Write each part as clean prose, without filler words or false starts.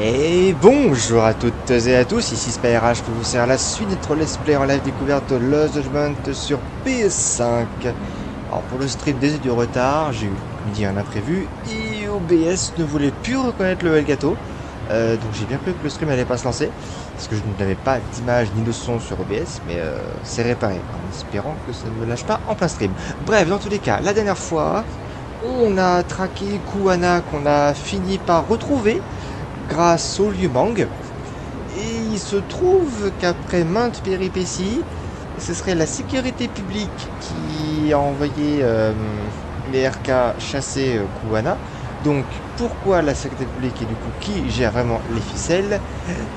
Et bonjour à toutes et à tous, ici Spyrash pour vous servir la suite de notre let's play en live découverte de Lost Judgment sur PS5. Alors pour le stream, désolé du retard, j'ai eu un imprévu et OBS ne voulait plus reconnaître le Elgato. Donc j'ai bien cru que le stream n'allait pas se lancer, parce que je n'avais pas d'image ni de son sur OBS, mais c'est réparé, en espérant que ça ne me lâche pas en plein stream. Bref, dans tous les cas, la dernière fois, on a traqué Kuwana qu'on a fini par retrouver grâce au lieu Mang. Et il se trouve qu'après maintes péripéties, ce serait la sécurité publique qui a envoyé les RK chasser Kuwana. Donc pourquoi la sécurité publique et du coup qui gère vraiment les ficelles?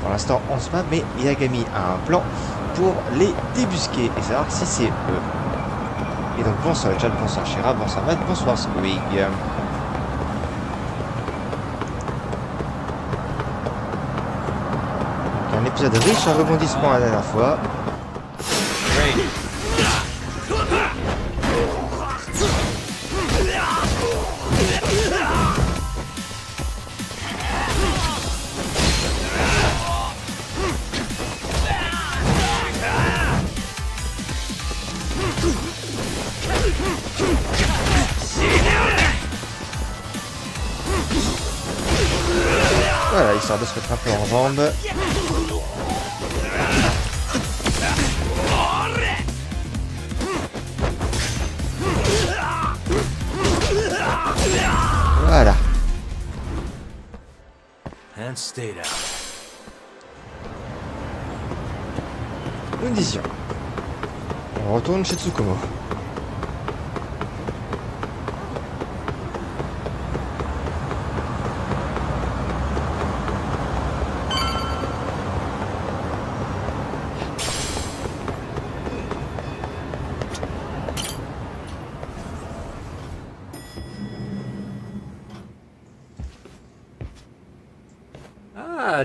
Pour l'instant on se bat, mais Yagami a un plan pour les débusquer et savoir si c'est eux. Et donc bonsoir le chat, bonsoir Shira, bonsoir Matt, bonsoir Squig. Un épisode riche en rebondissements la dernière fois. Voilà, histoire de se mettre un peu en jambes. Voilà. Nous disions. On retourne chez Tsukumo.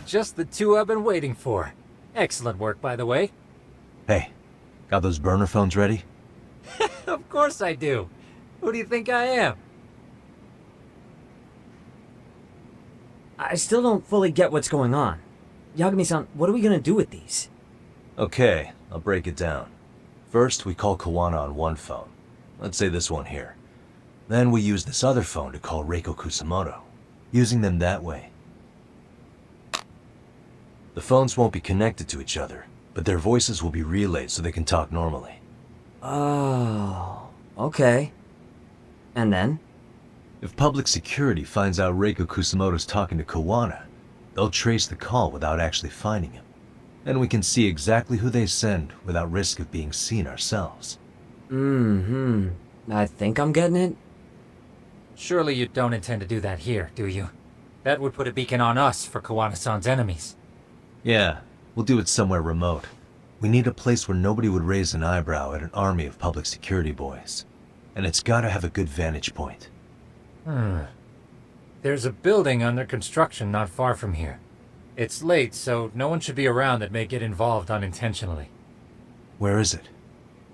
Just the two I've been waiting for. Excellent work, by the way. Hey, got those burner phones ready? Of course I do. Who do you think I am? I still don't fully get what's going on. Yagami-san, what are we gonna do with these? Okay, I'll break it down. First, we call Kuwana on one phone. Let's say this one here. Then we use this other phone to call Reiko Kusamoto, using them that way. The phones won't be connected to each other, but their voices will be relayed so they can talk normally. Oh, okay. And then? If public security finds out Reiko Kusamoto's talking to Kuwana, they'll trace the call without actually finding him. And we can see exactly who they send without risk of being seen ourselves. I think I'm getting it. Surely you don't intend to do that here, do you? That would put a beacon on us for Kuwana-san's enemies. Yeah, we'll do it somewhere remote. We need a place where nobody would raise an eyebrow at an army of public security boys. And it's gotta have a good vantage point. There's a building under construction not far from here. It's late, so no one should be around that may get involved unintentionally. Where is it?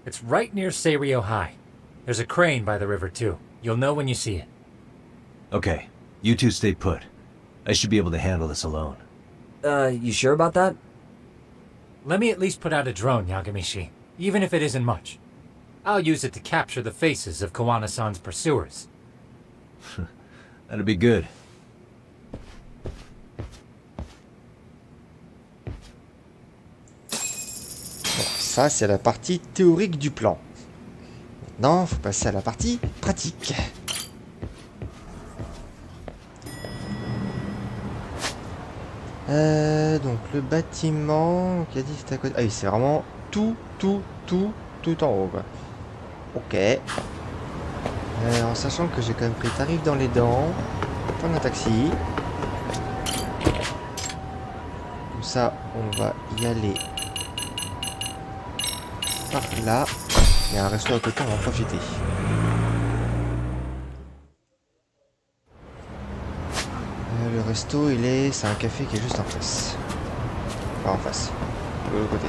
It's right near Seiryo High. There's a crane by the river too. You'll know when you see it. Okay, you two stay put. I should be able to handle this alone. You sure about that? Let me at least put out a drone, Yagami-shi, even if it isn't much. I'll use it to capture the faces of Kuwana-san's pursuers. That'd be good. Bon, ça c'est la partie théorique du plan. Maintenant, faut passer à la partie pratique. Donc le bâtiment qui a dit c'était à côté. Ah oui, c'est vraiment tout en haut quoi. Ok. En sachant que j'ai quand même pris tarif dans les dents. Prendre un taxi. Comme ça, on va y aller par là. Il y a un resto à côté, on va en profiter. Le resto, c'est un café qui est juste en face. Enfin, en face. De l'autre côté.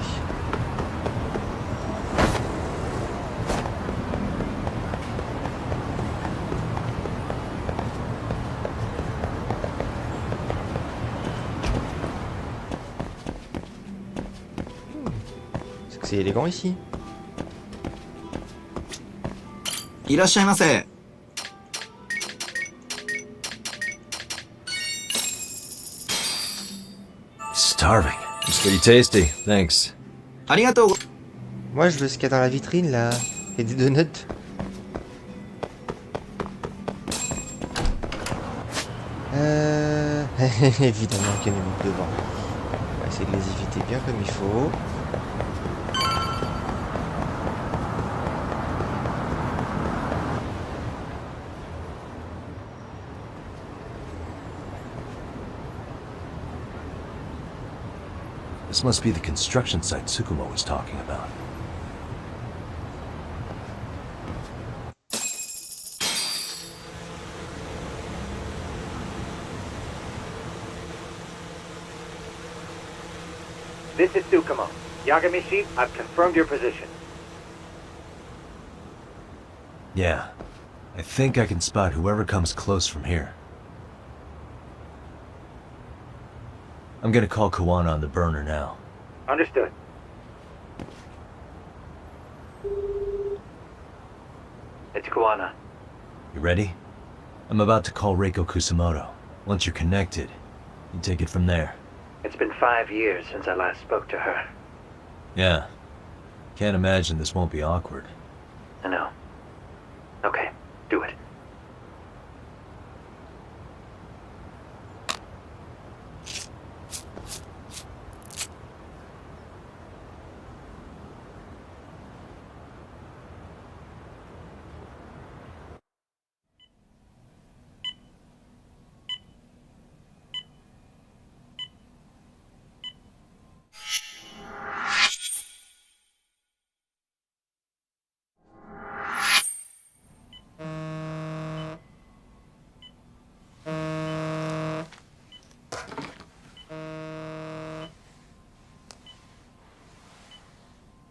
c'est élégant ici. いらっしゃいませ。 Starving. It's pretty tasty, thanks. ありがとうご。 Moi, je veux ce qu'il y a dans la vitrine, là. Et des donuts. Évidemment qu'il y en a une devant. On va essayer de les éviter bien comme il faut. This must be the construction site Tsukumo was talking about. This is Tsukumo. Yagamishi, I've confirmed your position. Yeah. I think I can spot whoever comes close from here. I'm gonna call Kuwana on the burner now. Understood. It's Kuwana. You ready? I'm about to call Reiko Kusumoto. Once you're connected, you take it from there. It's been 5 years since I last spoke to her. Yeah. Can't imagine this won't be awkward. I know. Okay, do it.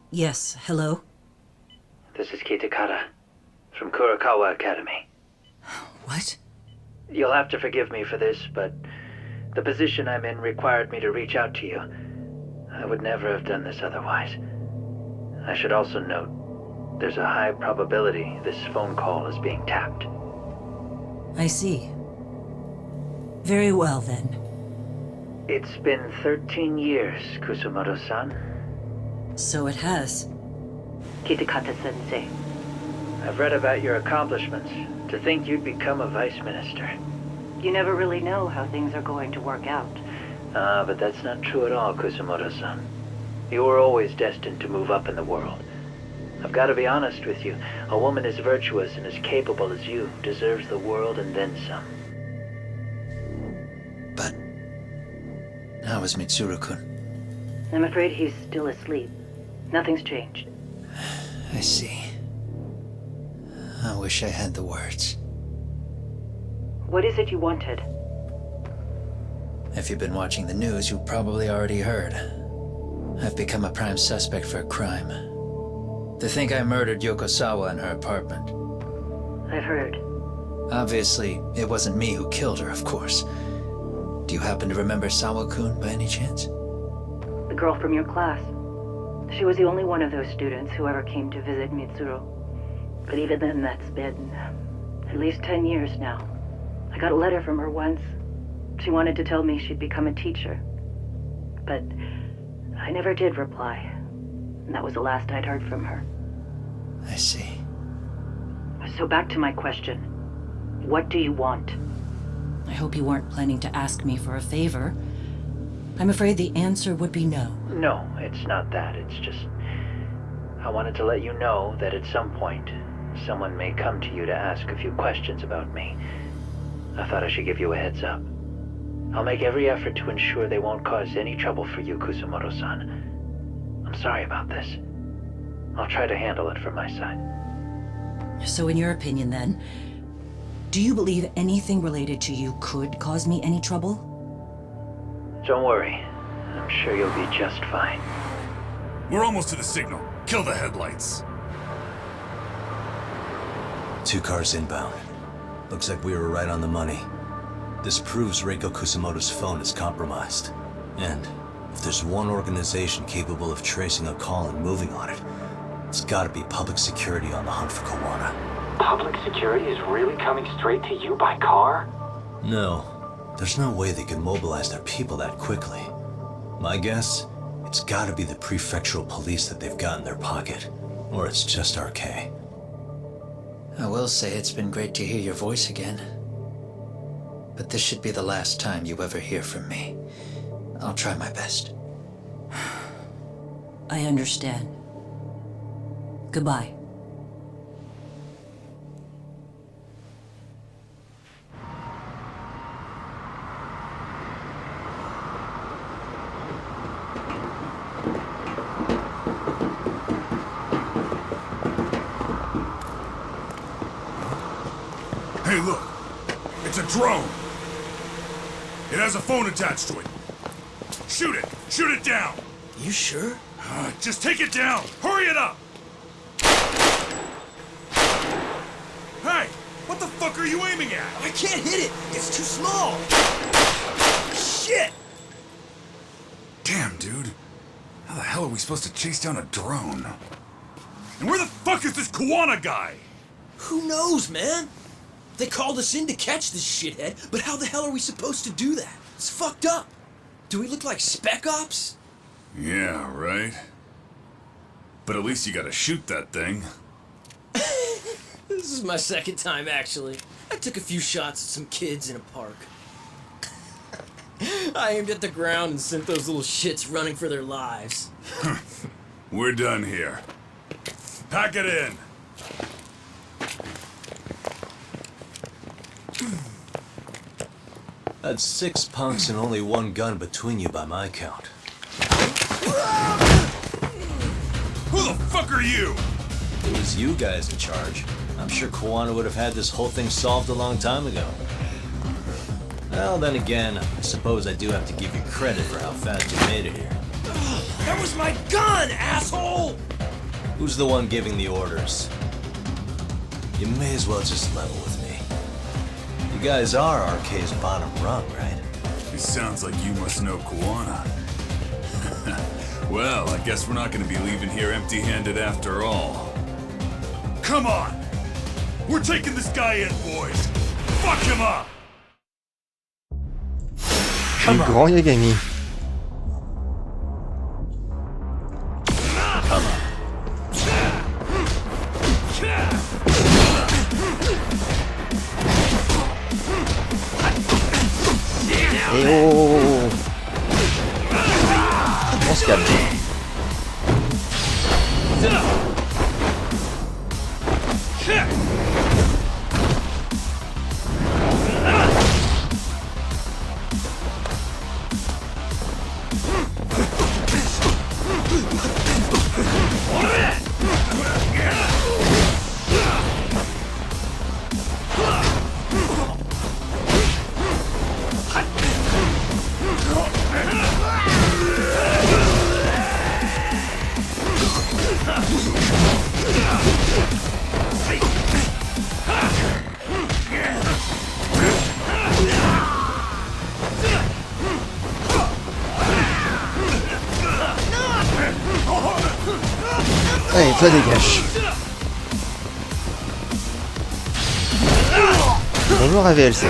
Yes, hello? This is Kitakata, from Kurakawa Academy. What? You'll have to forgive me for this, but the position I'm in required me to reach out to you. I would never have done this otherwise. I should also note, there's a high probability this phone call is being tapped. I see. Very well, then. It's been 13 years, Kusumoto-san. So it has. Kitakata-sensei. I've read about your accomplishments. To think you'd become a vice minister. You never really know how things are going to work out. But that's not true at all, Kusumoto-san. You were always destined to move up in the world. I've got to be honest with you. A woman as virtuous and as capable as you deserves the world and then some. But how is Mitsuru-kun? I'm afraid he's still asleep. Nothing's changed. I see. I wish I had the words. What is it you wanted? If you've been watching the news, you've probably already heard. I've become a prime suspect for a crime. They think I murdered Yokosawa in her apartment. I've heard. Obviously, it wasn't me who killed her, of course. Do you happen to remember Sawa-kun by any chance? The girl from your class. She was the only one of those students who ever came to visit Mitsuru. But even then, that's been at least 10 years now. I got a letter from her once. She wanted to tell me she'd become a teacher. But I never did reply. And that was the last I'd heard from her. I see. So back to my question. What do you want? I hope you weren't planning to ask me for a favor. I'm afraid the answer would be no. No, it's not that. It's just... I wanted to let you know that at some point, someone may come to you to ask a few questions about me. I thought I should give you a heads up. I'll make every effort to ensure they won't cause any trouble for you, Kusumoto-san. I'm sorry about this. I'll try to handle it from my side. So in your opinion, then, do you believe anything related to you could cause me any trouble? Don't worry. I'm sure you'll be just fine. We're almost to the signal. Kill the headlights. 2 cars inbound. Looks like we were right on the money. This proves Reiko Kusumoto's phone is compromised. And If there's one organization capable of tracing a call and moving on it, it's gotta be public security on the hunt for Kuwana. Public security is really coming straight to you by car? No, there's no way they can mobilize their people that quickly. My guess, it's gotta be the prefectural police that they've got in their pocket. Or it's just RK. I will say it's been great to hear your voice again. But this should be the last time you ever hear from me. I'll try my best. I understand. Goodbye. Hey, look! It's a drone! It has a phone attached to it. Shoot it! Shoot it down! You sure? Just take it down! Hurry it up! Hey! What the fuck are you aiming at? I can't hit it! It's too small! Shit! Damn, dude. How the hell are we supposed to chase down a drone? And where the fuck is this Kuwana guy? Who knows, man? They called us in to catch this shithead, but how the hell are we supposed to do that? It's fucked up. Do we look like spec ops? Yeah, right. But at least you gotta shoot that thing. This is my second time, actually. I took a few shots at some kids in a park. I aimed at the ground and sent those little shits running for their lives. We're done here. Pack it in. That's 6 punks and only 1 gun between you by my count. Who the fuck are you? It was you guys in charge. I'm sure Kuwana would have had this whole thing solved a long time ago. Well, then again, I suppose I do have to give you credit for how fast you made it here. That was my gun, asshole! Who's the one giving the orders? You may as well just level with me. You guys are RK's bottom rung, right? It sounds like you must know Kuwana. Well, I guess we're not gonna be leaving here empty-handed after all. Come on! We're taking this guy in, boys! Fuck him up! Le grand Yagami. Et oh, on se calme. Allez, toi dégage. Bonjour à VLC.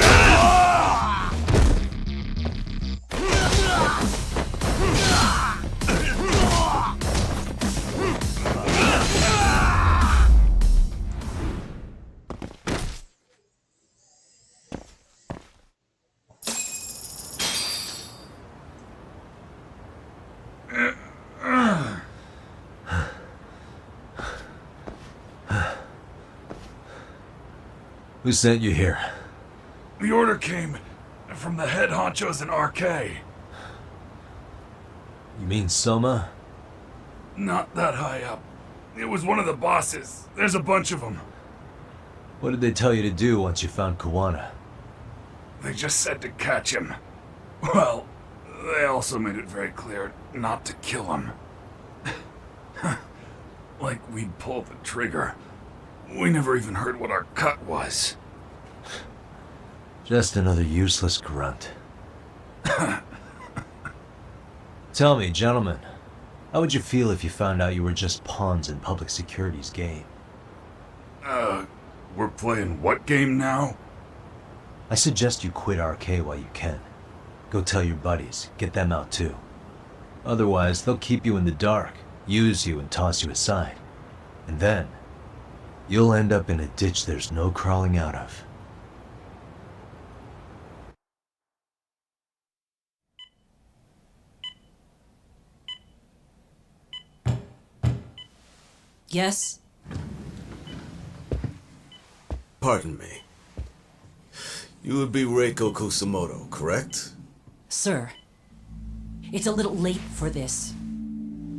Who sent you here? The order came from the head honchos in RK. You mean Soma? Not that high up. It was one of the bosses. There's a bunch of them. What did they tell you to do once you found Kuwana? They just said to catch him. Well, they also made it very clear not to kill him. Like we'd pull the trigger. We never even heard what our cut was. Just another useless grunt. Tell me, gentlemen, how would you feel if you found out you were just pawns in public security's game? We're playing what game now? I suggest you quit RK while you can. Go tell your buddies, get them out too. Otherwise, they'll keep you in the dark, use you and toss you aside. And then, you'll end up in a ditch there's no crawling out of. Yes? Pardon me. You would be Reiko Kusumoto, correct? Sir, it's a little late for this.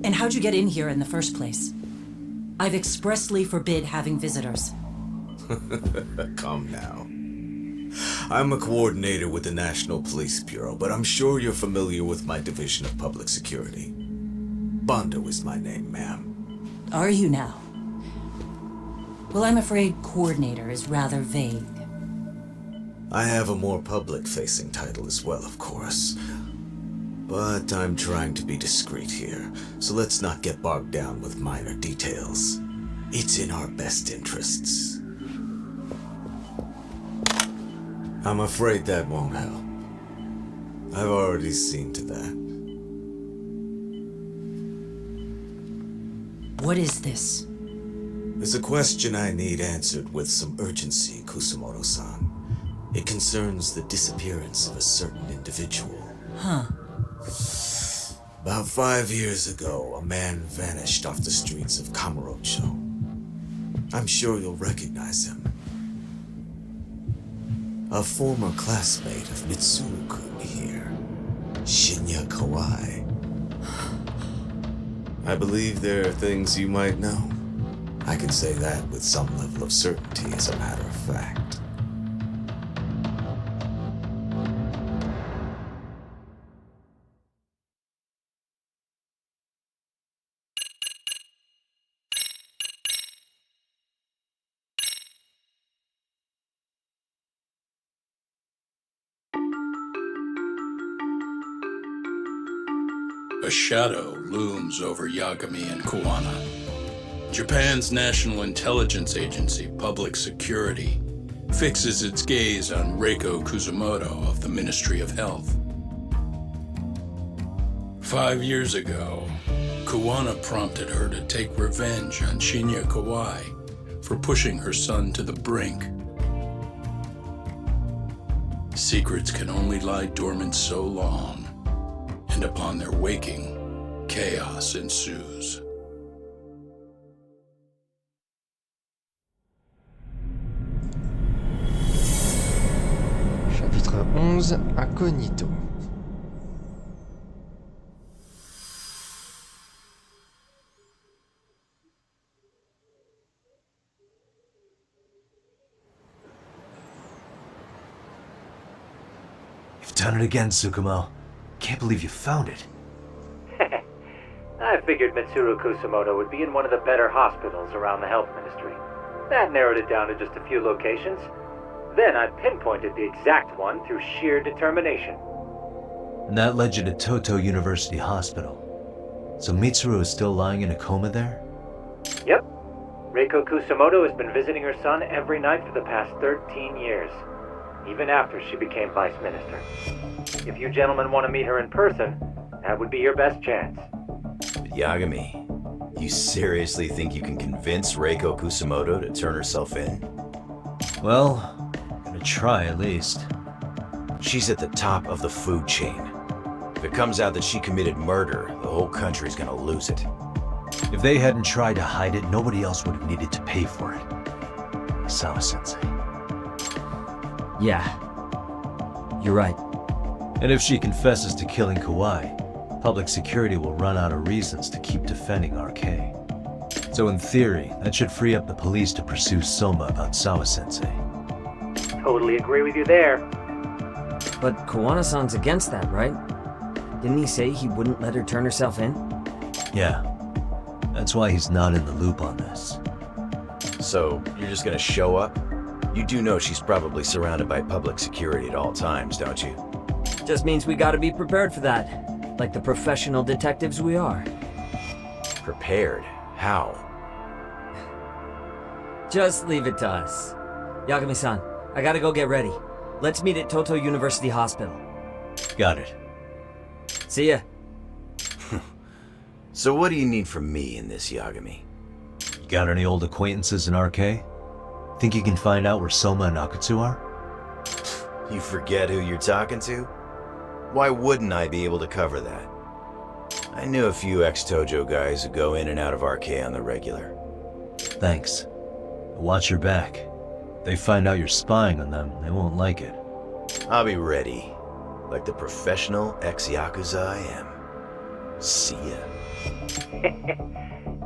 And how'd you get in here in the first place? I've expressly forbid having visitors. Come now. I'm a coordinator with the National Police Bureau, but I'm sure you're familiar with my Division of Public Security. Bondo is my name, ma'am. Are you now? Well, I'm afraid coordinator is rather vague. I have a more public-facing title as well, of course. But I'm trying to be discreet here, so let's not get bogged down with minor details. It's in our best interests. I'm afraid that won't help. I've already seen to that. What is this? There's a question I need answered with some urgency, Kusumoto-san. It concerns the disappearance of a certain individual. Huh. About 5 years ago, a man vanished off the streets of Kamurocho. I'm sure you'll recognize him. A former classmate of Mitsuru-kun here, Shinya Kawai. I believe there are things you might know. I can say that with some level of certainty, as a matter of fact. A shadow looms over Yagami and Kuwana. Japan's National Intelligence Agency, Public Security, fixes its gaze on Reiko Kusumoto of the Ministry of Health. 5 years ago, Kuwana prompted her to take revenge on Shinya Kawai for pushing her son to the brink. Secrets can only lie dormant so long, and upon their waking, chaos ensues. Chapitre 11, Incognito. You've done it again, Tsukumo. Can't believe you found it. I figured Mitsuru Kusumoto would be in one of the better hospitals around the health ministry. That narrowed it down to just a few locations. Then I pinpointed the exact one through sheer determination. And that led you to Toto University Hospital. So Mitsuru is still lying in a coma there? Yep. Reiko Kusumoto has been visiting her son every night for the past 13 years. Even after she became vice minister. If you gentlemen want to meet her in person, that would be your best chance. But Yagami, you seriously think you can convince Reiko Kusumoto to turn herself in? Well, I'm gonna try at least. She's at the top of the food chain. If it comes out that she committed murder, the whole country's gonna lose it. If they hadn't tried to hide it, nobody else would have needed to pay for it. Sawa-sensei. Yeah. You're right. And if she confesses to killing Kawai, public security will run out of reasons to keep defending RK. So in theory, that should free up the police to pursue Soma about Sawa-sensei. Totally agree with you there. But Kuwana-san's against that, right? Didn't he say he wouldn't let her turn herself in? Yeah. That's why he's not in the loop on this. So, you're just gonna show up? You do know she's probably surrounded by public security at all times, don't you? Just means we gotta be prepared for that. like the professional detectives we are. Prepared? How? Just leave it to us. Yagami-san, I gotta go get ready. Let's meet at Toto University Hospital. Got it. See ya. So what do you need from me in this, Yagami? Got any old acquaintances in RK? Think you can find out where Soma and Akutsu are? You forget who you're talking to? Why wouldn't I be able to cover that? I knew a few ex-Tojo guys who go in and out of RK on the regular. Thanks. Watch your back. They find out you're spying on them, they won't like it. I'll be ready, like the professional ex-Yakuza I am. See ya.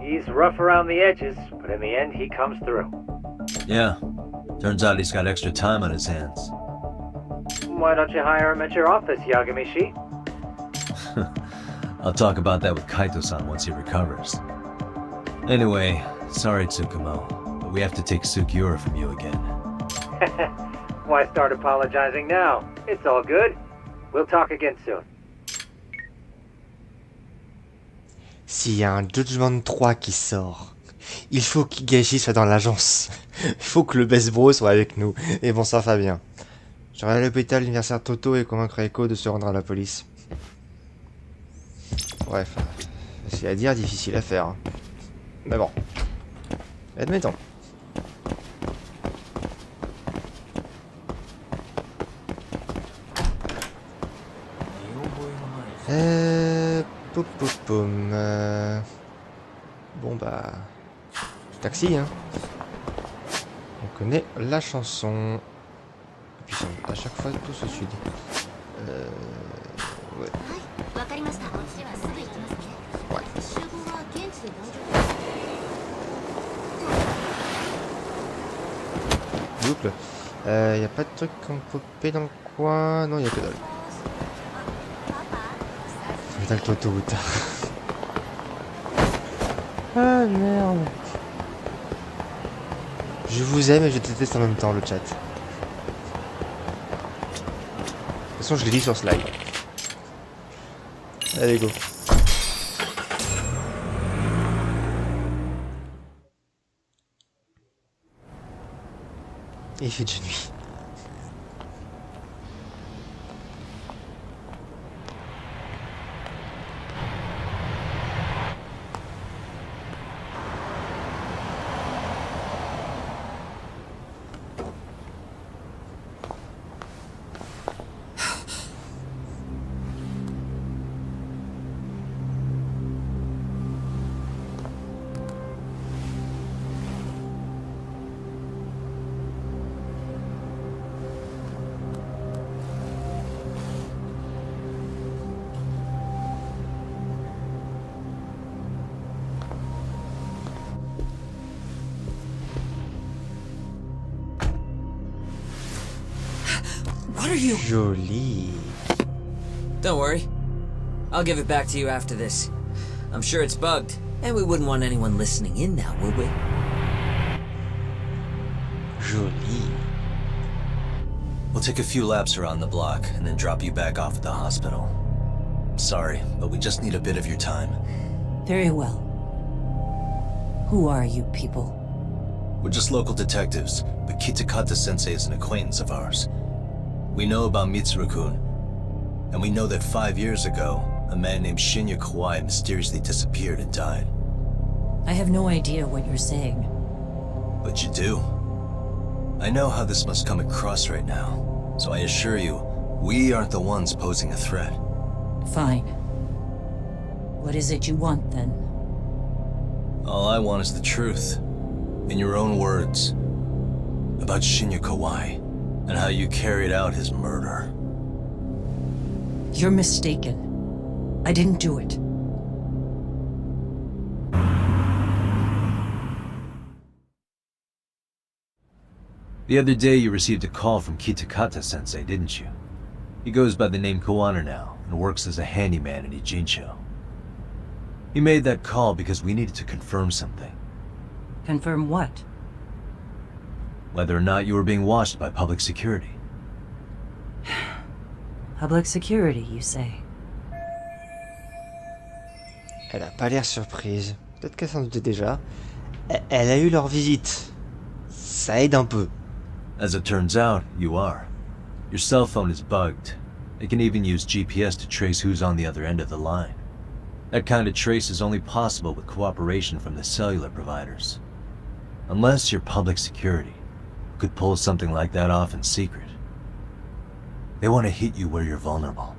He's rough around the edges, but in the end he comes through. Yeah. Turns out he's got extra time on his hands. Why don't you hire him at your office, Yagami-shi? I'll talk about that with Kaito-san once he recovers. Anyway, sorry Tsukumo, but we have to take Sukiura from you again. Why start apologizing now? It's all good. We'll talk again soon. S'il y a un Judgment 3 qui sort, il faut qu'Higashi soit dans l'agence. Il faut que le best bro soit avec nous. Et bon, ça va bien. Je vais à l'hôpital l'anniversaire Toto et convaincre Echo de se rendre à la police. Bref, facile à dire, difficile à faire. Hein. Mais bon, admettons. Poum poum poum. Bon bah, taxi hein. On connaît la chanson. Et puis à chaque fois tous au sud. Ouais. Boucle. Y a pas de truc qu'on peut popper dans le coin. Non, y a que dalle. Putain, le Toto ou tard. Ah merde. Je vous aime et je déteste en même temps le chat. De toute façon, je l'ai dit sur ce live. Allez, go. Il fait de nuit. What are you? Joli. Don't worry. I'll give it back to you after this. I'm sure it's bugged, and we wouldn't want anyone listening in now, would we? Joli. We'll take a few laps around the block and then drop you back off at the hospital. Sorry, but we just need a bit of your time. Very well. Who are you people? We're just local detectives, but Kitakata-sensei is an acquaintance of ours. We know about Mitsuru-kun, and we know that 5 years ago, a man named Shinya Kawai mysteriously disappeared and died. I have no idea what you're saying. But you do. I know how this must come across right now, so I assure you, we aren't the ones posing a threat. Fine. What is it you want, then? All I want is the truth. In your own words. About Shinya Kawai, and how you carried out his murder. You're mistaken. I didn't do it. The other day you received a call from Kitakata-sensei, didn't you? He goes by the name Kuwana now, and works as a handyman in Ijincho. He made that call because we needed to confirm something. Confirm what? Whether or not you were being watched by public security. Public security, you say? Elle a pas l'air surprise. Peut-être qu'elle s'en doutait déjà. Elle a eu leur visite. Ça aide un peu. As it turns out, you are. Your cell phone is bugged. It can even use GPS to trace who's on the other end of the line. That kind of trace is only possible with cooperation from the cellular providers. Unless you're public security, you could pull something like that off in secret. They want to hit you where you're vulnerable.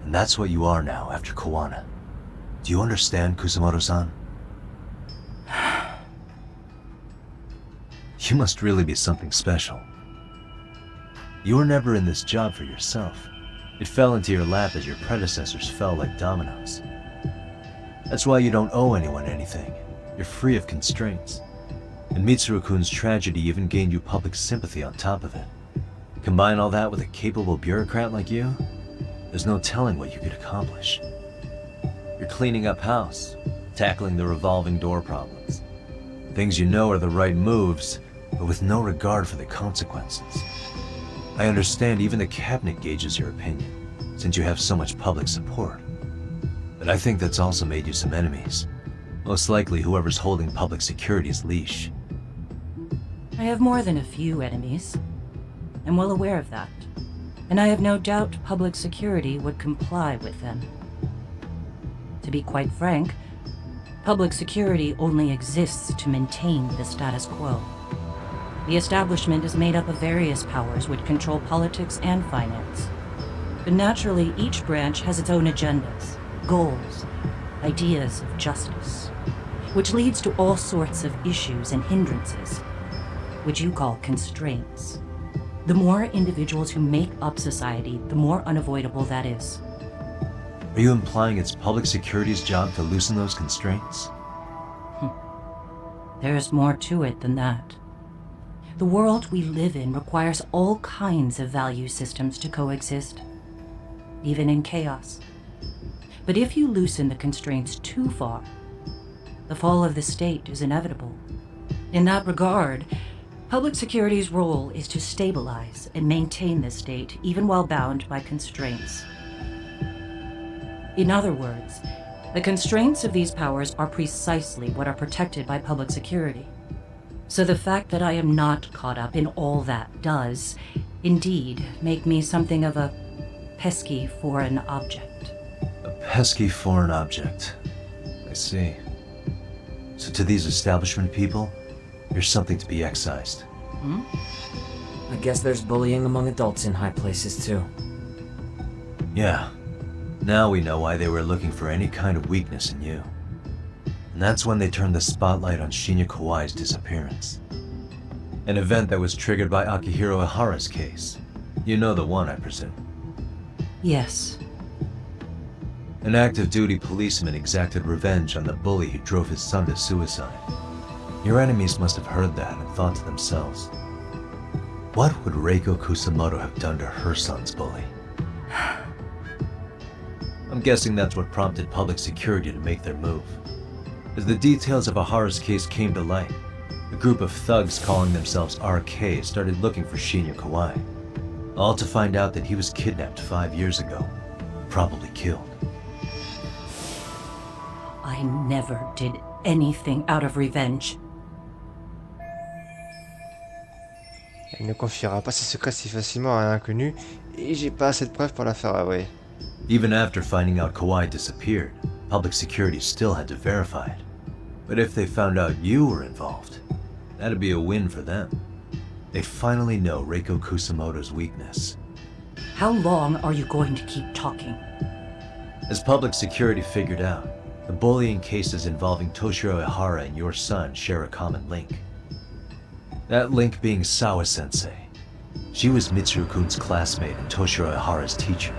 And that's what you are now after Kuwana. Do you understand, Kusumoto-san? You must really be something special. You were never in this job for yourself. It fell into your lap as your predecessors fell like dominoes. That's why you don't owe anyone anything. You're free of constraints. And Mitsuru-kun's tragedy even gained you public sympathy on top of it. Combine all that with a capable bureaucrat like you, there's no telling what you could accomplish. You're cleaning up house, tackling the revolving door problems. Things you know are the right moves, but with no regard for the consequences. I understand even the cabinet gauges your opinion, since you have so much public support. But I think that's also made you some enemies. Most likely whoever's holding public security's leash. I have more than a few enemies. I'm well aware of that. And I have no doubt public security would comply with them. To be quite frank, public security only exists to maintain the status quo. The establishment is made up of various powers which control politics and finance. But naturally, each branch has its own agendas, goals, ideas of justice, which leads to all sorts of issues and hindrances, which you call constraints. The more individuals who make up society, the more unavoidable that is. Are you implying it's public security's job to loosen those constraints? There's more to it than that. The world we live in requires all kinds of value systems to coexist, even in chaos. But if you loosen the constraints too far, the fall of the state is inevitable. In that regard, public security's role is to stabilize and maintain the state, even while bound by constraints. In other words, the constraints of these powers are precisely what are protected by public security. So the fact that I am not caught up in all that does, indeed, make me something of a pesky foreign object. A pesky foreign object. I see. So to these establishment people, you're something to be excised. I guess there's bullying among adults in high places too. Yeah. Now we know why they were looking for any kind of weakness in you. And that's when they turned the spotlight on Shinya Kawai's disappearance. An event that was triggered by Akihiro Ihara's case. You know the one, I presume. Yes. An active duty policeman exacted revenge on the bully who drove his son to suicide. Your enemies must have heard that and thought to themselves, what would Reiko Kusumoto have done to her son's bully? I'm guessing that's what prompted public security to make their move. As the details of Ihara's case came to light, a group of thugs calling themselves RK started looking for Shinya Kawai, all to find out that he was kidnapped 5 years ago, probably killed. I never did anything out of revenge. Elle ne confiera pas ses secrets si facilement à un inconnu, et j'ai pas assez de preuves pour la faire avouer. Even after finding out Kawai disappeared, public security still had to verify it. But if they found out you were involved, that'd be a win for them. They'd finally know Reiko Kusumoto's weakness. How long are you going to keep talking? As public security figured out, the bullying cases involving Toshiro Ihara and your son share a common link. That link being Sawa-sensei. She was Mitsuru-kun's classmate and Toshiro Ihara's teacher.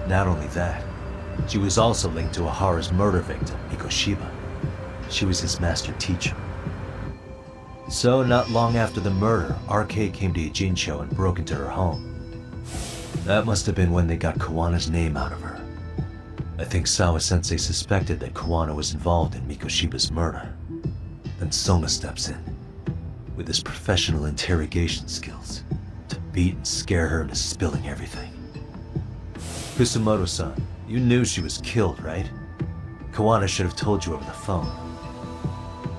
Not only that, she was also linked to Ihara's murder victim, Mikoshiba. She was his master teacher. So, not long after the murder, RK came to Ijincho and broke into her home. That must have been when they got Kuwana's name out of her. I think Sawa-sensei suspected that Kuwana was involved in Mikoshiba's murder. Then Soma steps in, with his professional interrogation skills, to beat and scare her into spilling everything. Kusumoto-san, you knew she was killed, right? Kuwana should have told you over the phone.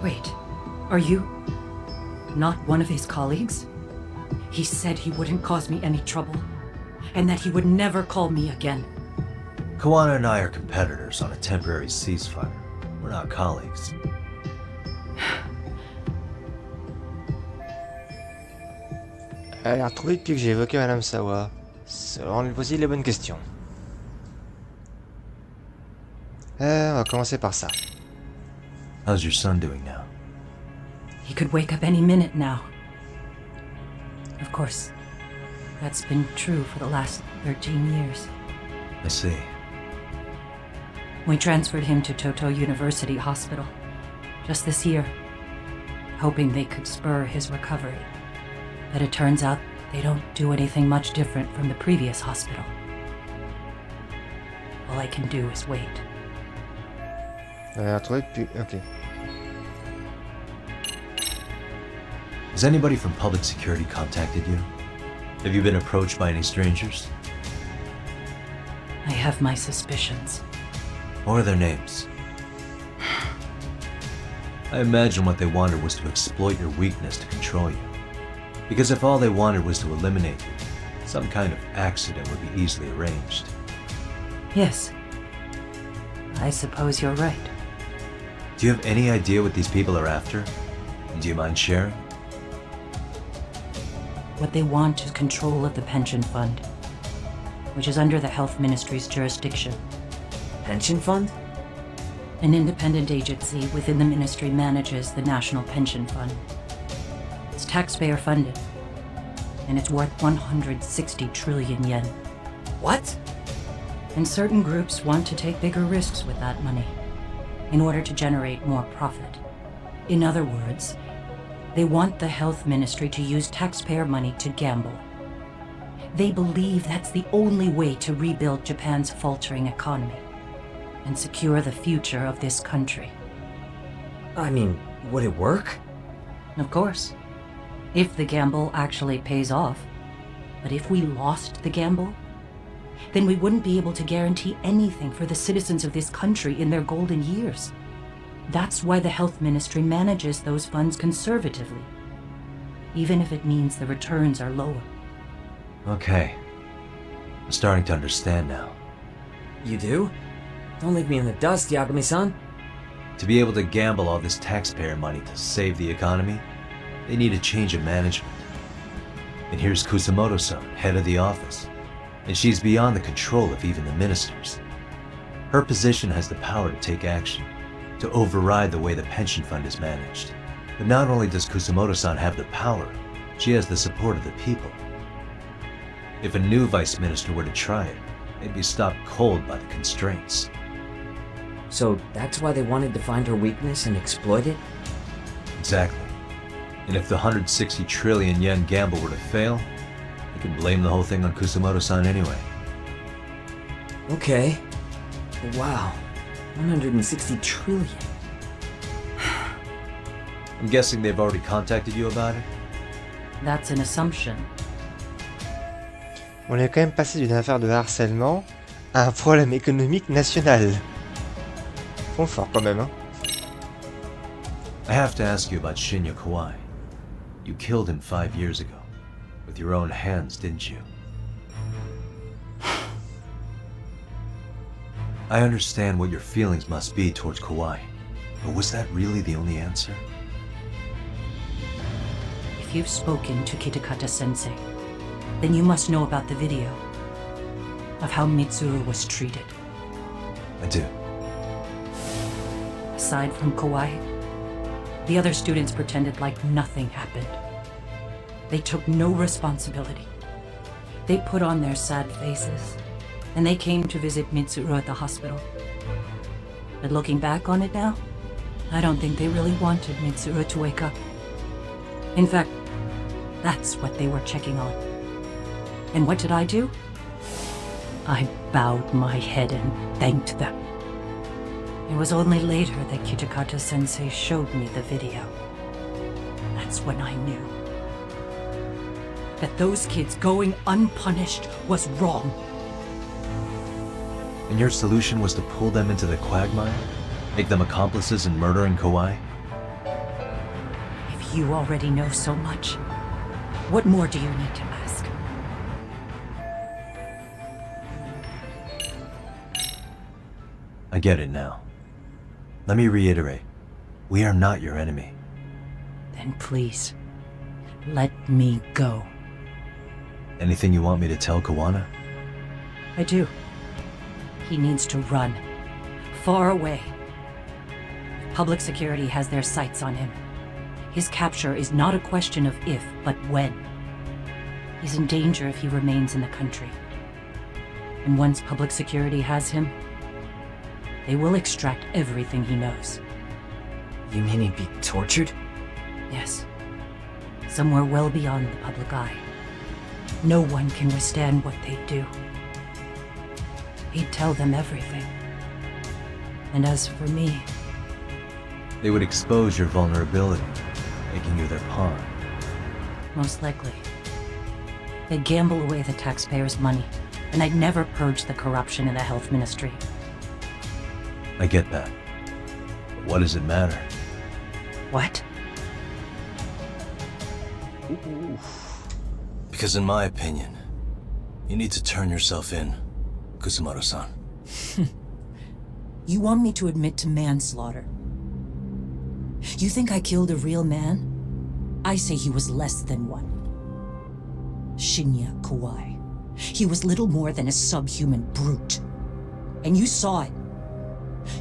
Wait, are you not one of his colleagues? He said he wouldn't cause me any trouble, and that he would never call me again. Kuwana and I are competitors on a temporary ceasefire. We're not colleagues. Elle a retrouvé depuis que j'ai évoqué Madame Sawa. On lui poser les bonnes questions. On va commencer par ça. How's your son doing now? He could wake up any minute now. Of course, that's been true for the last 13 years. I see. We transferred him to Toto University Hospital just this year, hoping they could spur his recovery. But it turns out they don't do anything much different from the previous hospital. All I can do is wait. Ok. Has anybody from public security contacted you? Have you been approached by any strangers? I have my suspicions. What are their names? I imagine what they wanted was to exploit your weakness to control you. Because if all they wanted was to eliminate you, some kind of accident would be easily arranged. Yes. I suppose you're right. Do you have any idea what these people are after? And do you mind sharing? What they want is control of the pension fund, which is under the Health Ministry's jurisdiction. Pension fund? An independent agency within the ministry manages the National Pension Fund. It's taxpayer funded, and it's worth 160 trillion yen. What? And certain groups want to take bigger risks with that money in order to generate more profit. In other words, they want the health ministry to use taxpayer money to gamble. They believe that's the only way to rebuild Japan's faltering economy and secure the future of this country. I mean, would it work? Of course. If the gamble actually pays off. But if we lost the gamble, then we wouldn't be able to guarantee anything for the citizens of this country in their golden years. That's why the health ministry manages those funds conservatively, even if it means the returns are lower. Okay. I'm starting to understand now. You do? Don't leave me in the dust, Yagami-san. To be able to gamble all this taxpayer money to save the economy, they need a change of management. And here's Kusumoto-san, head of the office, and she's beyond the control of even the ministers. Her position has the power to take action, to override the way the pension fund is managed. But not only does Kusumoto-san have the power, she has the support of the people. If a new vice minister were to try it, they'd be stopped cold by the constraints. So that's why they wanted to find her weakness and exploit it? Exactly. And if the 160 trillion yen gamble were to fail, they could blame the whole thing on Kusumoto-san anyway. Okay. But wow, 160 trillion. I'm guessing they've already contacted you about it? That's an assumption. On est quand même passé d'une affaire de harcèlement à un problème économique national. Ils font fort quand même, hein. I have to ask you about Shinya Kawai. You killed him 5 years ago. With your own hands, didn't you? I understand what your feelings must be towards Kawai, but was that really the only answer? If you've spoken to Kitakata-sensei, then you must know about the video of how Mitsuru was treated. I do. Aside from Kawai, the other students pretended like nothing happened. They took no responsibility. They put on their sad faces, and they came to visit Mitsuru at the hospital. But looking back on it now, I don't think they really wanted Mitsuru to wake up. In fact, that's what they were checking on. And what did I do? I bowed my head and thanked them. It was only later that Kitakata-sensei showed me the video. That's when I knew that those kids going unpunished was wrong. And your solution was to pull them into the quagmire? Make them accomplices in murdering Kauai? If you already know so much, what more do you need to ask? I get it now. Let me reiterate. We are not your enemy. Then please, let me go. Anything you want me to tell Kuwana? I do. He needs to run. Far away. Public security has their sights on him. His capture is not a question of if, but when. He's in danger if he remains in the country. And once public security has him, they will extract everything he knows. You mean he'd be tortured? Yes. Somewhere well beyond the public eye. No one can withstand what they do. He'd tell them everything. And as for me... They would expose your vulnerability, making you their pawn. Most likely. They'd gamble away the taxpayers' money, and I'd never purge the corruption in the health ministry. I get that. But what does it matter? What? Because in my opinion, you need to turn yourself in, Kusumoto-san. You want me to admit to manslaughter? You think I killed a real man? I say he was less than one. Shinya Kauai. He was little more than a subhuman brute. And you saw it.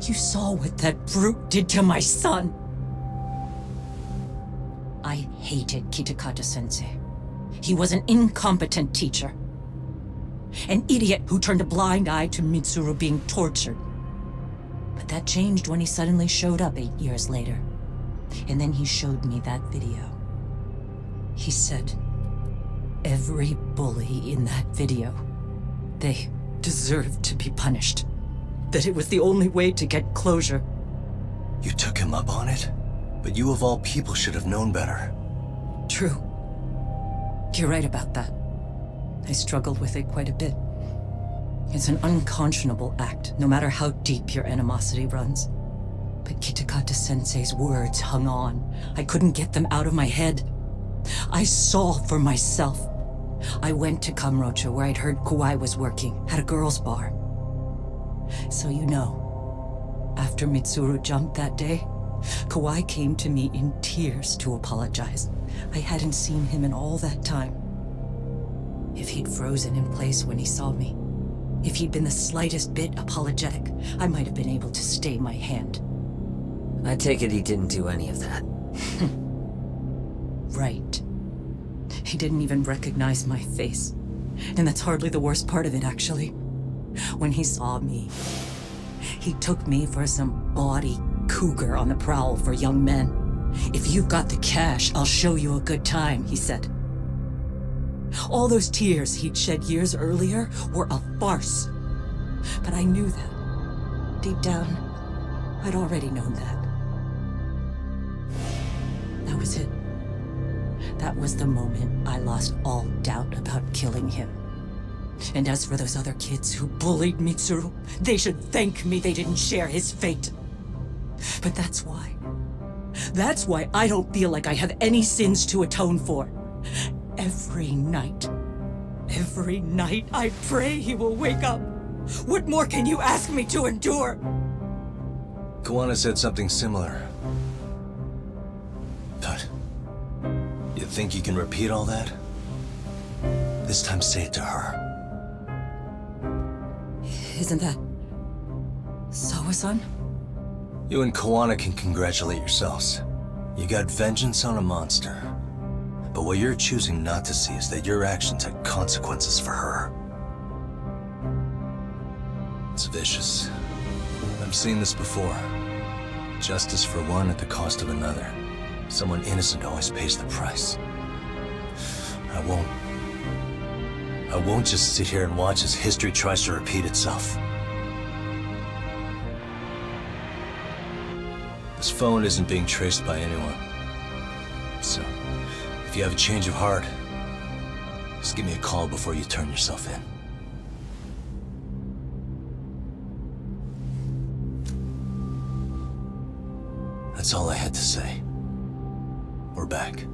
You saw what that brute did to my son. I hated Kitakata-sensei. He was an incompetent teacher. An idiot who turned a blind eye to Mitsuru being tortured. But that changed when he suddenly showed up 8 years later. And then he showed me that video. He said, every bully in that video, they deserved to be punished. That it was the only way to get closure. You took him up on it? But you of all people should have known better. True. You're right about that. I struggled with it quite a bit. It's an unconscionable act, no matter how deep your animosity runs. But Kitakata-sensei's words hung on. I couldn't get them out of my head. I saw for myself. I went to Kamurocho, where I'd heard Kauai was working, at a girls' bar. So you know, after Mitsuru jumped that day, Kauai came to me in tears to apologize. I hadn't seen him in all that time. If he'd frozen in place when he saw me, if he'd been the slightest bit apologetic, I might have been able to stay my hand. I take it he didn't do any of that. Right. He didn't even recognize my face. And that's hardly the worst part of it, actually. When he saw me, he took me for some bawdy cougar on the prowl for young men. If you've got the cash, I'll show you a good time, he said. All those tears he'd shed years earlier were a farce. But I knew that. Deep down, I'd already known that. That was it. That was the moment I lost all doubt about killing him. And as for those other kids who bullied Mitsuru, they should thank me they didn't share his fate. But that's why. That's why I don't feel like I have any sins to atone for. Every night I pray he will wake up. What more can you ask me to endure? Kuwana said something similar. But you think you can repeat all that? This time say it to her. Isn't that Sawa-san? You and Kuwana can congratulate yourselves. You got vengeance on a monster. But what you're choosing not to see is that your actions had consequences for her. It's vicious. I've seen this before. Justice for one at the cost of another. Someone innocent always pays the price. I won't just sit here and watch as history tries to repeat itself. This phone isn't being traced by anyone. So, if you have a change of heart, just give me a call before you turn yourself in. That's all I had to say. We're back.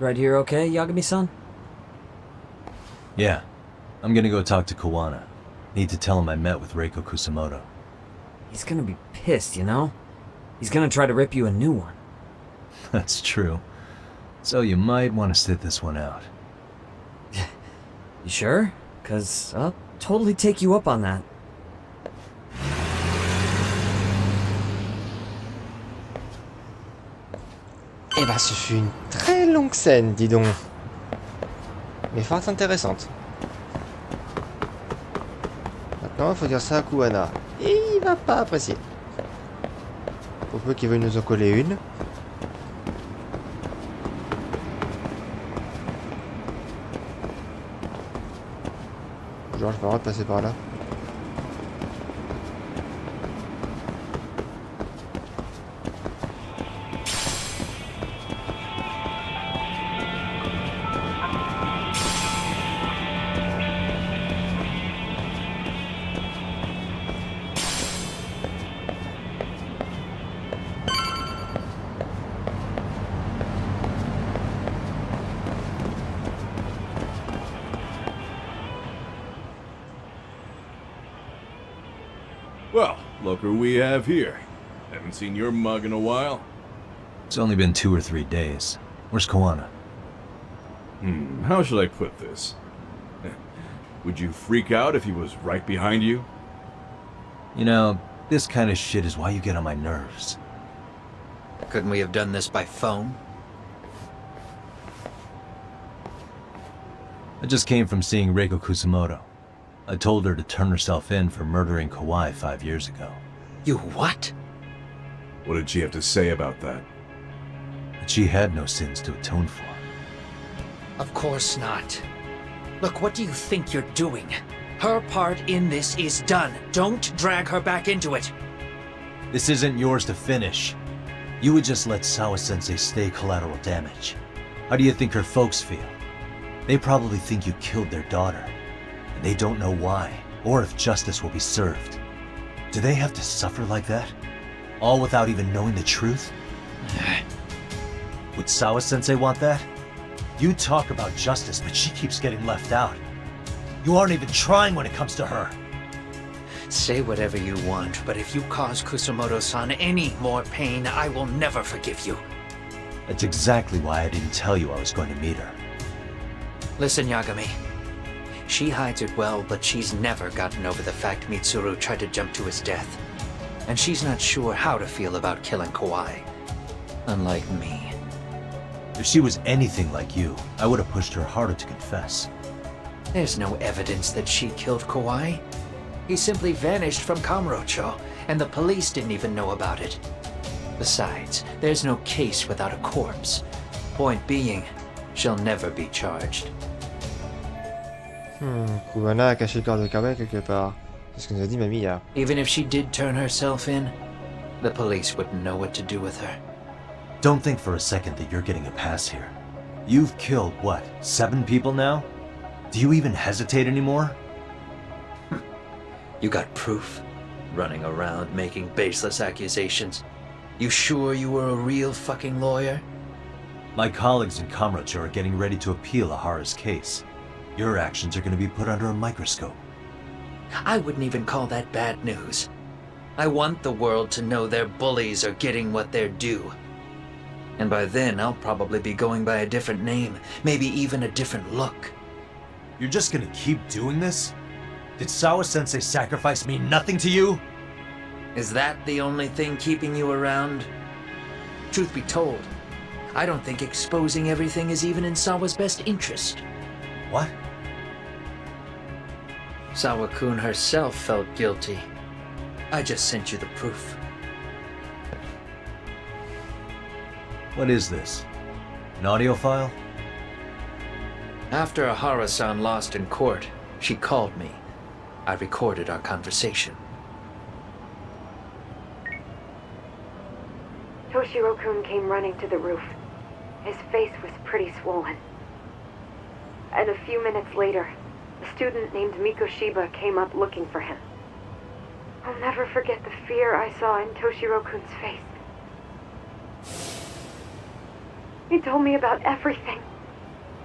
Right here okay, Yagami-san? Yeah. I'm gonna go talk to Kuwana. Need to tell him I met with Reiko Kusumoto. He's gonna be pissed, you know? He's gonna try to rip you a new one. That's true. So you might want to sit this one out. You sure? 'Cause I'll totally take you up on that. Eh ben, ce fut une très longue scène, dis donc. Mais fort intéressante. Maintenant, il faut dire ça à Kuwana. Et il va pas apprécier. Faut peu qu'il veuille nous en coller une. Genre, j'ai pas le droit de passer par là. Well, look who we have here. Haven't seen your mug in a while. It's only been 2 or 3 days. Where's Kuwana? How should I put this? Would you freak out if he was right behind you? You know, this kind of shit is why you get on my nerves. Couldn't we have done this by phone? I just came from seeing Reiko Kusumoto. I told her to turn herself in for murdering Kawai 5 years ago. You what? What did she have to say about that? But she had no sins to atone for. Of course not. Look, what do you think you're doing? Her part in this is done. Don't drag her back into it. This isn't yours to finish. You would just let Sawa-sensei stay collateral damage. How do you think her folks feel? They probably think you killed their daughter. And they don't know why, or if justice will be served. Do they have to suffer like that? All without even knowing the truth? Would Sawa-sensei want that? You talk about justice, but she keeps getting left out. You aren't even trying when it comes to her. Say whatever you want, but if you cause Kusumoto-san any more pain, I will never forgive you. That's exactly why I didn't tell you I was going to meet her. Listen, Yagami. She hides it well, but she's never gotten over the fact Mitsuru tried to jump to his death. And she's not sure how to feel about killing Kawai. Unlike me. If she was anything like you, I would have pushed her harder to confess. There's no evidence that she killed Kawai. He simply vanished from Kamurocho, and the police didn't even know about it. Besides, there's no case without a corpse. Point being, she'll never be charged. Kuwana a caché le corps de Kawai quelque part. C'est ce que nous a dit Mamie hier. Even if she did turn herself in, the police wouldn't know what to do with her. Don't think for a second that you're getting a pass here. You've killed, what, 7 people now? Do you even hesitate anymore? You got proof? Running around making baseless accusations. You sure you were a real fucking lawyer? My colleagues in Kamurocho are getting ready to appeal Ahara's case. Your actions are going to be put under a microscope. I wouldn't even call that bad news. I want the world to know their bullies are getting what they're due. And by then, I'll probably be going by a different name, maybe even a different look. You're just gonna keep doing this? Did Sawa-sensei sacrifice mean nothing to you? Is that the only thing keeping you around? Truth be told, I don't think exposing everything is even in Sawa's best interest. What? Sawa-kun herself felt guilty. I just sent you the proof. What is this? An audio file? After Ahara-san lost in court, she called me. I recorded our conversation. Toshiro-kun came running to the roof. His face was pretty swollen. And a few minutes later, a student named Mikoshiba came up looking for him. I'll never forget the fear I saw in Toshiro-kun's face. He told me about everything.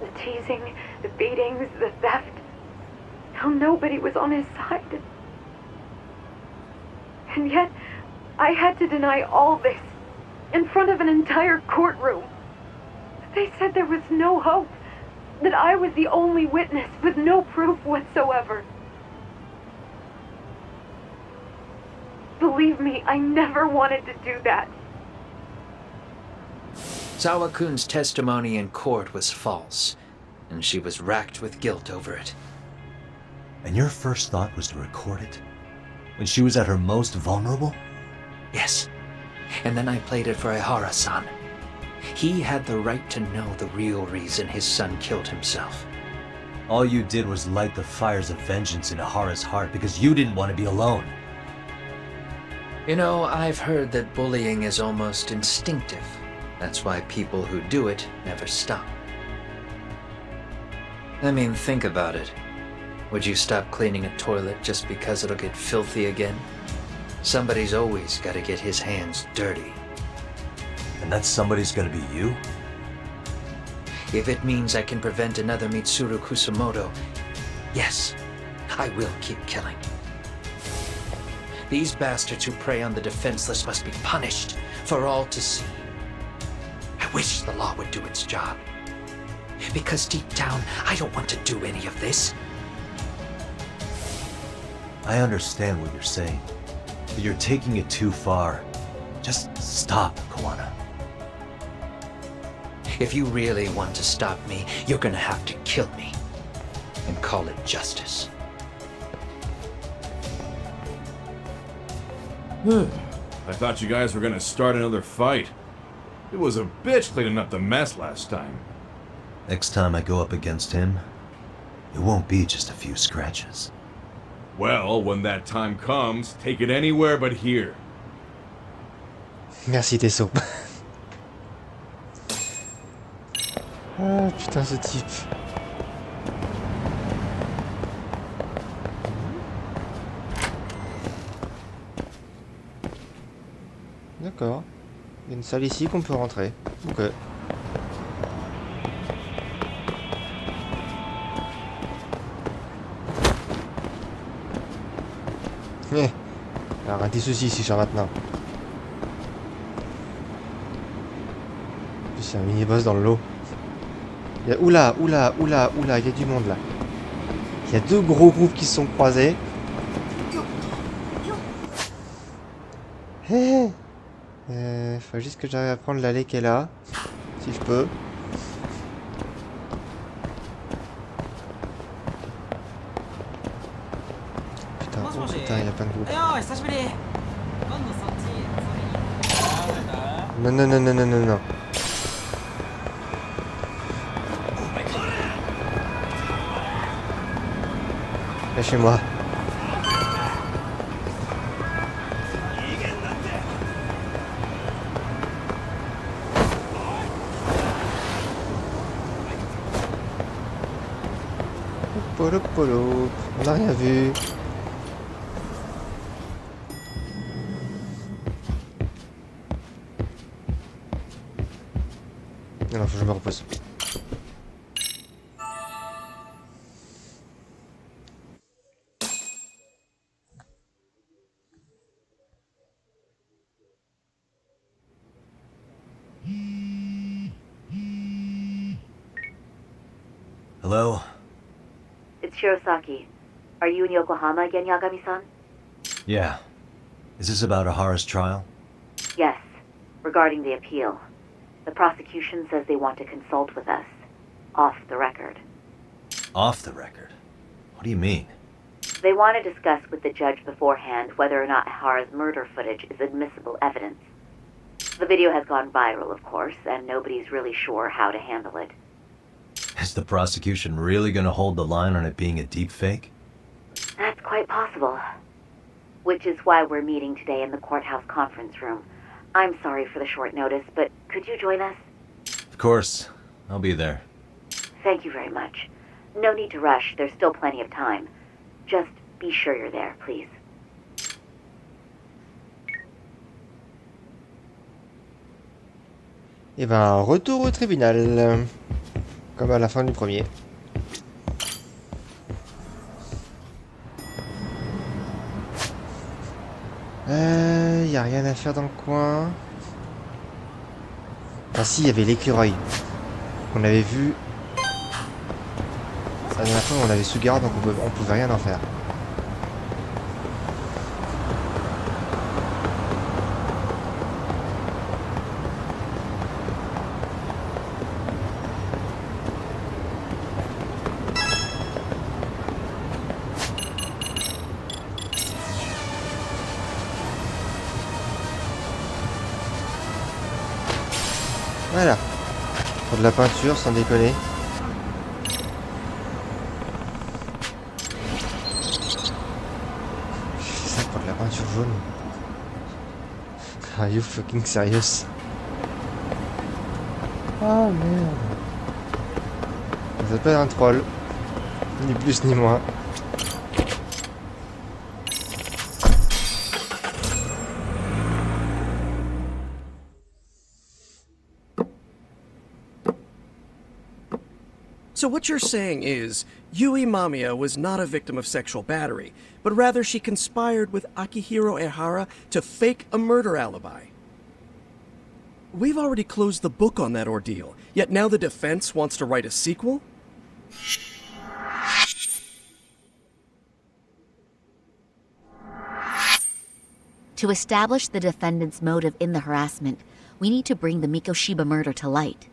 The teasing, the beatings, the theft. How nobody was on his side. And yet, I had to deny all this in front of an entire courtroom. They said there was no hope, that I was the only witness with no proof whatsoever. Believe me, I never wanted to do that. Sawa-kun's testimony in court was false, and she was racked with guilt over it. And your first thought was to record it? When she was at her most vulnerable? Yes. And then I played it for Ihara-san. He had the right to know the real reason his son killed himself. All you did was light the fires of vengeance in Ihara's heart because you didn't want to be alone. You know, I've heard that bullying is almost instinctive. That's why people who do it never stop. I mean, think about it. Would you stop cleaning a toilet just because it'll get filthy again? Somebody's always got to get his hands dirty. And that somebody's gonna be you? If it means I can prevent another Mitsuru Kusumoto, yes, I will keep killing. These bastards who prey on the defenseless must be punished for all to see. I wish the law would do its job. Because deep down, I don't want to do any of this. I understand what you're saying, but you're taking it too far. Just stop, Kuwana. If you really want to stop me, you're gonna have to kill me. And call it justice. I thought you guys were gonna start another fight. It was a bitch cleaning up the mess last time. Next time I go up against him, it won't be just a few scratches. Well, when that time comes, take it anywhere but here. Merci Tesso. Ah putain ce type. D'accord. Il y a une salle ici qu'on peut rentrer. Ok. Alors un petit souci si je suis maintenant. En plus il y a un mini-boss dans le lot. Il y a... Oula, il y a du monde là. Il y a deux gros groupes qui se sont croisés. Faut juste que j'arrive à prendre l'allée qui est là. Si je peux. Putain, il y a plein de groupes. Non. Lâchez-moi. Polo, on n'a rien vu. Non, faut que je me repose. Hello? It's Shirosaki. Are you in Yokohama again, Yagami-san? Yeah. Is this about Ahara's trial? Yes. Regarding the appeal. The prosecution says they want to consult with us. Off the record. Off the record? What do you mean? They want to discuss with the judge beforehand whether or not Ahara's murder footage is admissible evidence. The video has gone viral, of course, and nobody's really sure how to handle it. Is the prosecution really gonna hold the line on it being a deepfake? That's quite possible. Which is why we're meeting today in the courthouse conference room. I'm sorry for the short notice, but could you join us? Of course. I'll be there. Thank you very much. No need to rush, there's still plenty of time. Just be sure you're there, please. Et ben, retour au tribunal. Comme à la fin du premier. Y a rien à faire dans le coin. Ah si, il y avait l'écureuil. On avait vu. La dernière fois, on l'avait sous garde, donc on pouvait rien en faire. Voilà. Pour de la peinture, sans déconner. C'est ça pour de la peinture jaune. Are you fucking serious? Oh merde. Ça s'appelle un troll. Ni plus ni moins. So what you're saying is, Yui Mamiya was not a victim of sexual battery, but rather she conspired with Akihiro Ehara to fake a murder alibi. We've already closed the book on that ordeal, yet now the defense wants to write a sequel? To establish the defendant's motive in the harassment, we need to bring the Mikoshiba murder to light.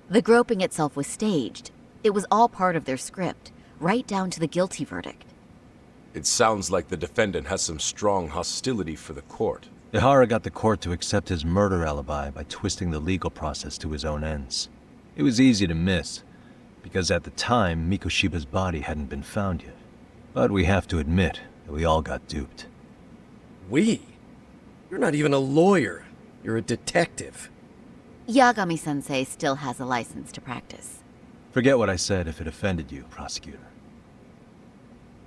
The groping itself was staged. It was all part of their script, right down to the guilty verdict. It sounds like the defendant has some strong hostility for the court. Ehara got the court to accept his murder alibi by twisting the legal process to his own ends. It was easy to miss, because at the time, Mikoshiba's body hadn't been found yet. But we have to admit that we all got duped. We? You're not even a lawyer. You're a detective. Yagami-sensei still has a license to practice. Forget what I said if it offended you, prosecutor.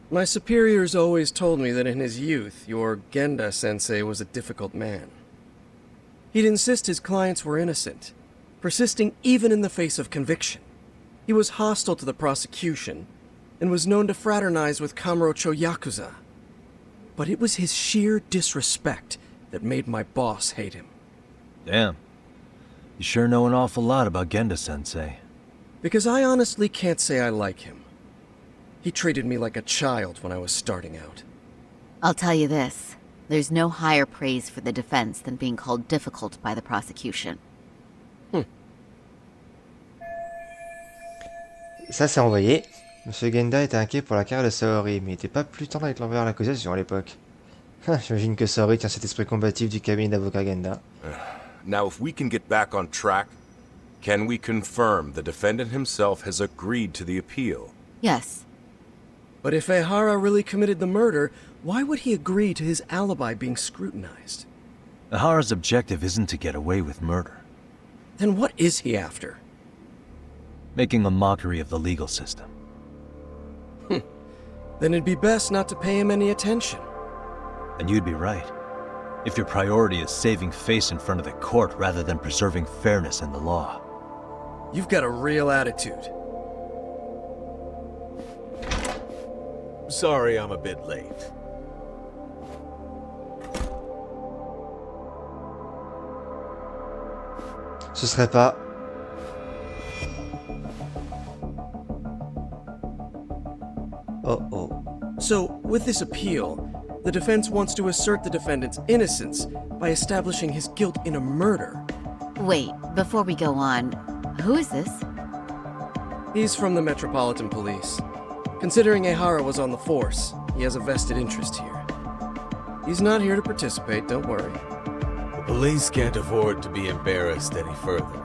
My superiors always told me that in his youth, your Genda-sensei was a difficult man. He'd insist his clients were innocent, persisting even in the face of conviction. He was hostile to the prosecution, and was known to fraternize with Kamurocho Yakuza. But it was his sheer disrespect that made my boss hate him. Damn. You sure know an awful lot about Genda-sensei. Because I honestly can't say I like him. He treated me like a child when I was starting out. I'll tell you this. There's no higher praise for the defense than being called difficult by the prosecution. Ça c'est envoyé. Monsieur Genda était inquiet pour la carrière de Saori, mais il n'était pas plus tendre avec l'envers l'accusation à l'époque. J'imagine que Saori tient cet esprit combatif du cabinet d'avocat Genda. Now if we can get back on track, can we confirm the defendant himself has agreed to the appeal? Yes. But if Ehara really committed the murder, why would he agree to his alibi being scrutinized? Ehara's objective isn't to get away with murder. Then what is he after? Making a mockery of the legal system. Then it'd be best not to pay him any attention. And you'd be right. If your priority is saving face in front of the court rather than preserving fairness in the law. You've got a real attitude. Sorry I'm a bit late. Ce serait pas... Oh. So, with this appeal, the defense wants to assert the defendant's innocence by establishing his guilt in a murder. Wait, before we go on, who is this? He's from the Metropolitan Police. Considering Ehara was on the force, he has a vested interest here. He's not here to participate, don't worry. The Police can't afford to be embarrassed any further.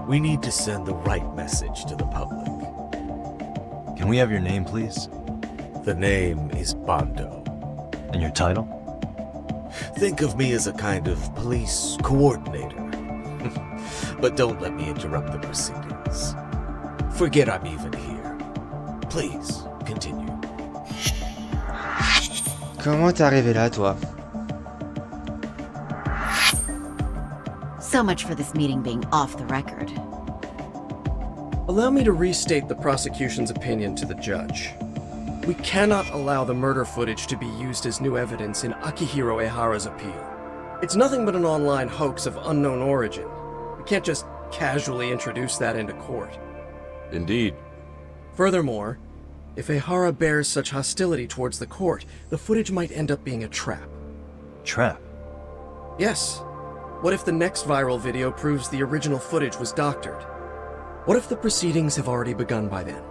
We need to send the right message to the public. Can we have your name, please? The name is Bondo. And your title? Think of me as a kind of police coordinator. But don't let me interrupt the proceedings. Forget I'm even here. Please, continue. Comment t'es arrivé là, toi? So much for this meeting being off the record. Allow me to restate the prosecution's opinion to the judge. We cannot allow the murder footage to be used as new evidence in Akihiro Ehara's appeal. It's nothing but an online hoax of unknown origin. We can't just casually introduce that into court. Indeed. Furthermore, if Ehara bears such hostility towards the court, the footage might end up being a trap. Trap? Yes. What if the next viral video proves the original footage was doctored? What if the proceedings have already begun by then?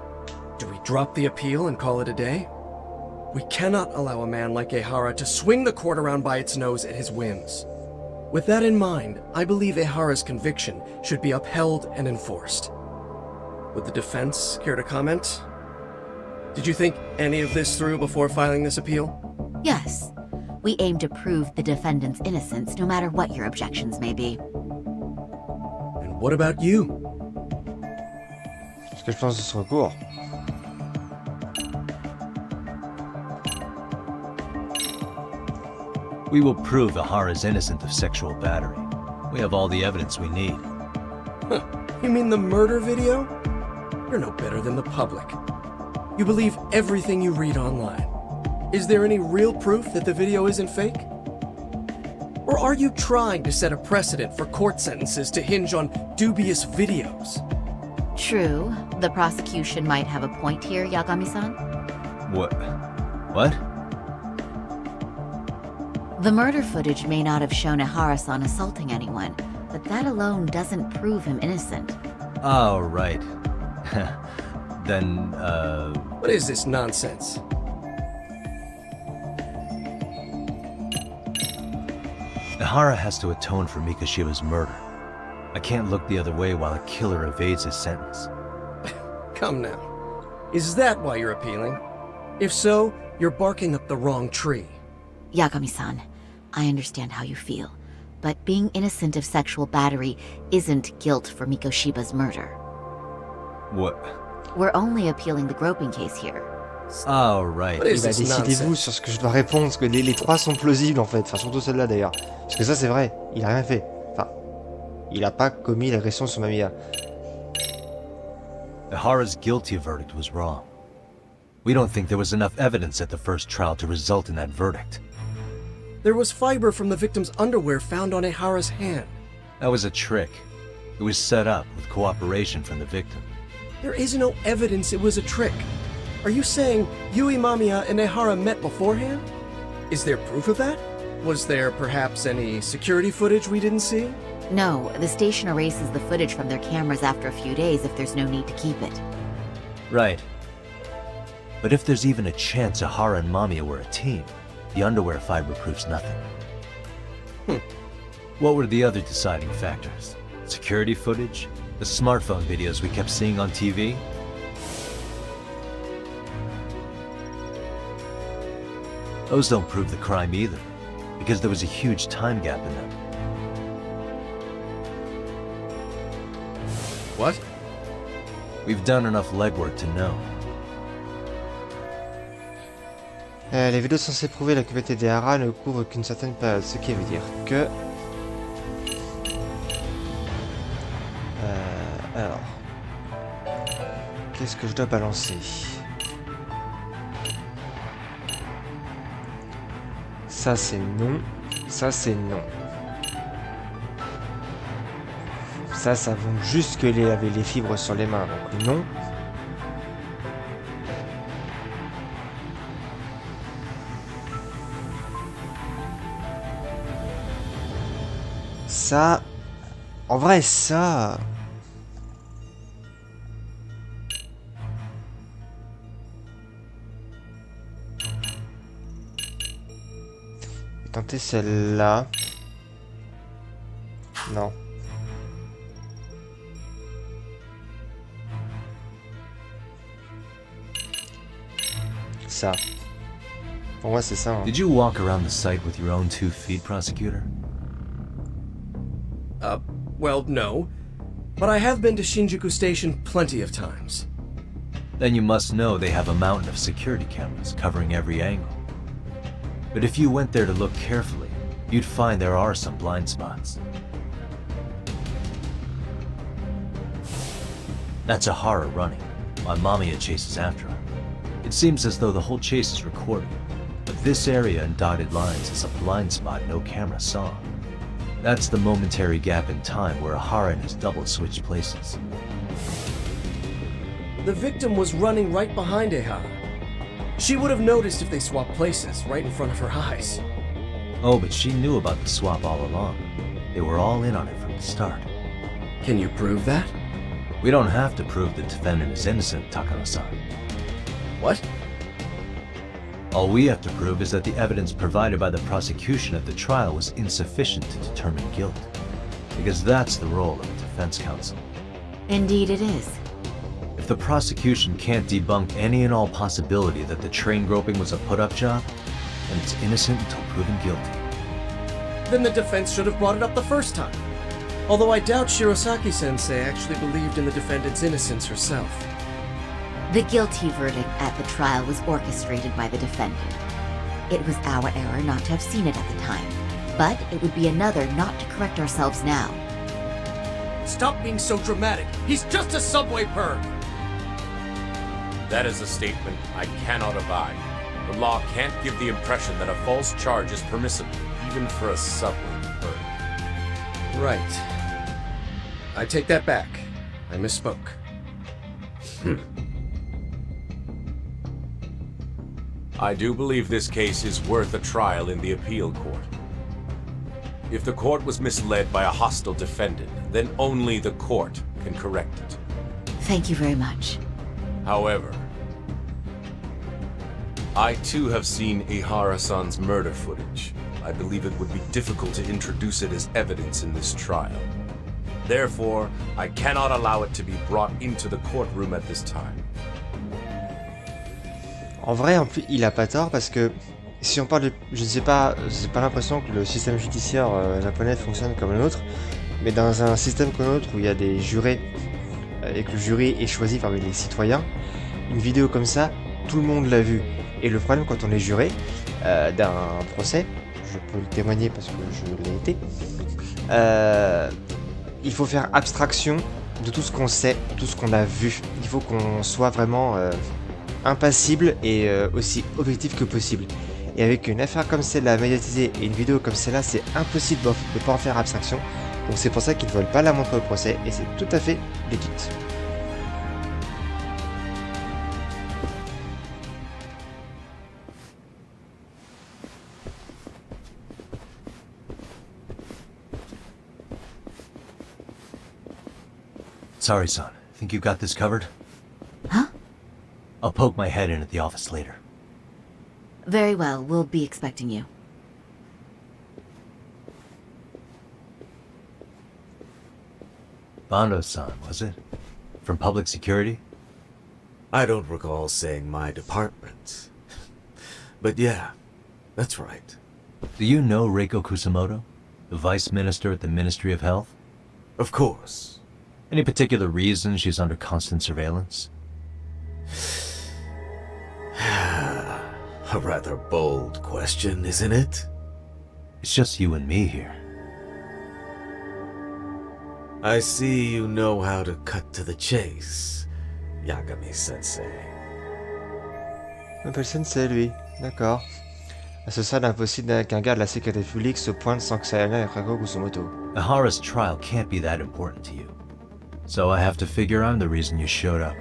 Do we drop the appeal and call it a day? We cannot allow a man like Ehara to swing the court around by its nose at his whims. With that in mind, I believe Ehara's conviction should be upheld and enforced. Would the defense care to comment? Did you think any of this through before filing this appeal? Yes. We aim to prove the defendant's innocence, no matter what your objections may be. And what about you? Parce que je pense que ce recours. We will prove Ehara's innocent of sexual battery. We have all the evidence we need. Huh. You mean the murder video? You're no better than the public. You believe everything you read online. Is there any real proof that the video isn't fake? Or are you trying to set a precedent for court sentences to hinge on dubious videos? True. The prosecution might have a point here, Yagami-san. What? What? The murder footage may not have shown Ehara-san assaulting anyone, but that alone doesn't prove him innocent. Oh, right. Then, What is this nonsense? Ehara has to atone for Mikoshiba's murder. I can't look the other way while a killer evades his sentence. Come now. Is that why you're appealing? If so, you're barking up the wrong tree. Yagami-san, I understand how you feel, but being innocent of sexual battery isn't guilt for Mikoshiba's murder. What? We're only appealing the groping case here. Oh, right. Eh bah, décidez-vous sur ce que je dois répondre, parce que les trois sont plausibles en fait, enfin surtout celle-là d'ailleurs. Parce que ça c'est vrai, il a rien fait. Enfin, il a pas commis l'agression sur Mamiya. Ehara's guilty verdict was wrong. We don't think there was enough evidence at the first trial to result in that verdict. There was fiber from the victim's underwear found on Ehara's hand. That was a trick. It was set up with cooperation from the victim. There is no evidence it was a trick. Are you saying Yui Mamiya and Ehara met beforehand? Is there proof of that? Was there perhaps any security footage we didn't see? No, the station erases the footage from their cameras after a few days if there's no need to keep it. Right. But if there's even a chance Ehara and Mamiya were a team, the underwear fiber proves nothing. What were the other deciding factors? Security footage? The smartphone videos we kept seeing on TV? Those don't prove the crime either, because there was a huge time gap in them. What? We've done enough legwork to know. Les vidéos censées prouver la culpabilité d'Ehara ne couvrent qu'une certaine période, ce qui veut dire que... alors... Qu'est-ce que je dois balancer? Ça c'est non, ça c'est non. Ça vont jusque avec les fibres sur les mains, donc non. Ça... En vrai, ça... Tenter celle-là. Non. Ça. Pour moi, c'est ça. Hein. Did you walk around the site with your own 2 feet, prosecutor? Well, no. But I have been to Shinjuku Station plenty of times. Then you must know they have a mountain of security cameras covering every angle. But if you went there to look carefully, you'd find there are some blind spots. That's a horror running, while Mamiya chases after him. It seems as though the whole chase is recorded, but this area in dotted lines is a blind spot no camera saw. That's the momentary gap in time where Ahara and his double switched places. The victim was running right behind Ehara. She would have noticed if they swapped places, right in front of her eyes. Oh, but she knew about the swap all along. They were all in on it from the start. Can you prove that? We don't have to prove the defendant is innocent, Takano-san. What? All we have to prove is that the evidence provided by the prosecution at the trial was insufficient to determine guilt. Because that's the role of the defense counsel. Indeed it is. If the prosecution can't debunk any and all possibility that the train groping was a put-up job, then it's innocent until proven guilty. Then the defense should have brought it up the first time. Although I doubt Shirosaki-sensei actually believed in the defendant's innocence herself. The guilty verdict at the trial was orchestrated by the defendant. It was our error not to have seen it at the time, but it would be another not to correct ourselves now. Stop being so dramatic. He's just a subway perv. That is a statement I cannot abide. The law can't give the impression that a false charge is permissible, even for a subway perv. Right. I take that back. I misspoke. I do believe this case is worth a trial in the appeal court. If the court was misled by a hostile defendant, then only the court can correct it. Thank you very much. However, I too have seen Ihara-san's murder footage. I believe it would be difficult to introduce it as evidence in this trial. Therefore, I cannot allow it to be brought into the courtroom at this time. En vrai, en plus, il a pas tort parce que si on parle de, je ne sais pas, j'ai pas l'impression que le système judiciaire japonais fonctionne comme le nôtre, mais dans un système comme le nôtre où il y a des jurés et que le jury est choisi parmi les citoyens, une vidéo comme ça, tout le monde l'a vue. Et le problème quand on est juré d'un procès, je peux le témoigner parce que je l'ai été, il faut faire abstraction de tout ce qu'on sait, de tout ce qu'on a vu. Il faut qu'on soit vraiment impassible et aussi objectif que possible. Et avec une affaire comme celle-là médiatisée et une vidéo comme celle-là, c'est impossible de ne pas en faire abstraction. Donc c'est pour ça qu'ils ne veulent pas la montrer au procès et c'est tout à fait legit. Sorry, son. Think you got this covered? Huh? I'll poke my head in at the office later. Very well, we'll be expecting you. Bando-san, was it? From Public Security? I don't recall saying my department. But yeah, that's right. Do you know Reiko Kusamoto? The Vice Minister at the Ministry of Health? Of course. Any particular reason she's under constant surveillance? A rather bold question, isn't it? It's just you and me here. I see you know how to cut to the chase, Yagami-sensei. On appelle Sensei, lui. D'accord. À ce stade, impossible qu'un gars de la sécurité publique se pointe sans que ça aille avec Reiko Kusamoto. Ahara's trial can't be that important to you. So I have to figure I'm the reason you showed up.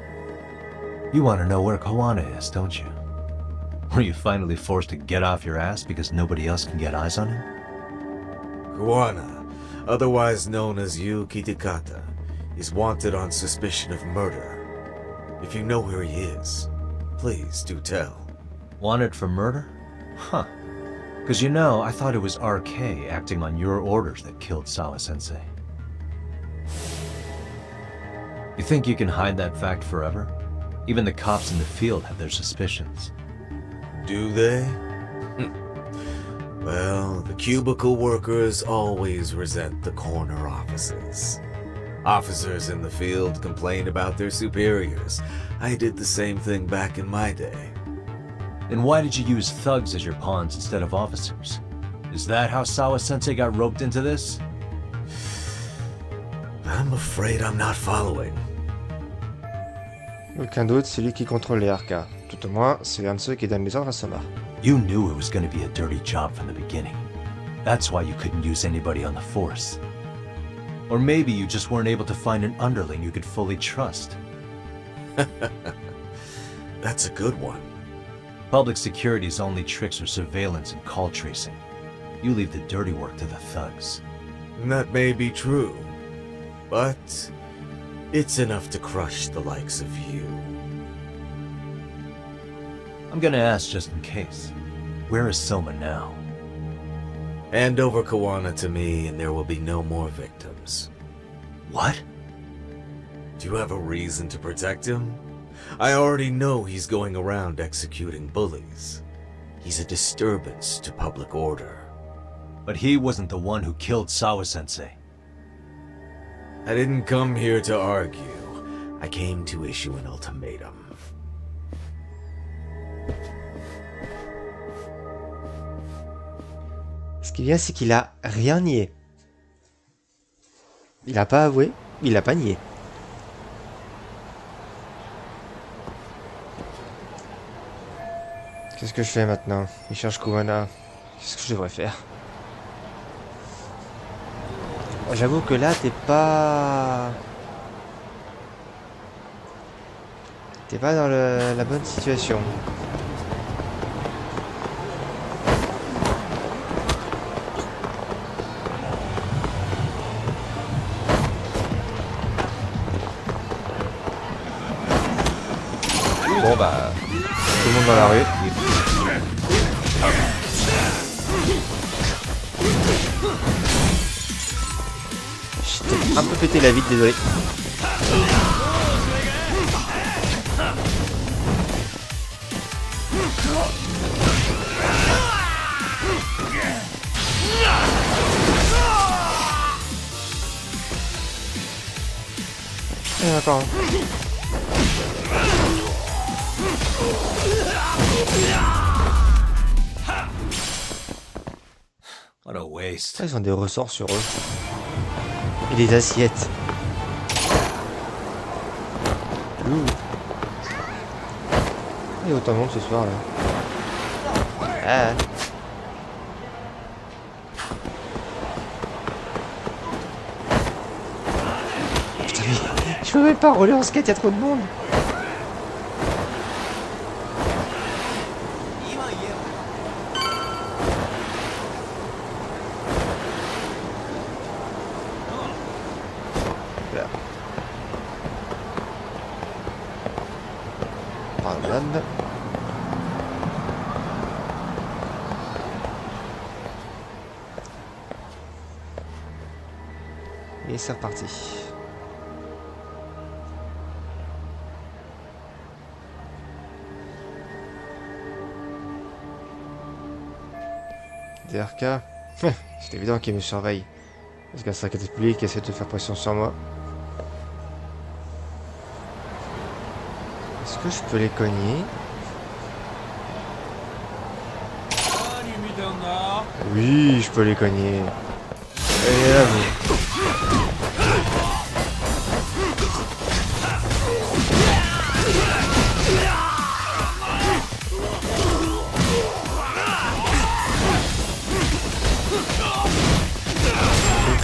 You want to know where Kuwana is, don't you? Were you finally forced to get off your ass because nobody else can get eyes on him? Kuwana, otherwise known as Yu Kitakata, is wanted on suspicion of murder. If you know where he is, please do tell. Wanted for murder? Huh. Because you know, I thought it was RK acting on your orders that killed Sawa-sensei. You think you can hide that fact forever? Even the cops in the field have their suspicions. Do they? Well, the cubicle workers always resent the corner offices. Officers in the field complain about their superiors. I did the same thing back in my day. Then why did you use thugs as your pawns instead of officers? Is that how Sawa-sensei got roped into this? I'm afraid I'm not following. Aucun doute, c'est lui qui contrôle les RK. Tout au moins, c'est l'un de ceux qui donne les ordres à Soma. You knew it was going to be a dirty job from the beginning. That's why you couldn't use anybody on the force. Or maybe you just weren't able to find an underling you could fully trust. That's a good one. Public security's only tricks are surveillance and call tracing. You leave the dirty work to the thugs. That may be true, but it's enough to crush the likes of you. I'm gonna ask just in case. Where is Soma now? Hand over Kuwana to me and there will be no more victims. What? Do you have a reason to protect him? I already know he's going around executing bullies. He's a disturbance to public order. But he wasn't the one who killed Sawa-sensei. I didn't come here to argue. I came to issue an ultimatum. Ce qui est bien, c'est qu'il a rien nié. Il a pas avoué, il a pas nié. Qu'est-ce que je fais maintenant? Il cherche Kuwana. Qu'est-ce que je devrais faire? J'avoue que là, t'es pas dans la bonne situation. Bon bah, tout le monde dans la rue. J'étais un peu pété la vitre, désolé. Et encore. What a waste. Ils ont des ressorts sur eux. Et des assiettes. Ouh. Il y a autant de monde ce soir là. Ah. Putain mais je peux même pas rouler en skate, il y a trop de monde. Pardonne. Et c'est reparti. DRK. C'est évident qu'il me surveille. Parce que la Sécurité Publique essaie de faire pression sur moi. Est-ce que je peux les cogner? Oui, je peux les cogner. Et là, vous.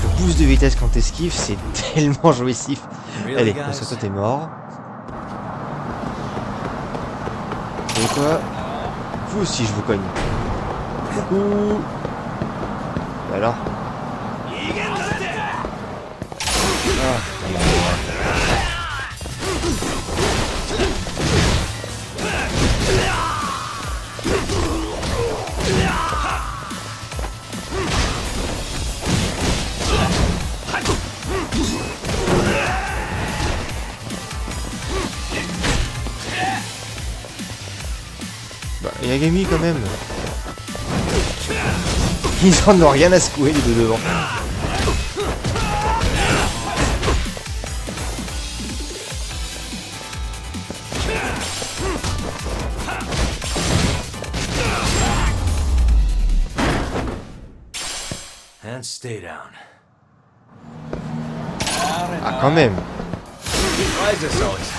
Le boost de vitesse quand t'esquives, c'est tellement jouissif. Allez, comme ça, toi t'es mort. Et toi, vous aussi je vous cogne. Coucou. Et alors? Yagami quand même. Ils en ont rien à secouer les deux devant. And stay down. Ah quand même. Why is this always?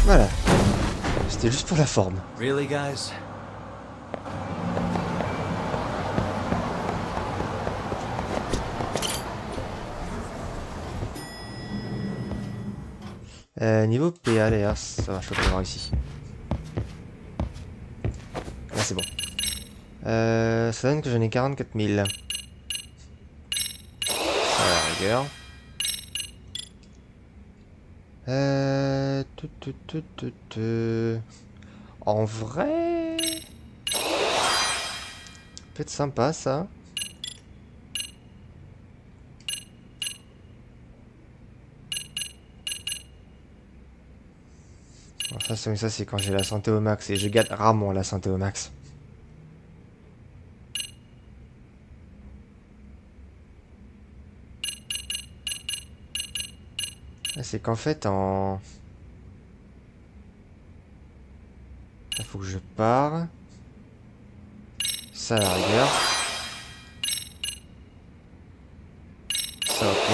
Voilà. C'était juste pour la forme. Really, guys? Niveau PA d'ailleurs, ça va, je peux pas voir ici. Là c'est bon. Ça donne que j'en ai 44 000. Ça à la rigueur. En vrai... peut être sympa ça. Enfin, ça c'est quand j'ai la santé au max et je gâte rarement la santé au max. C'est qu'en fait en... il faut que je pars. Ça à la rigueur. Ça ok.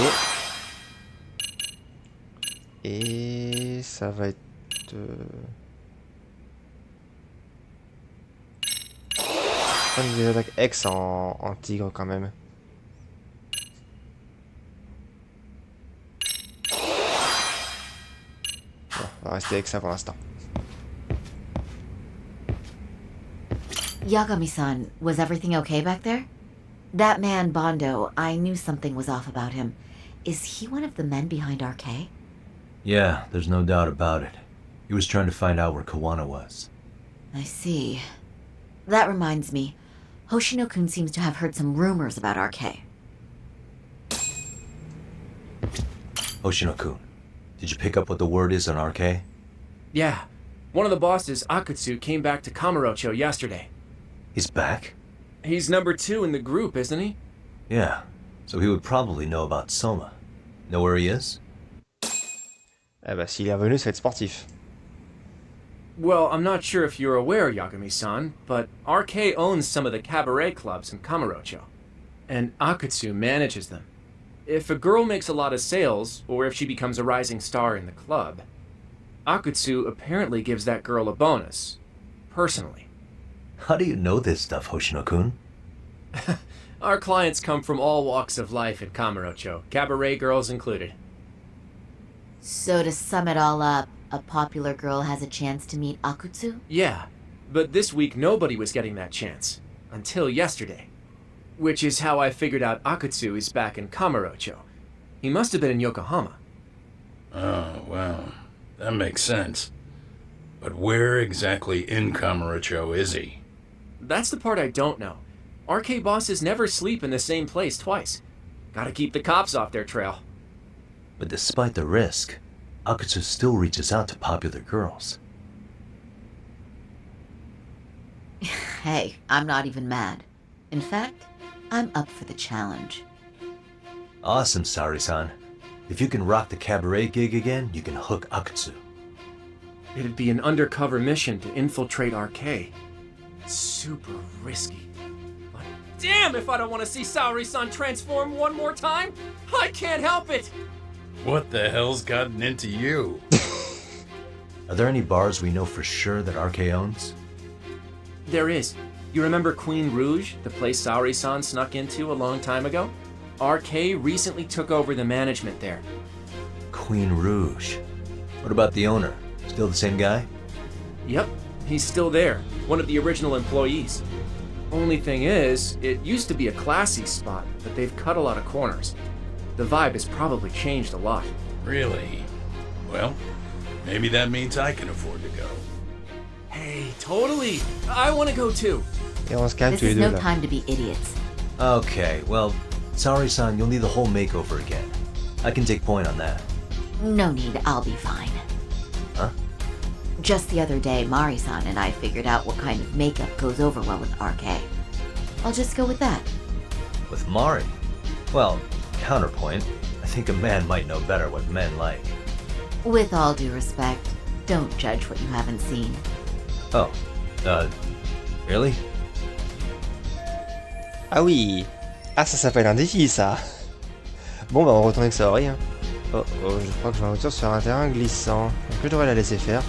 Et ça va être... prendre des attaques X en tigre quand même. Bon, on va rester avec ça pour l'instant. Yagami-san, was everything okay back there? That man, Bondo, I knew something was off about him. Is he one of the men behind RK? Yeah, there's no doubt about it. He was trying to find out where Kuwana was. I see. That reminds me. Hoshino-kun seems to have heard some rumors about RK. Hoshino-kun, did you pick up what the word is on RK? Yeah. One of the bosses, Akutsu, came back to Kamurocho yesterday. He's back? He's number 2 in the group, isn't he? Yeah, so he would probably know about Soma. Know where he is? Ah bah s'il est revenu, ça va être sportif. Well, I'm not sure if you're aware, Yagami-san, but RK owns some of the cabaret clubs in Kamurocho, and Akutsu manages them. If a girl makes a lot of sales, or if she becomes a rising star in the club, Akutsu apparently gives that girl a bonus, personally. How do you know this stuff, Hoshino-kun? Our clients come from all walks of life in Kamurocho, cabaret girls included. So to sum it all up, a popular girl has a chance to meet Akutsu? Yeah, but this week nobody was getting that chance. Until yesterday. Which is how I figured out Akutsu is back in Kamurocho. He must have been in Yokohama. Oh, well, that makes sense. But where exactly in Kamurocho is he? That's the part I don't know. RK bosses never sleep in the same place twice. Gotta keep the cops off their trail. But despite the risk, Akutsu still reaches out to popular girls. Hey, I'm not even mad. In fact, I'm up for the challenge. Awesome, Saori-san. If you can rock the cabaret gig again, you can hook Akutsu. It'd be an undercover mission to infiltrate RK. Super risky. But damn if I don't want to see Saori-san transform one more time! I can't help it! What the hell's gotten into you? Are there any bars we know for sure that RK owns? There is. You remember Queen Rouge, the place Saori-san snuck into a long time ago? RK recently took over the management there. Queen Rouge. What about the owner? Still the same guy? Yep, he's still there. One of the original employees. Only thing is, it used to be a classy spot, but they've cut a lot of corners. The vibe has probably changed a lot. Really? Well, maybe that means I can afford to go. Hey, totally. I want to go too. Et on se calme This tous les is deux no là. time to be idiots. Okay, well, sorry-san, you'll need the whole makeover again. I can take point on that. No need, I'll be fine. Huh? Just the other day, Mari-san and I figured out what kind of makeup goes over well with RK. I'll just go with that. With Mari? Well, counterpoint, I think a man might know better what men like. With all due respect, don't judge what you haven't seen. Oh, really? Ah oui. Ah, ça s'appelle un défi, ça. Bon, bah on retourne avec ça, rien. Oh, oh, je crois que je m'aventure sur un terrain glissant. Est-ce que je devrais la laisser faire?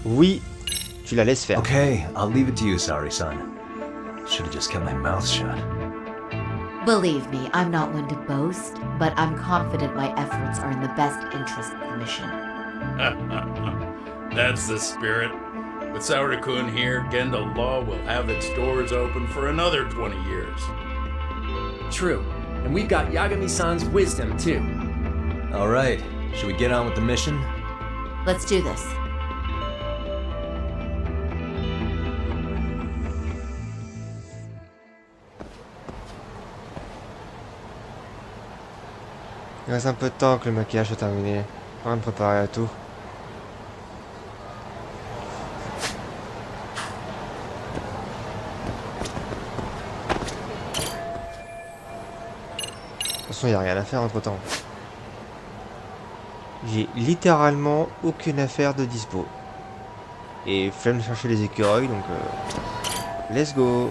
Oui, tu la laisses faire. Okay, I'll leave it to you, sorry-san. Should have just kept my mouth shut. Believe me, I'm not one to boast, but I'm confident my efforts are in the best interest of the mission. That's the spirit. With Saura-kun here, Genda Law will have its doors open for another 20 years. True. And we've got Yagami-san's wisdom, too. Alright, should we get on with the mission? Let's do this. Il reste un peu de temps que le maquillage soit terminé. On va me préparer à tout. De toute façon, il n'y a rien à faire entre temps. J'ai littéralement aucune affaire de dispo. Et flemme de chercher les écureuils, donc let's go.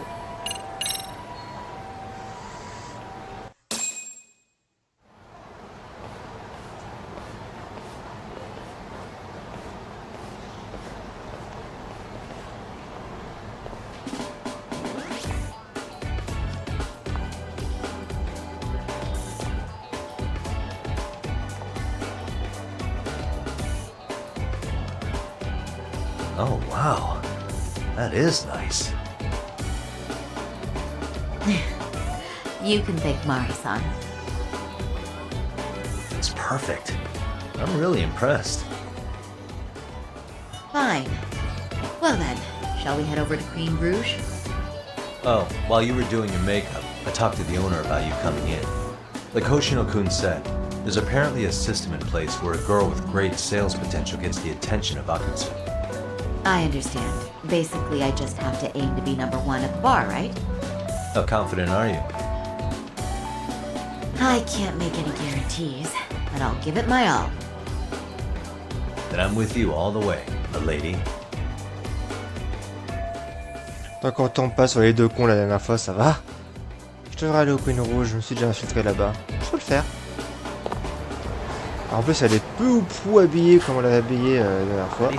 Oh, wow. That is nice. You can thank Mari-san. It's perfect. I'm really impressed. Fine. Well then, shall we head over to Queen Bruges? Oh, while you were doing your makeup, I talked to the owner about you coming in. Like Hoshino-kun said, there's apparently a system in place where a girl with great sales potential gets the attention of Akutsu. I understand. Basically, I just have to aim to be #1 at the bar, right? How confident are you? I can't make any guarantees, but I'll give it my all. Then I'm with you all the way, my lady. Tant qu'on tombe pas sur les deux cons la dernière fois, ça va. Je devrais aller au Queen Rouge, je me suis déjà infiltré là-bas. Je peux le faire. En plus, elle est peu ou prou habillée comme on l'avait habillée la dernière fois.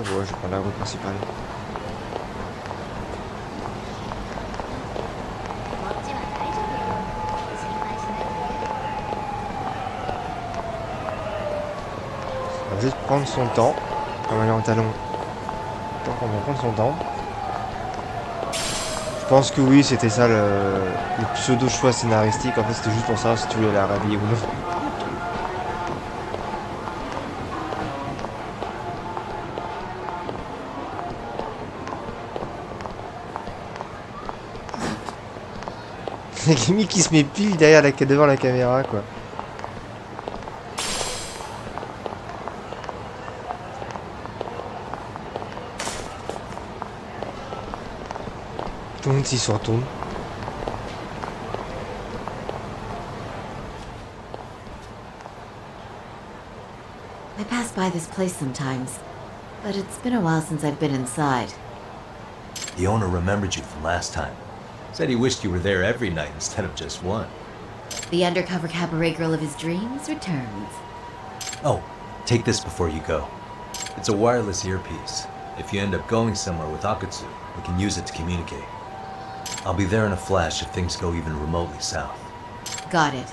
Bon, je vais prendre la route principale. On va juste prendre son temps. On va aller en talon. Donc on va prendre son temps. Je pense que oui, c'était ça le pseudo choix scénaristique. En fait, c'était juste pour savoir si tu voulais la rhabiller ou non. Limite qui se met pile derrière devant la caméra, quoi. Tout le monde s'y se retourne. I pass by this place sometimes, but it's been a while since I've been inside. The owner remembered you from last time. Said he wished you were there every night instead of just one. The undercover cabaret girl of his dreams returns. Oh, take this before you go. It's a wireless earpiece. If you end up going somewhere with Akutsu, we can use it to communicate. I'll be there in a flash if things go even remotely south. Got it.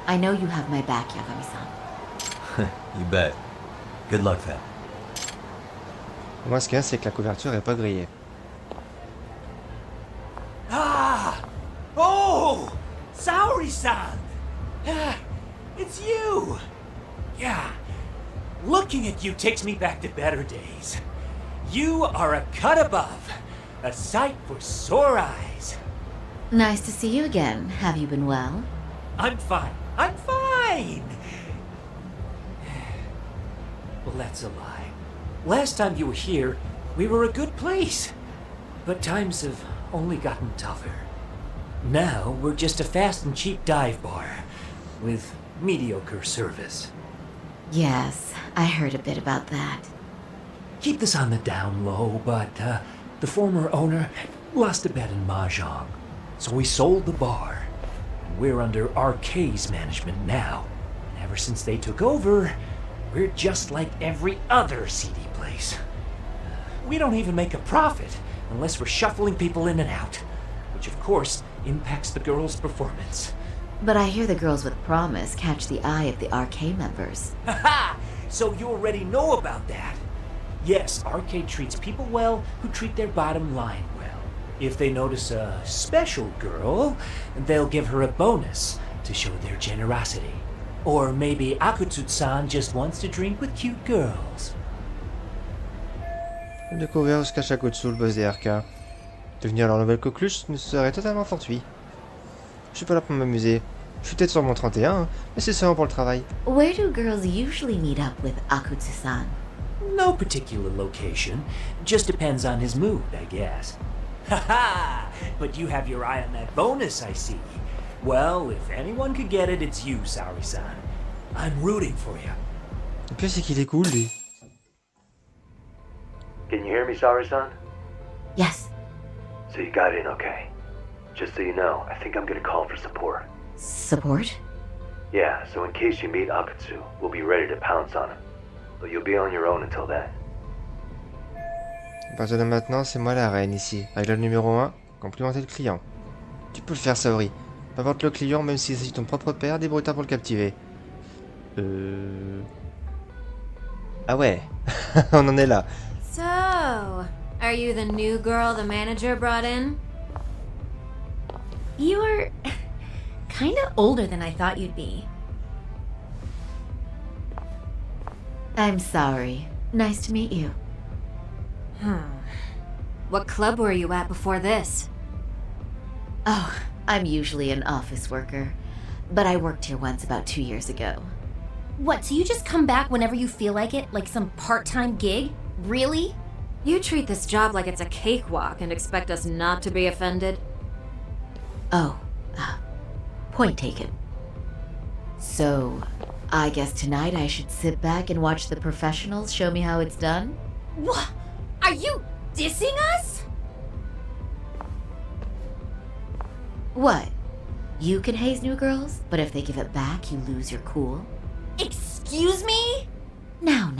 I know you have my back, Yagami-san. You bet. Good luck then. Moi, ce qu'il y a, c'est que la couverture est pas grillée. Ah! Oh! Saori-san! you! Yeah, looking at you takes me back to better days. You are a cut above, a sight for sore eyes. Nice to see you again. Have you been well? I'm fine. I'm fine! Well, that's a lie. Last time you were here, we were a good place. But times have only gotten tougher. Now, we're just a fast and cheap dive bar with mediocre service. Yes, I heard a bit about that. Keep this on the down low, but the former owner lost a bet in Mahjong. So we sold the bar. We're under RK's management now. And ever since they took over, we're just like every other seedy place. We don't even make a profit unless we're shuffling people in and out, which of course impacts the girls' performance. But I hear the girls with promise catch the eye of the RK members. Haha! So you already know about that. Yes, RK treats people well who treat their bottom line well. If they notice a special girl, they'll give her a bonus to show their generosity. Or maybe Akutsu-san just wants to drink with cute girls. J'ai découvert où se cache Akutsu, le boss des RK. Devenir leur nouvelle coqueluche me serait totalement fortuit. Je suis pas là pour m'amuser. Je suis peut-être sur mon 31, mais c'est seulement pour le travail. Where do girls usually meet up with Akutsu-san? No particular location. Just depends on his mood, I guess. Haha! But you have your eye on that bonus, I see. Well, if anyone could get it, it's you, Saori-san. I'm rooting for you. Le pire, c'est qu'il est cool, lui. Can you hear me, Saori-san? Yes. So you got in okay. Just so you know, I think I'm gonna call for support. Support? Yeah, so in case you meet Akutsu, we'll be ready to pounce on him. But you'll be on your own until then. À partir de maintenant, c'est moi la reine ici. Règle numéro 1, complimenter le client. Tu peux le faire, Saori. Peu importe le client, même si c'est ton propre père, débrouille-toi pour le captiver. Ah ouais, on en est là. So, are you the new girl the manager brought in? You're kinda older than I thought you'd be. I'm sorry. Nice to meet you. What club were you at before this? Oh, I'm usually an office worker, but I worked here once about 2 years ago. What, so you just come back whenever you feel like it, like some part-time gig? Really? You treat this job like it's a cakewalk and expect us not to be offended? Oh, point taken. So, I guess tonight I should sit back and watch the professionals show me how it's done? What? Are you dissing us? What? You can haze new girls, but if they give it back, you lose your cool? Excuse me? Now.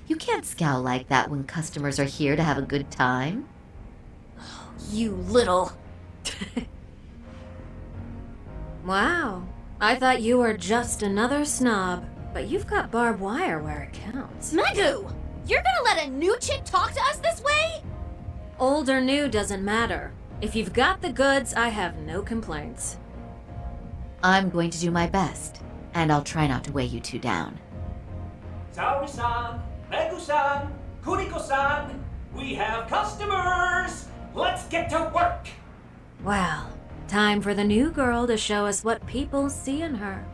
You can't scowl like that when customers are here to have a good time. You little... Wow. I thought you were just another snob, but you've got barbed wire where it counts. Megu! You're gonna let a new chick talk to us this way? Old or new doesn't matter. If you've got the goods, I have no complaints. I'm going to do my best, and I'll try not to weigh you two down. Saori-san, Megu-san, Kuriko-san, we have customers! Let's get to work! Well, time for the new girl to show us what people see in her.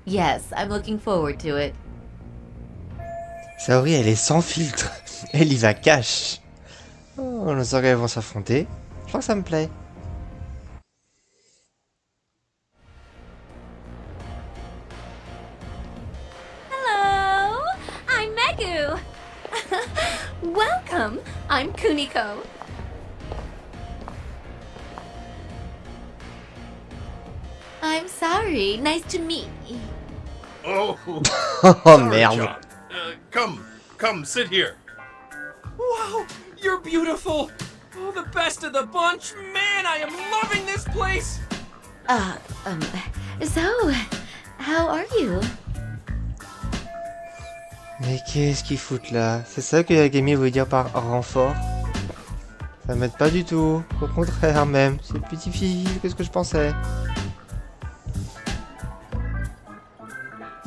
Yes, I'm looking forward to it. Saori, elle est sans filtre. Elle y va cash. Oh, nos organes vont s'affronter. Je crois que ça me plaît. Hello, I'm Megu. Welcome, I'm Kuniko. I'm sorry. Nice to meet you. Oh, Oh sorry, merde. John. Come, sit here. Wow, you're beautiful. Oh, the best of the bunch. Man, I am loving this place. So, how are you? Mais qu'est-ce qu'ils foutent là? C'est ça que Yagami veut dire par renfort? Ça m'aide pas du tout. Au contraire même. C'est plus difficile que ce que je pensais.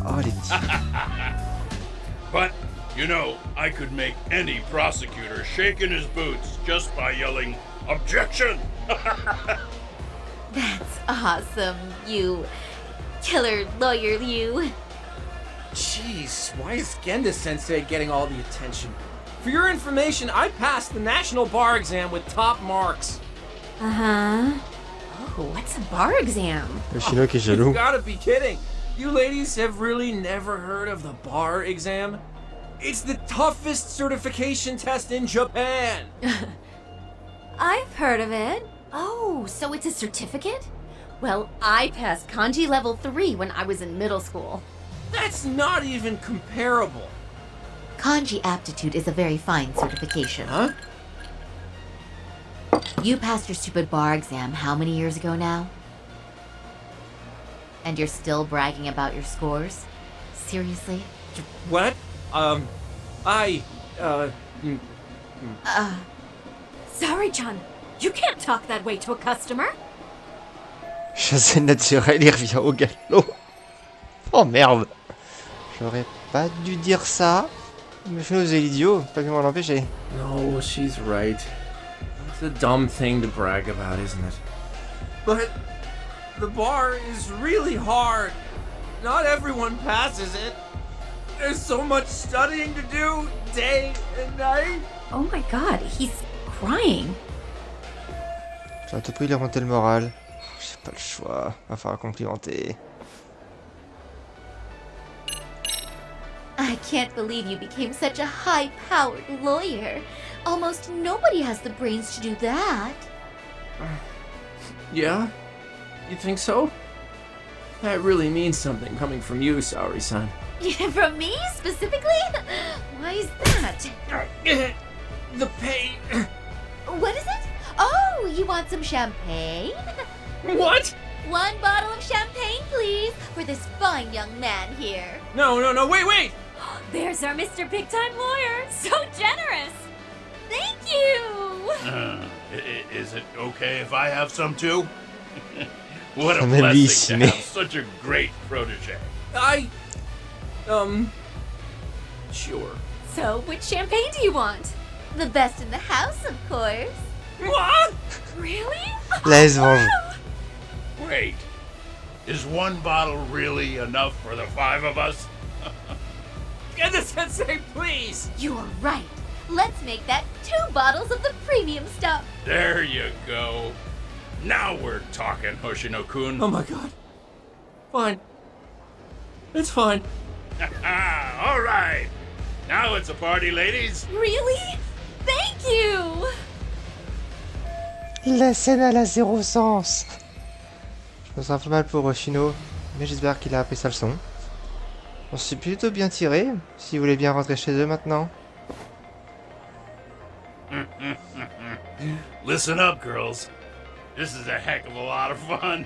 Oh, les petits. But, you know, I could make any prosecutor shake in his boots just by yelling, "Objection!" That's awesome, you killer lawyer, you. Jeez, why is Genda-sensei getting all the attention? For your information, I passed the national bar exam with top marks. Uh-huh. Oh, what's a bar exam? Le chinois qui est jaloux. You've gotta be kidding. You ladies have really never heard of the bar exam? It's the toughest certification test in Japan. I've heard of it. Oh, so it's a certificate? Well, I passed kanji level 3 when I was in middle school. That's not even comparable. Kanji aptitude is a very fine certification. Huh? You passed your stupid bar exam how many years ago now? And you're still bragging about your scores? Seriously? What? Sorry, John. You can't talk that way to a customer. Chassé naturel, il revient au galop. Oh merde. J'aurais pas dû dire ça. Mais je suis l'idiot, pas pu m'en empêcher. No, she's right. It's a dumb thing to brag about, isn't it? But the bar is really hard. Not everyone passes it. There's so much studying to do, day and night. Oh my god, he's crying. J'ai à tout prix lui remonter le moral. J'ai pas le choix, va falloir complimenter. I can't believe you became such a high-powered lawyer. Almost nobody has the brains to do that. Yeah? You think so? That really means something coming from you, Saori-san. From me, specifically? Why is that? The pay... What is it? Oh, you want some champagne? What? 1 bottle of champagne, please, for this fine young man here. No, wait! There's our Mr. Big Time Lawyer. So generous. Thank you. Is it okay if I have some too? What a Ça blessing to m'hallucine. have such a great protege. Sure. So, which champagne do you want? The best in the house, of course. What? Really? Laisse venger. Wait, is 1 bottle really enough for the 5 of us? Genda-sensei, please! You're right. Let's make that 2 bottles of the premium stuff. There you go. Now we're talking, Hoshino-kun. Oh my god. Fine. It's fine. All right. Now it's a party, ladies. Really? Thank you. La scène a la zéro sens. Je me sens un peu mal pour Hoshino, mais j'espère qu'il a appris sa leçon. On s'est plutôt bien tiré, si vous voulez bien rentrer chez eux maintenant. Listen up, girls. This is a heck of a lot of fun.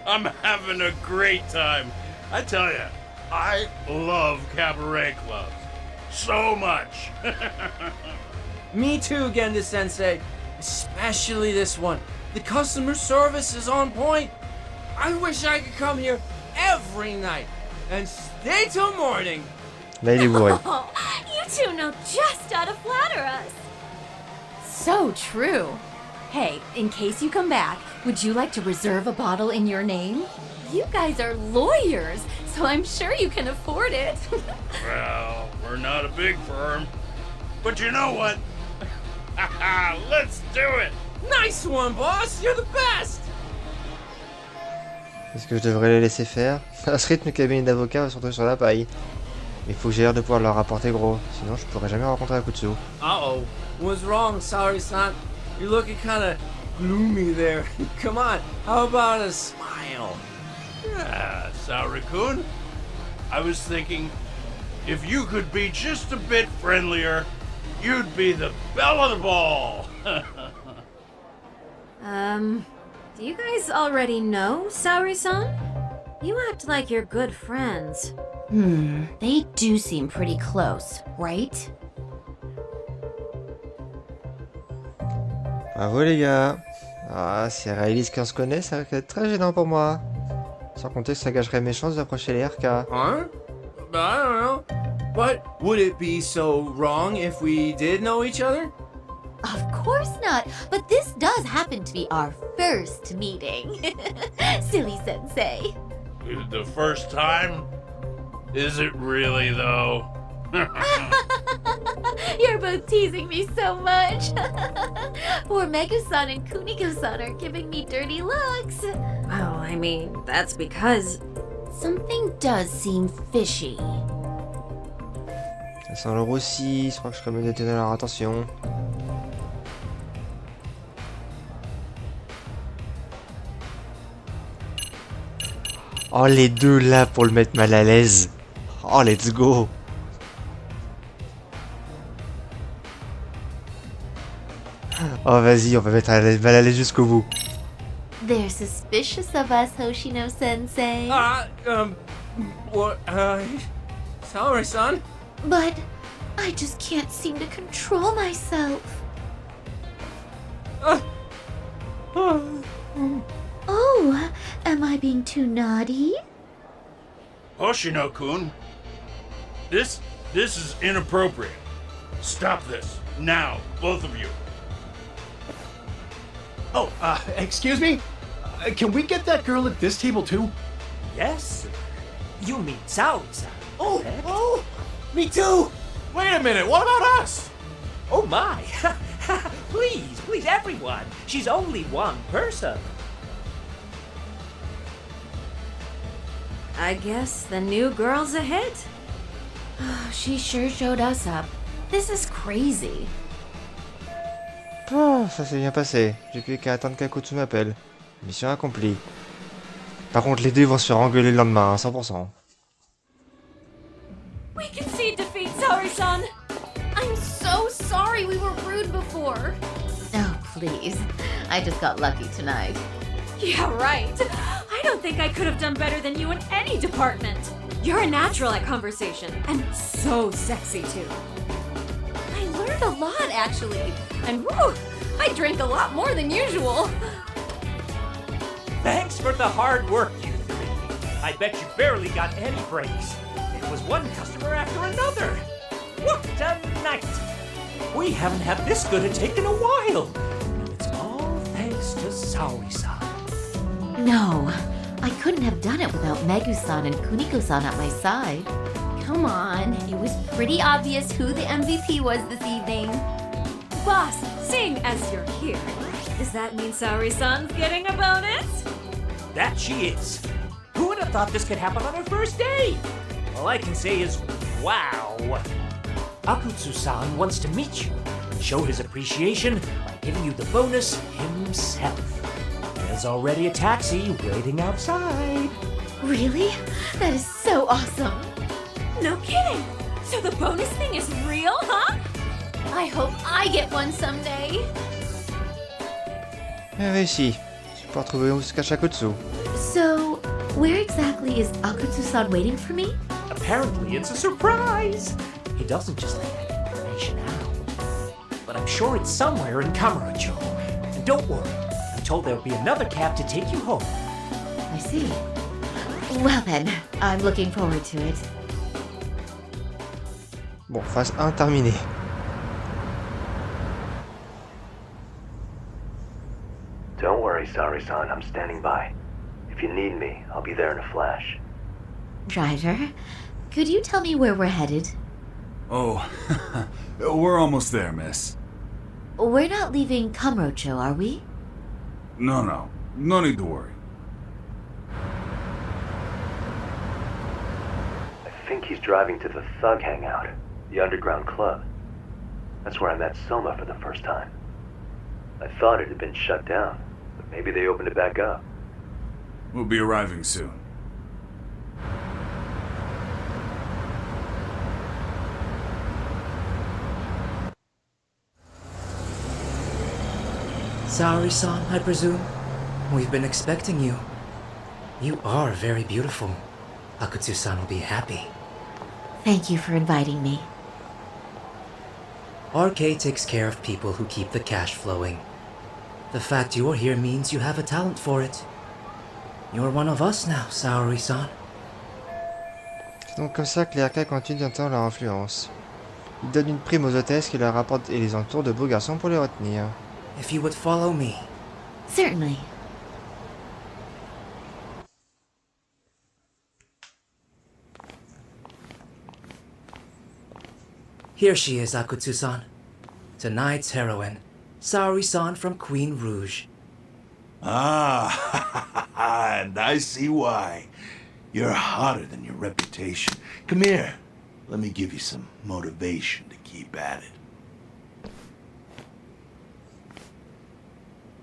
I'm having a great time. I tell you, I love cabaret clubs. So much. Me too, Genda-sensei. Especially this one. The customer service is on point. I wish I could come here every night and stay till morning. Là, il est bourré. Oh, you two know just how to flatter us. So true. Hey, in case you come back, would you like to reserve a bottle in your name? You guys are lawyers, so I'm sure you can afford it. Well, we're not a big firm. But you know what? Let's do it. Nice one, boss. You're the best. Est-ce que je devrais les laisser faire? À ce rythme, le cabinet d'avocats va se retrouver sur la paille. Mais il faut que j'ai l'air de pouvoir leur rapporter gros, sinon je pourrais jamais rencontrer Akutsu. Uh-oh. What's wrong, Saori-san? You're looking kinda gloomy there. Come on, how about a smile? Yeah, Saori-kun. I was thinking, if you could be just a bit friendlier, you'd be the belle of the ball. Do you guys already know Saori-san? You act like you're good friends. They do seem pretty close, right? Bravo les gars. Ah, si elle réalise qu'on se connaît, ça va être très gênant pour moi. Sans compter que ça gâcherait mes chances d'approcher les RK. Huh? I don't know. But would it be so wrong if we did know each other? Of course not, but this does happen to be our first meeting. Silly sensei. The first time? Is it really, though? You're both teasing me so much. Poor Megu-san and Kuniko-san are giving me dirty looks. Well, I mean, that's because something does seem fishy. Ça sent le roussi, je crois que je serais mieux d'étonner leur attention. Oh, les deux là pour le mettre mal à l'aise. Oh, let's go. Oh, vas-y, on va mettre mal à l'aise jusqu'au bout. They're suspicious of us, Hoshino-sensei. What, sorry, son. But I just can't seem to control myself. Oh, am I being too naughty? Hoshino-kun, this is inappropriate. Stop this, now, both of you. Oh, excuse me? Can we get that girl at this table too? Yes? You mean Sao-san? Oh, me too! Wait a minute, what about us? Oh my! Please, everyone! She's only one person. I guess the new girl's a hit. She sure showed us up. This is crazy. Oh, ça s'est bien passé. J'ai plus qu'à attendre qu'Akutsu m'appelle. Mission accomplie. Par contre, les deux vont se faire engueuler le lendemain, 100%. We concede defeat, Saori-san! I'm so sorry we were rude before. Oh, please. I just got lucky tonight. Yeah, right. I don't think I could have done better than you in any department. You're a natural at conversation, and so sexy too. I learned a lot, actually. And whew, I drank a lot more than usual. Thanks for the hard work, you three. I bet you barely got any breaks. It was one customer after another. What a night! We haven't had this good a take in a while. And it's all thanks to Saori-san. No, I couldn't have done it without Megu-san and Kuniko-san at my side. Come on, it was pretty obvious who the MVP was this evening. Boss, seeing as you're here, does that mean Saori-san's getting a bonus? That she is. Who would have thought this could happen on her first day? All I can say is, wow. Akutsu-san wants to meet you and show his appreciation by giving you the bonus himself. There's already a taxi waiting outside. Really? That is so awesome. No kidding. So the bonus thing is real, huh? I hope I get one someday. Réussi. Je vais pouvoir trouver où se cache Akutsu. So, where exactly is Akutsu-san waiting for me? Apparently it's a surprise. He doesn't just let that information out. But I'm sure it's somewhere in Kamurocho. And don't worry, I'm told there'll be another cab to take you home. I see. Well then, I'm looking forward to it. Bon, phase 1 terminée. Don't worry, Saori-san, I'm standing by. If you need me, I'll be there in a flash. Driver, could you tell me where we're headed? Oh, we're almost there, miss. We're not leaving Kamurocho, are we? No need to worry. I think he's driving to the Thug Hangout, the underground club. That's where I met Soma for the first time. I thought it had been shut down, but maybe they opened it back up. We'll be arriving soon. Saori-san, I presume? We've been expecting you. You are very beautiful. Akutsu-san will be happy. Thank you for inviting me. RK takes care of people who keep the cash flowing. The fact you're here means you have a talent for it. You're one of us now, Saori-san. C'est donc comme ça que les RK continuent d'entendre leur influence. Ils donnent une prime aux hôtesses qui leur apportent et les entourent de beaux garçons pour les retenir. If you would follow me. Certainly. Here she is, Akutsu-san. Tonight's heroine, Saori-san from Queen Rouge. Ah, and I see why. You're hotter than your reputation. Come here. Let me give you some motivation to keep at it.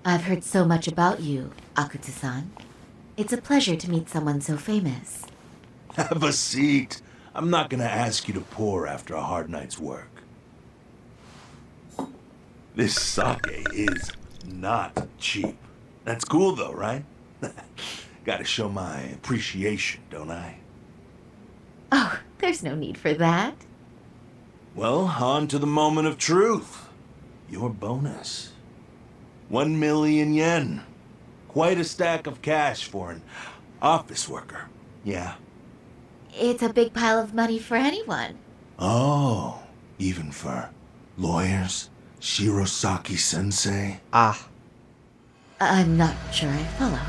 I've heard so much about you, Akutsu-san. It's a pleasure to meet someone so famous. Have a seat. I'm not gonna ask you to pour after a hard night's work. This sake is not cheap. That's cool though, right? Gotta show my appreciation, don't I? Oh, there's no need for that. Well, on to the moment of truth. Your bonus. 1 million yen. Quite a stack of cash for an office worker. Yeah. It's a big pile of money for anyone. Oh, even for lawyers? Shirosaki-sensei? Ah. I'm not sure I follow.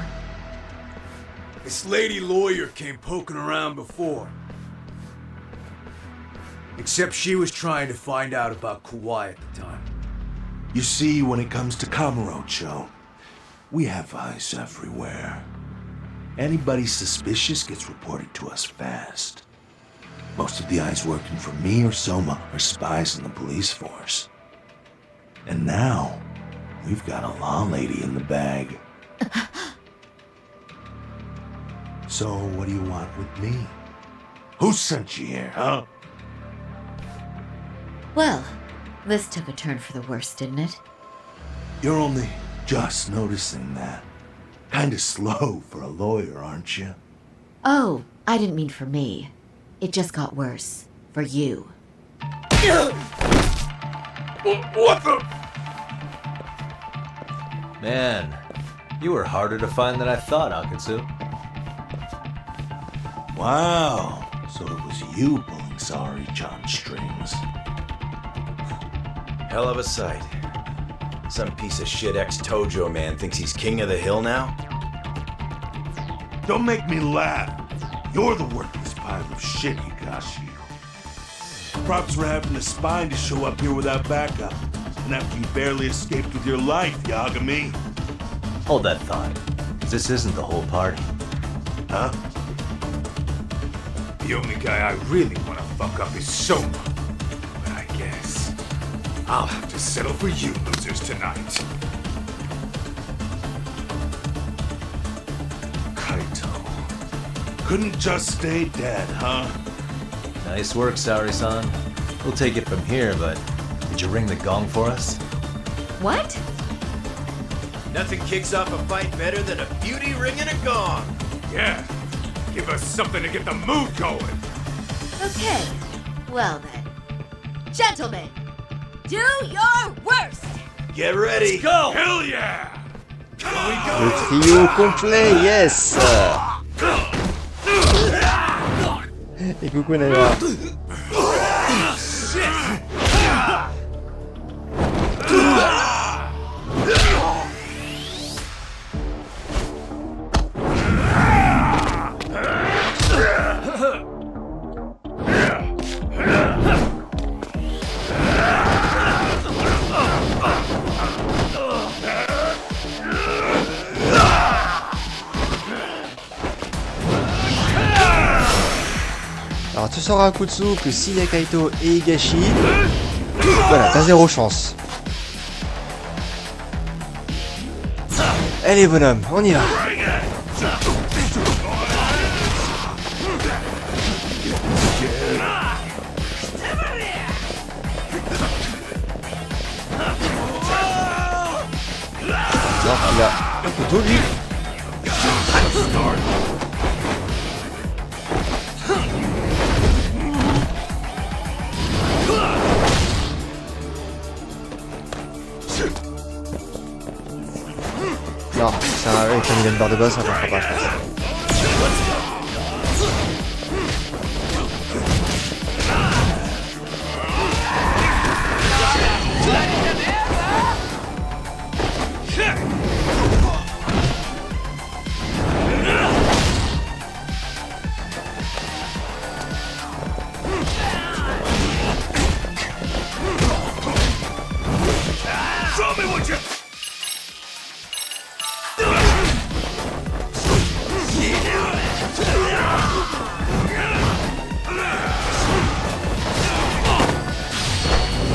This lady lawyer came poking around before. Except she was trying to find out about Kauai at the time. You see, when it comes to Kamurocho, we have eyes everywhere. Anybody suspicious gets reported to us fast. Most of the eyes working for me or Soma are spies in the police force. And now, we've got a law lady in the bag. So, what do you want with me? Who sent you here, huh? Well, this took a turn for the worse, didn't it? You're only just noticing that. Kinda slow for a lawyer, aren't you? Oh, I didn't mean for me. It just got worse. For you. What the? Man, you were harder to find than I thought, Akutsu. Wow, so it was you pulling Saori-chan's strings. Hell of a sight. Some piece of shit ex-Tojo man thinks he's king of the hill now? Don't make me laugh. You're the worthless pile of shit, Hikashi. Props for having the spine to show up here without backup. And after you barely escaped with your life, Yagami. Hold that thought. This isn't the whole party. Huh? The only guy I really want to fuck up is Soma. But I guess I'll have to settle for you losers tonight. Kaito. Couldn't just stay dead, huh? Nice work, Saori-san. We'll take it from here, but did you ring the gong for us? What? Nothing kicks off a fight better than a beauty ringing a gong. Yeah, give us something to get the mood going. Okay, well then. Gentlemen, do your worst! Get ready. Let's go! Hell yeah! Le trio complet, yes! Et coucou Naya. Alors tu sauras Akutsu que s'il y a Kaito et Higashi, voilà, t'as zéro chance. Allez bonhomme, on y va. Non, il a un couteau lui. Non, ça, comme il a une barre de boss, ça ne marchera pas, je pense.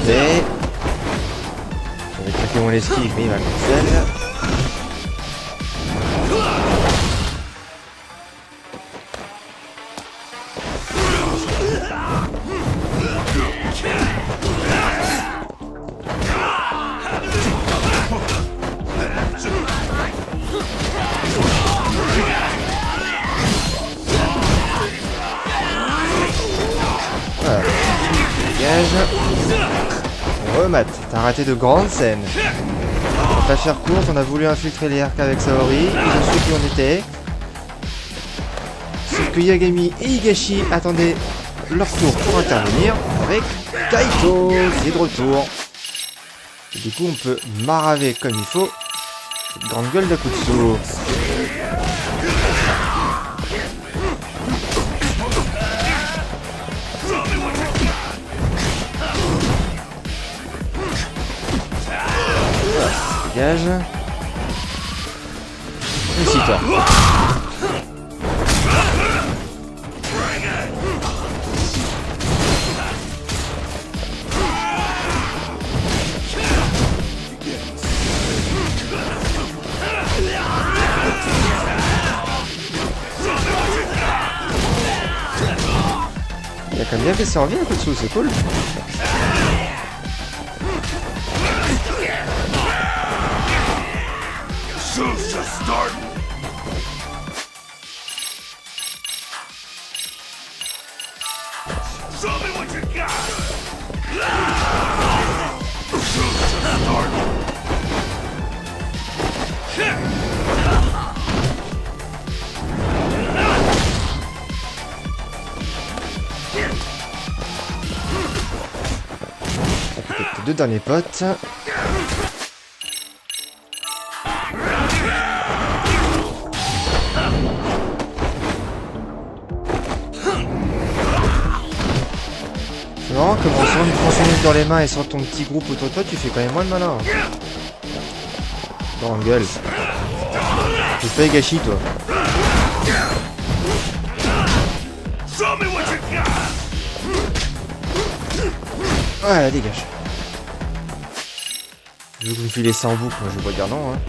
monter. J'avais claqué mon esquive, mais il va cancel. Voilà. Dégage. Matt, t'as raté de grandes scènes. Pour la faire courte, on a voulu infiltrer les RK avec Saori, ils ont su qui on était. Sauf que Yagami et Higashi attendaient leur tour pour intervenir avec Kaito qui est de retour. Et du coup, on peut maraver comme il faut cette grande gueule d'Akutsu. Dégage. Ici toi. Il a quand même bien fait servir un coup de sous, c'est cool. Show's just starting. Show me what you got. Show's just starting. Peut-être deux derniers potes. C'est marrant comment sans une tronçonneuse dans les mains et sans ton petit groupe autour de toi, tu fais quand même moins le malin. Grande gueule. Tu fais gâchis toi. Ouais, dégage. Je veux que vous me filez ça en boucle, moi je vais pas dire non. Hein.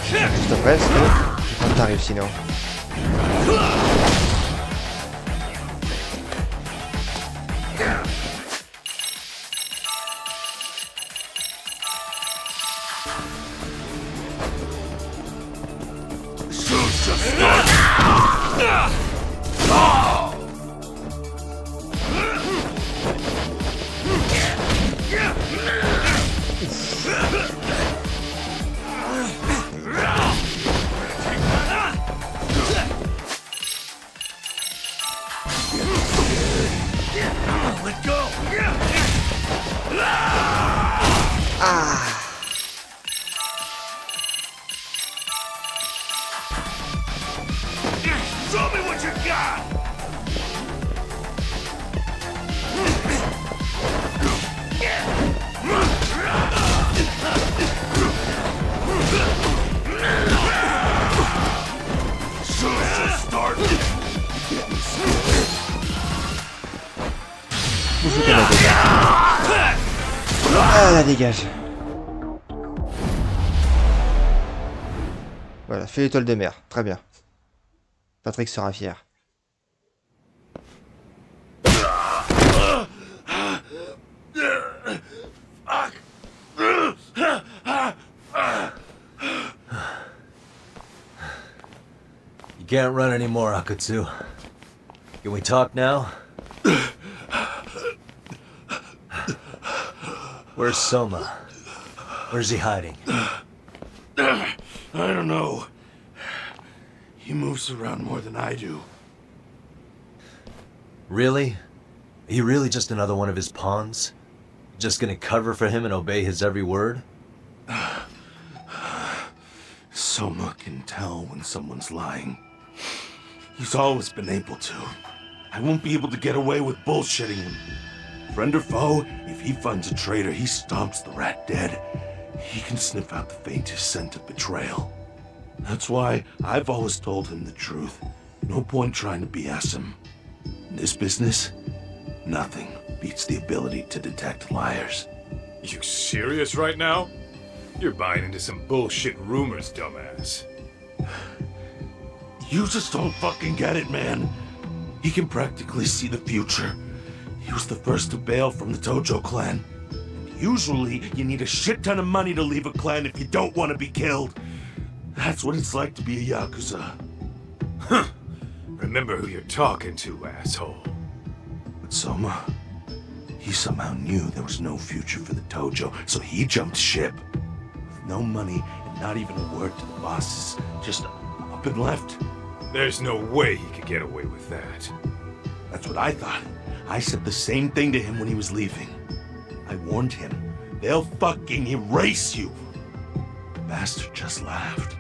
Juste après, c'est bon. Je prends le tarif sinon. Ah la dégage. Voilà, fais l'étoile de mer, très bien. Patrick sera fier. You can't run anymore, Akutsu. Can we talk now? Where's Soma? Where's he hiding? I don't know. He moves around more than I do. Really? Are you really just another one of his pawns? Just gonna cover for him and obey his every word? Soma can tell when someone's lying. He's always been able to. I won't be able to get away with bullshitting him. Friend or foe, if he finds a traitor, he stomps the rat dead. He can sniff out the faintest scent of betrayal. That's why I've always told him the truth. No point trying to BS him. In this business, nothing beats the ability to detect liars. You serious right now? You're buying into some bullshit rumors, dumbass. You just don't fucking get it, man. He can practically see the future. He was the first to bail from the Tojo clan. And usually, you need a shit ton of money to leave a clan if you don't want to be killed. That's what it's like to be a Yakuza. Huh. Remember who you're talking to, asshole. But Soma, he somehow knew there was no future for the Tojo, so he jumped ship. With no money and not even a word to the bosses, just up and left. There's no way he could get away with that. That's what I thought. I said the same thing to him when he was leaving. I warned him, they'll fucking erase you. The bastard just laughed.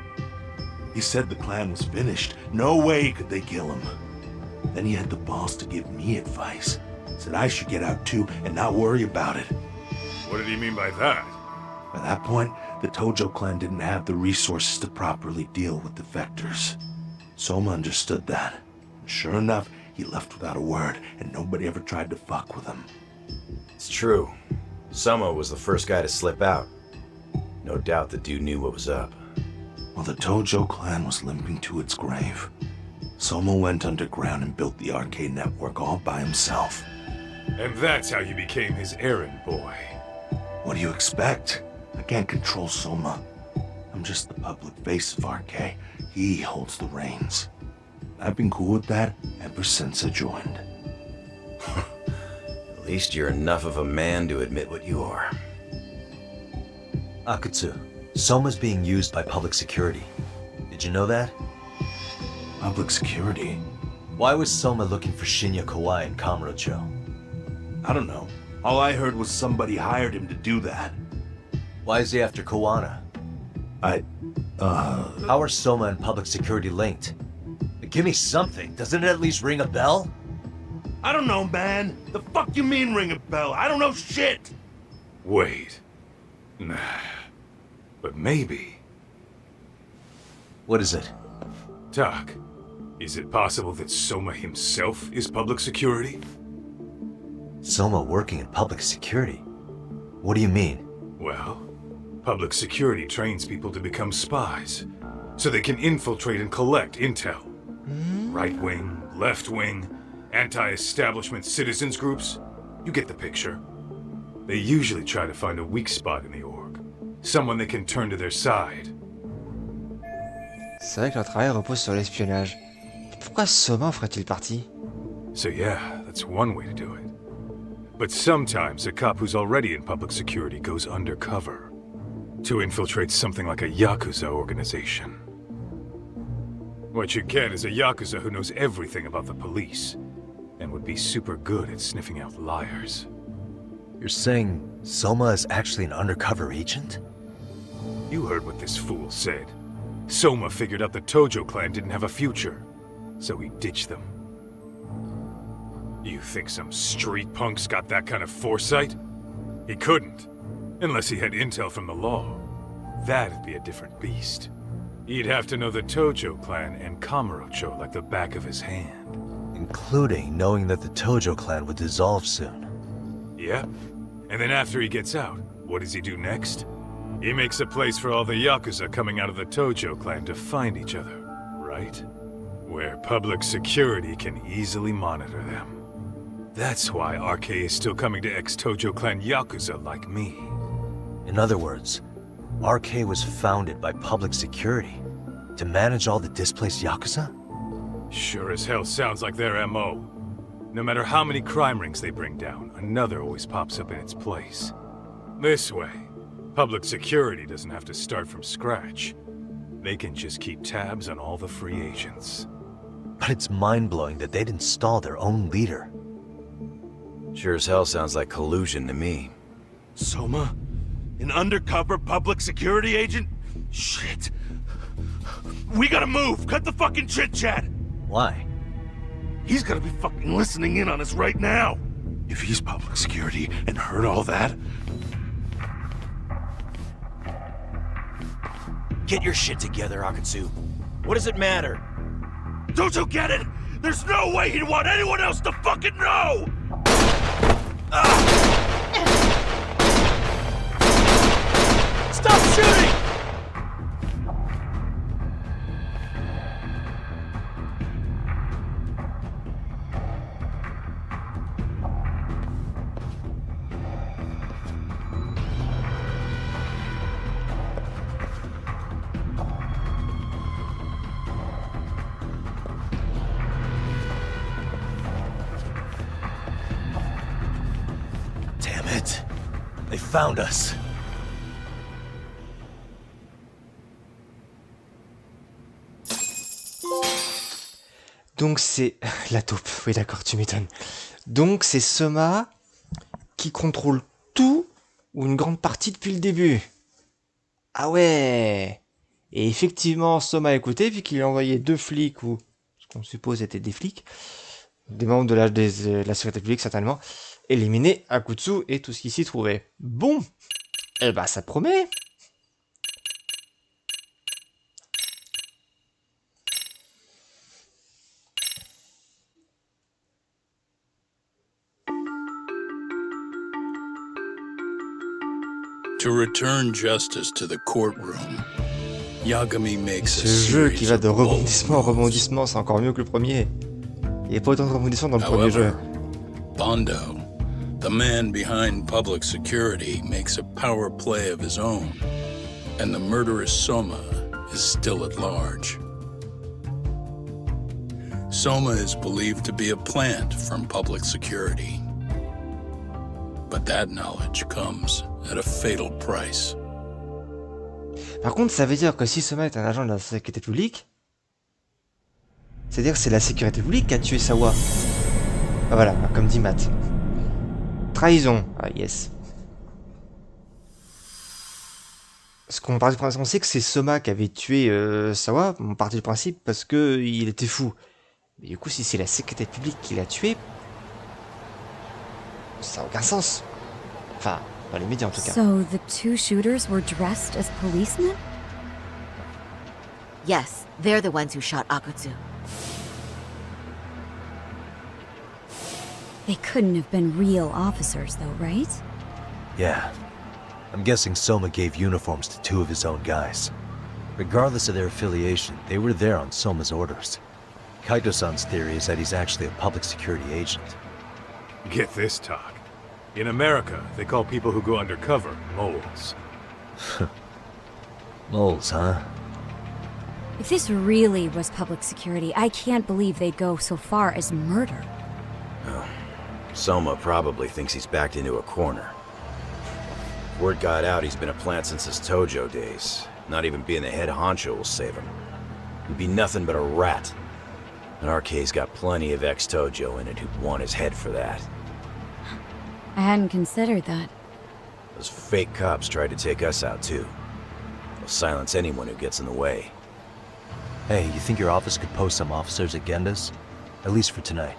He said the clan was finished. No way could they kill him. Then he had the balls to give me advice. Said I should get out too and not worry about it. What did he mean by that? By that point, the Tojo clan didn't have the resources to properly deal with defectors. Soma understood that. And sure enough, he left without a word, and nobody ever tried to fuck with him. It's true. Soma was the first guy to slip out. No doubt the dude knew what was up. While the Tojo clan was limping to its grave, Soma went underground and built the arcade network all by himself. And that's how you became his errand boy. What do you expect? I can't control Soma. I'm just the public face of RK. He holds the reins. I've been cool with that ever since I joined. At least you're enough of a man to admit what you are. Akutsu, Soma's being used by public security. Did you know that? Public security? Why was Soma looking for Shinya Kawai in Kamurocho? I don't know. All I heard was somebody hired him to do that. Why is he after Kuwana? How are Soma and public security linked? Give me something. Doesn't it at least ring a bell? I don't know, man. The fuck you mean ring a bell? I don't know shit. Wait. Nah. But maybe. What is it? Doc, is it possible that Soma himself is public security? Soma working in public security? What do you mean? Well, public security trains people to become spies, so they can infiltrate and collect intel. Right-wing, left-wing, anti-establishment citizens groups. You get the picture. They usually try to find a weak spot in the org. Someone they can turn to their side. C'est vrai que leur travail repose sur l'espionnage. Pourquoi Soma ferait-il partie? So yeah, that's one way to do it. But sometimes a cop who's already in public security goes undercover to infiltrate something like a Yakuza organization. What you get is a Yakuza who knows everything about the police and would be super good at sniffing out liars. You're saying Soma is actually an undercover agent? You heard what this fool said. Soma figured out the Tojo clan didn't have a future, so he ditched them. You think some street punk's got that kind of foresight? He couldn't, unless he had intel from the law. That'd be a different beast. He'd have to know the Tojo clan and Kamurocho like the back of his hand. Including knowing that the Tojo clan would dissolve soon. Yep. And then after he gets out, what does he do next? He makes a place for all the Yakuza coming out of the Tojo clan to find each other, right? Where public security can easily monitor them. That's why RK is still coming to ex-Tojo clan Yakuza like me. In other words, RK was founded by public security to manage all the displaced Yakuza? Sure as hell sounds like their MO. No matter how many crime rings they bring down, another always pops up in its place. This way, public security doesn't have to start from scratch. They can just keep tabs on all the free agents. But it's mind-blowing that they'd install their own leader. Sure as hell sounds like collusion to me. Soma? An undercover public security agent? Shit. We gotta move! Cut the fucking chit-chat! Why? He's gotta be fucking listening in on us right now! If he's public security and heard all that... Get your shit together, Akatsu. What does it matter? Don't you get it? There's no way he'd want anyone else to fucking know! Stop shooting! Damn it. They found us. Donc c'est... La taupe, oui d'accord, tu m'étonnes. Donc c'est Soma qui contrôle tout ou une grande partie depuis le début. Ah ouais. Et effectivement, Soma a écouté, vu qu'il a envoyé 2 flics, ou ce qu'on suppose étaient des flics, des membres de la Sécurité Publique certainement, éliminer Akutsu et tout ce qui s'y trouvait. Bon, eh ben ça promet. To return justice to the courtroom, Yagami makes a Ce jeu series qui va de of rebondissement en rebondissement, c'est encore mieux que le premier. Il n'y a pas autant de rebondissements dans le premier jeu. Bondo, the man behind public security, makes a power play of his own, and the murderous Soma is still at large. Soma is believed to be a plant from public security. But that knowledge comes at a fatal price. Par contre, ça veut dire que si Soma est un agent de la Sécurité Publique, c'est-à-dire que c'est la Sécurité Publique qui a tué Sawa. Ah voilà, comme dit Matt. Trahison. Ah yes. Parce qu'on part du principe, on sait que c'est Soma qui avait tué Sawa, on part du principe parce que il était fou. Mais du coup, si c'est la Sécurité Publique qui l'a tué, ça n'a aucun sens. Enfin, dans les médias en tout cas. So the 2 shooters were dressed as policemen? Yes, they're the ones who shot Akutsu. They couldn't have been real officers though, right? Yeah. I'm guessing Soma gave uniforms to 2 of his own guys. Regardless of their affiliation, they were there on Soma's orders. Kaito-san's theory is that he's actually a public security agent. Get this, talk. In America, they call people who go undercover moles. Moles, huh? If this really was public security, I can't believe they'd go so far as murder. Oh. Soma probably thinks he's backed into a corner. Word got out he's been a plant since his Tojo days. Not even being the head honcho will save him. He'd be nothing but a rat. And RK's got plenty of ex-Tojo in it who'd want his head for that. I hadn't considered that. Those fake cops tried to take us out too. They'll silence anyone who gets in the way. Hey, you think your office could post some officers at Genda's? At least for tonight.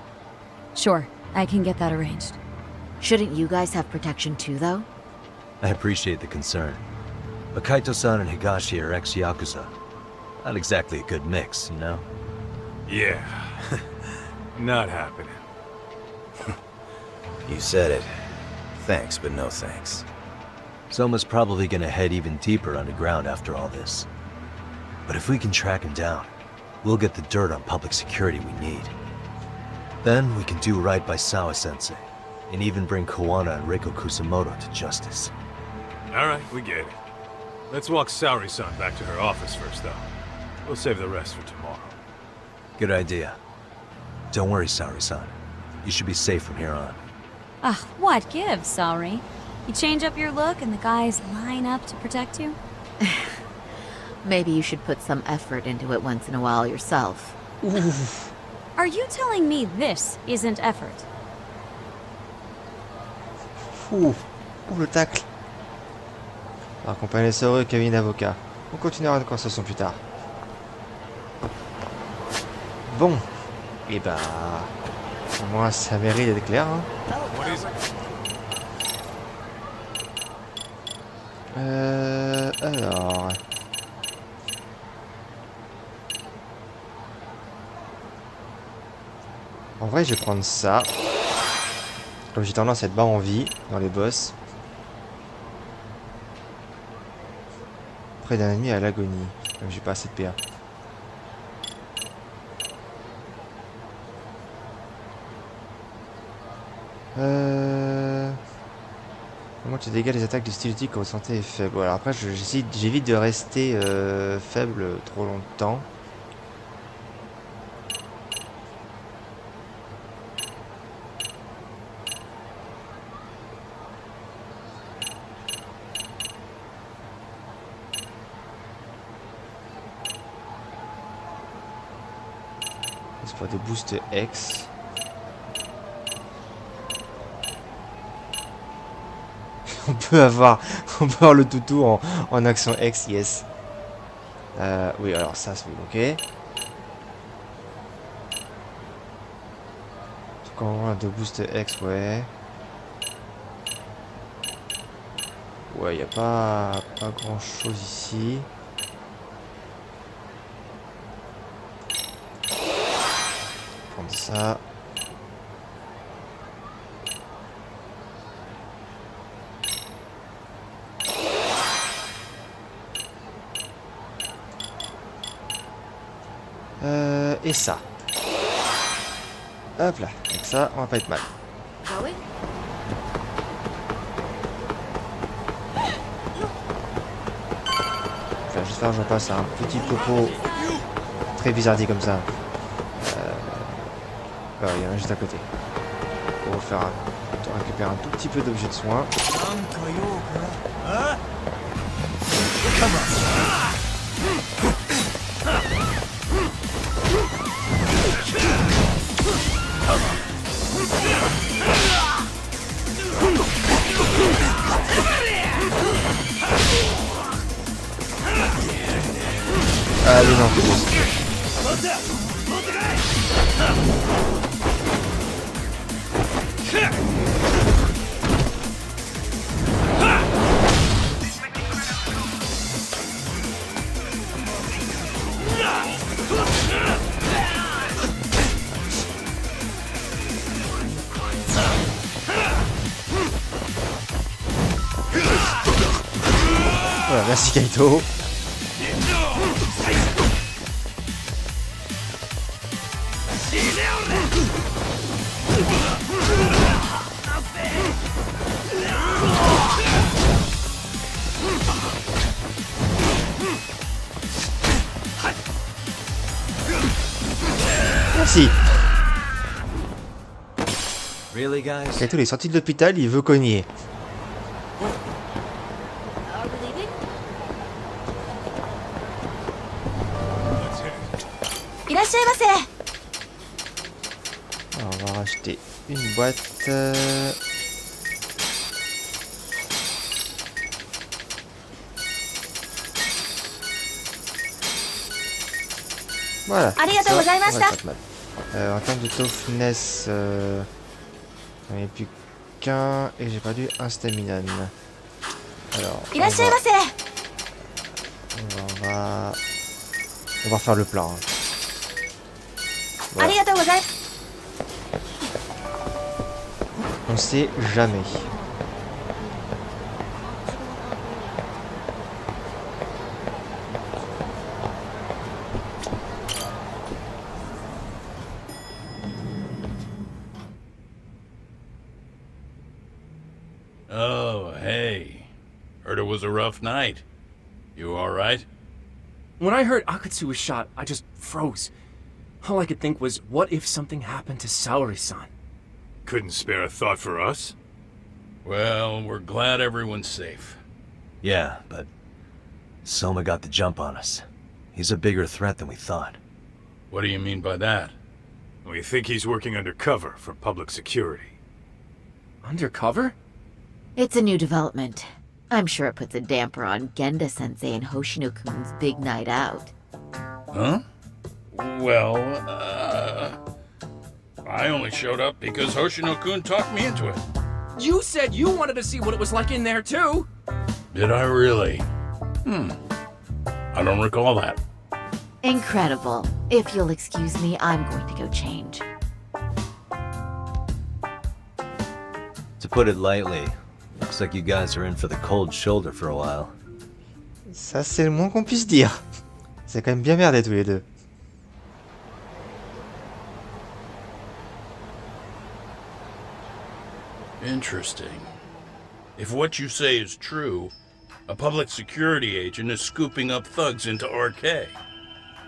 Sure, I can get that arranged. Shouldn't you guys have protection too, though? I appreciate the concern. But Kaito-san and Higashi are ex-Yakuza. Not exactly a good mix, you know? Yeah. Not happening. You said it. Thanks, but no thanks. Soma's probably gonna head even deeper underground after all this. But if we can track him down, we'll get the dirt on public security we need. Then we can do right by Sawa-sensei, and even bring Kuwana and Reiko Kusumoto to justice. Alright, we get it. Let's walk Saori-san back to her office first, though. We'll save the rest for tomorrow. Good idea. Don't worry, Saori-san. You should be safe from here on. Ugh, what gives, sorry? You change up your look and the guys line up to protect you? Maybe you should put some effort into it once in a while yourself. Are you telling me this isn't effort? Ouh, le tacle. Accompagner Saori au cabinet d'avocat. On continuera la conversation plus tard. Bon, et bah, au moins ça mérite d'être clair. Hein. Alors, En vrai, je vais prendre ça. Comme j'ai tendance à être bas en vie dans les boss. Près d'un ennemi à l'agonie. Comme j'ai pas assez de PA. Comment tu dégâts les attaques de style outil quand votre santé est faible. Alors après, j'évite de rester faible trop longtemps. C'est pour des boosts X. On peut avoir le toutou en action X, yes. Oui, alors ça, c'est ok. Quand on a de boost X, ouais. Ouais, y a pas grand chose ici. Prendre ça. Et ça. Hop là. Donc ça, on va pas être mal. J'espère que je passe à un petit popo très bizardi comme ça. Il y en a juste à côté. Pour faire récupérer un tout petit peu d'objets de soins. Allez, non, voilà, merci Kaito. Merci. Really, guys? Kaito, il est sorti de l'hôpital, il veut cogner. Alors, on va racheter une boîte. Voilà. Ça, ouais, pas de mal. En termes de toughness, j'en ai plus qu'un et j'ai perdu un stamina. Alors, on va faire le plein. Hein. Voilà. On sait jamais. Oh, hey. Heard it was a rough night. You alright? When I heard Akatsu was shot, I just froze. All I could think was, what if something happened to Saori-san? Couldn't spare a thought for us? Well, we're glad everyone's safe. Yeah, but Soma got the jump on us. He's a bigger threat than we thought. What do you mean by that? We think he's working undercover for public security. Undercover? It's a new development. I'm sure it puts a damper on Genda-sensei and Hoshino-kun's big night out. Huh? Well, I only showed up because Hoshino-kun talked me into it. You said you wanted to see what it was like in there, too! Did I really? I don't recall that. Incredible. If you'll excuse me, I'm going to go change. To put it lightly, looks like you guys are in for the cold shoulder for a while. Ça, c'est le moins qu'on puisse dire. C'est quand même bien merdé tous les deux. Interesting. If what you say is true, a public security agent is scooping up thugs into RK.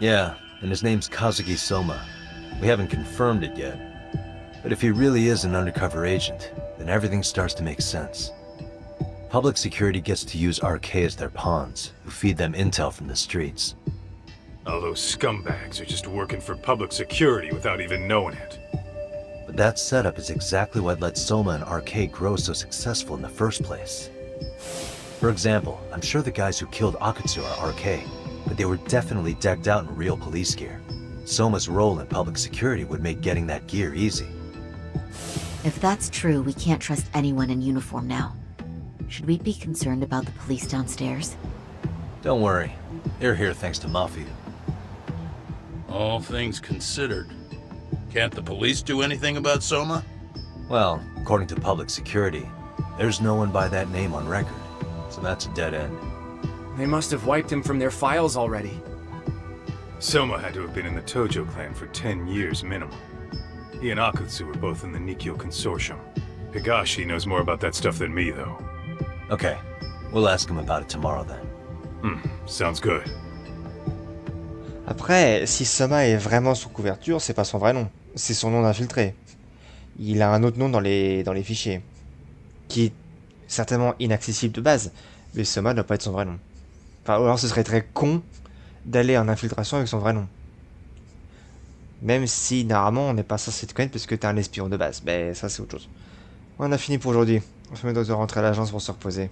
Yeah, and his name's Kazuki Soma. We haven't confirmed it yet. But if he really is an undercover agent, then everything starts to make sense. Public security gets to use RK as their pawns, who feed them intel from the streets. All those scumbags are just working for public security without even knowing it. But that setup is exactly what let Soma and RK grow so successful in the first place. For example, I'm sure the guys who killed Akutsu are RK, but they were definitely decked out in real police gear. Soma's role in public security would make getting that gear easy. If that's true, we can't trust anyone in uniform now. Should we be concerned about the police downstairs? Don't worry. They're here thanks to Mafia. All things considered, can't the police do anything about Soma? Well, according to public security, there's no one by that name on record, so that's a dead end. They must have wiped him from their files already. Soma had to have been in the Tojo clan for 10 years minimum. He and Akutsu were both in the Nikkyo Consortium. Higashi knows more about that stuff than me, though. Okay, we'll ask him about it tomorrow then. Sounds good. Après, si Soma est vraiment sous couverture, c'est pas son vrai nom. C'est son nom d'infiltré. Il a un autre nom dans les fichiers. Qui est certainement inaccessible de base. Mais Soma ne doit pas être son vrai nom. Enfin, alors ce serait très con d'aller en infiltration avec son vrai nom. Même si, normalement, on n'est pas censé te connaître parce que t'es un espion de base. Mais ça, c'est autre chose. On a fini pour aujourd'hui. On se met donc de rentrer à l'agence pour se reposer.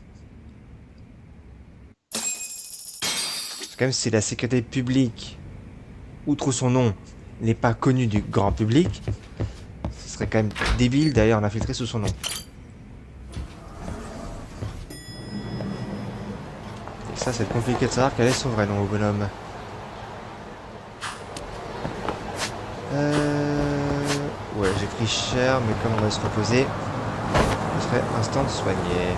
Parce que même si la sécurité publique, outre son nom, n'est pas connue du grand public, ce serait quand même débile d'aller en infiltrer sous son nom. Et ça, c'est compliqué de savoir quel est son vrai nom au bonhomme. Ouais, j'écris cher, mais comme on va se reposer, ce serait instant de soigner.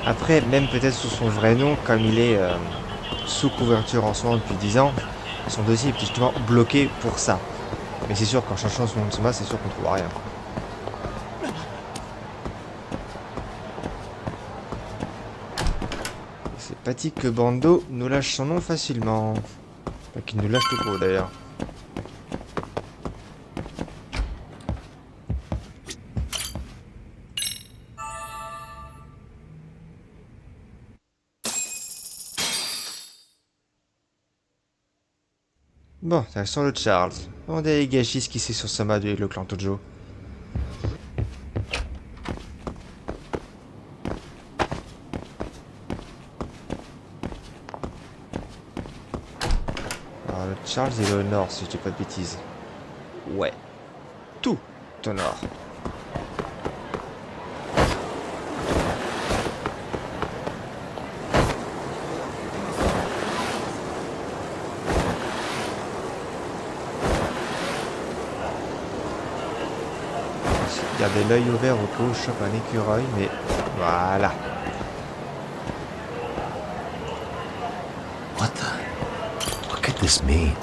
Après, même peut-être sous son vrai nom, comme il est sous couverture en ce moment depuis 10 ans, son dossier est justement bloqué pour ça. Mais c'est sûr qu'en cherchant son nom de Soma, c'est sûr qu'on trouvera rien. C'est pratique que Bando nous lâche son nom facilement. Pas qu'il nous lâche tout court d'ailleurs. Bon, ça sent le Charles. Demandez à Higashi ce qu'il sait sur Soma et le clan Tojo. Alors le Charles il est au nord si je dis pas de bêtises. Ouais. Tout au nord. Gardez l'œil ouvert au cas où je chope un écureuil, mais voilà. What the? What could this mean?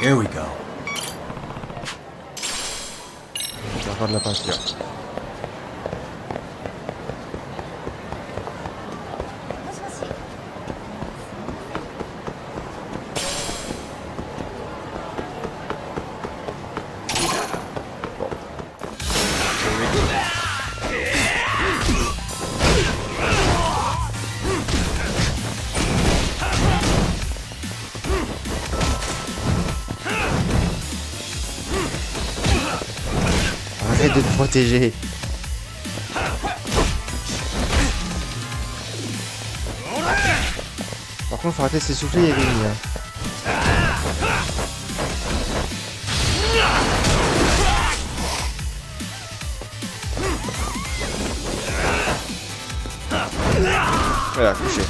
Here we go. Je vais faire de la peinture. de te protéger. Par contre, faut arrêter de s'essouffler, Yagami. Voilà, couché.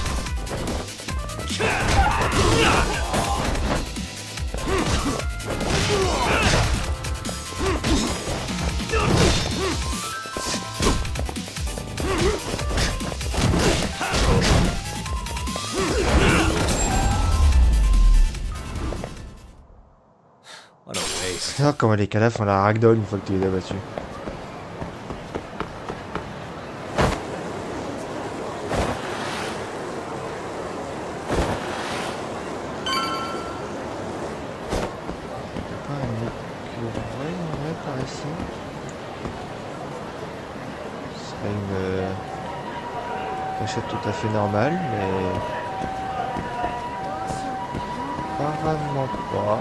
C'est comment les cadavres font la ragdoll une fois que tu les as battus. Tout à fait normal, mais apparemment pas.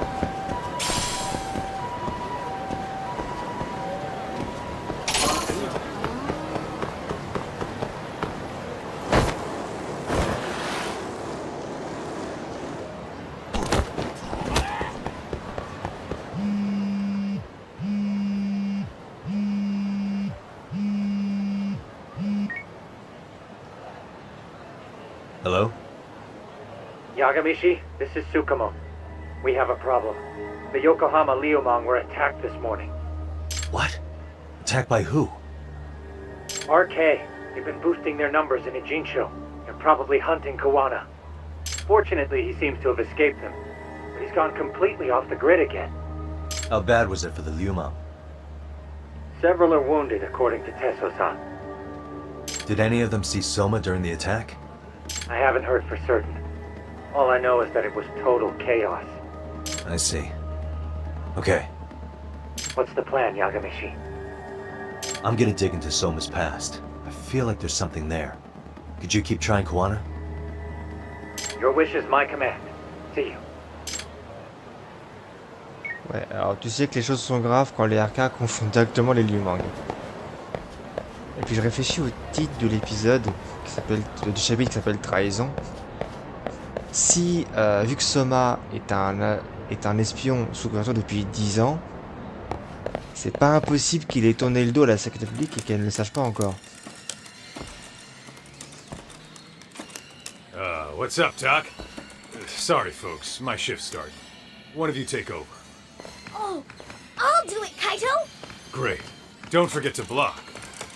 Hello? Yagamishi, this is Tsukumo. We have a problem. The Yokohama Liumang were attacked this morning. What? Attacked by who? RK. They've been boosting their numbers in Ijinsho. They're probably hunting Kuwana. Fortunately, he seems to have escaped them. But he's gone completely off the grid again. How bad was it for the Liumang? Several are wounded, according to Tesso-san. Did any of them see Soma during the attack? I haven't heard for certain. All I know is that it was total chaos. I see. Okay. What's the plan, Yagamishi? I'm gonna dig into Soma's past. I feel like there's something there. Could you keep trying Kuwana? Your wish is my command. See you. Ouais, alors tu sais que les choses sont graves quand les RK confondent directement les Liumang. Et puis je réfléchis au titre de l'épisode du chapitre qui s'appelle Trahison. Si, vu que Soma est un espion sous couverture depuis 10 ans, c'est pas impossible qu'il ait tourné le dos à la Sécurité Publique et qu'elle ne le sache pas encore. What's up, Doc? Sorry, folks. My shift started. One of you take over. Oh, I'll do it, Kaito! Great. Don't forget to block.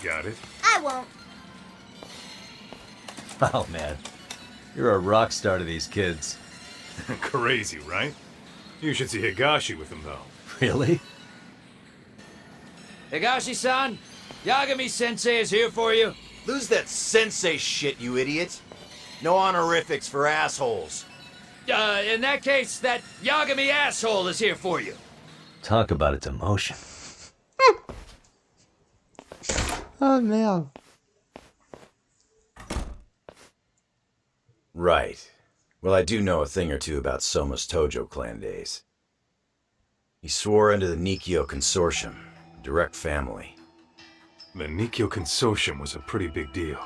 Got it? I won't. Oh, man. You're a rock star to these kids. Crazy, right? You should see Higashi with them, though. Really? Higashi-san, Yagami-sensei is here for you. Lose that sensei shit, you idiot. No honorifics for assholes. In that case, that Yagami asshole is here for you. Talk about a demotion. Oh, merde. Right. Well, I do know a thing or two about Soma's Tojo clan days. He swore into the Nikkyo Consortium, a direct family. The Nikkyo Consortium was a pretty big deal.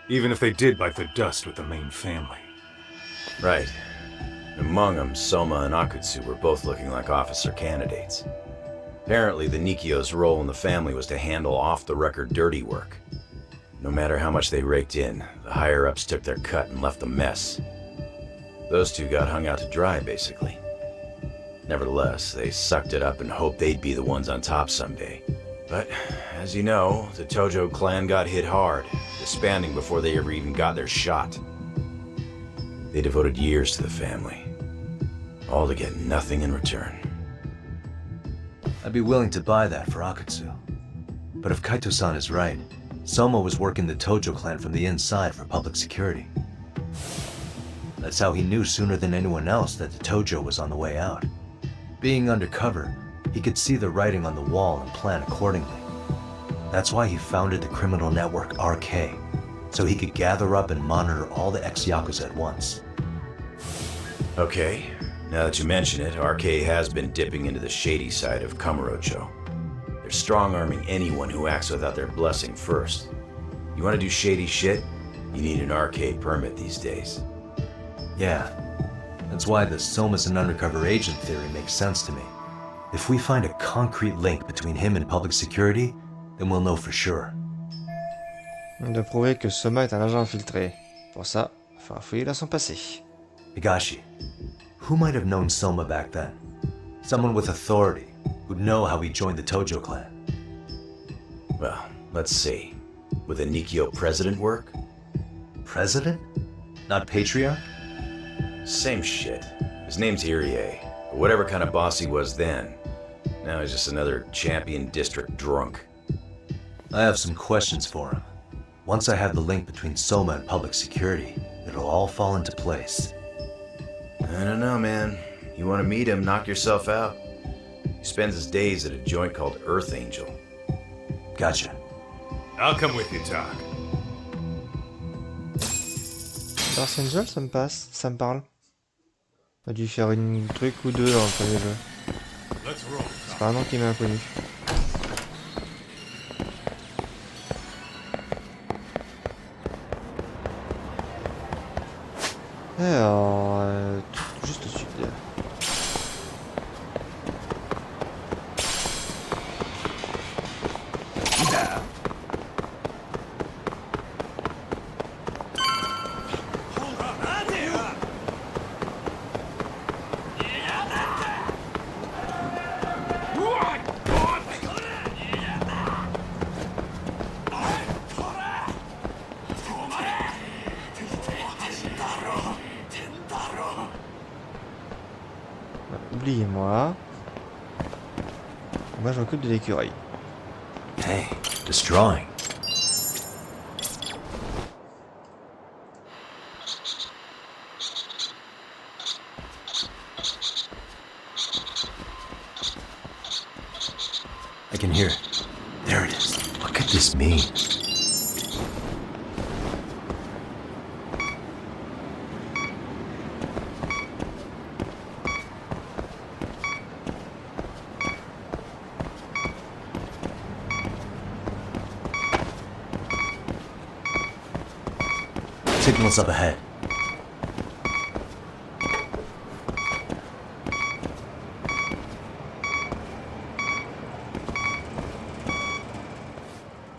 Even if they did bite the dust with the main family. Right. Among them, Soma and Akutsu were both looking like officer candidates. Apparently, the Nikkyo's role in the family was to handle off-the-record dirty work. No matter how much they raked in, the higher-ups took their cut and left a mess. Those two got hung out to dry, basically. Nevertheless, they sucked it up and hoped they'd be the ones on top someday. But, as you know, the Tojo clan got hit hard, disbanding before they ever even got their shot. They devoted years to the family, all to get nothing in return. I'd be willing to buy that for Akutsu. But if Kaito-san is right, Soma was working the Tojo clan from the inside for public security. That's how he knew sooner than anyone else that the Tojo was on the way out. Being undercover, he could see the writing on the wall and plan accordingly. That's why he founded the criminal network RK, so he could gather up and monitor all the ex-Yakuza at once. Okay, now that you mention it, RK has been dipping into the shady side of Kamurocho. They're strong-arming anyone who acts without their blessing first. You want to do shady shit? You need an arcade permit these days. Yeah, that's why the Soma's an undercover agent theory makes sense to me. If we find a concrete link between him and public security, then we'll know for sure. De prouver que Soma est un agent infiltré. Pour ça, il faudra fouiller dans son passé. Higashi, who might have known Soma back then? Someone with authority, who'd know how he joined the Tojo clan. Well, let's see. Would the Nikyo president work? President? Not patriarch? Same shit. His name's Irie. Whatever kind of boss he was then. Now he's just another champion district drunk. I have some questions for him. Once I have the link between Soma and public security, it'll all fall into place. I don't know, man. You want to meet him, knock yourself out. He spends his days at a joint called Earth Angel. Gotcha. I'll come with you, Talk. Earth Angel, ça me passe, ça me parle. On a dû faire une truc ou deux dans le premier jeu. C'est pas un nom qui m'est inconnu. Alors, juste au sud. Oubliez-moi. Moi, je m'occupe de l'écureuil. Hey, destroying. I can hear it. There it is. What could this mean? Signals up ahead.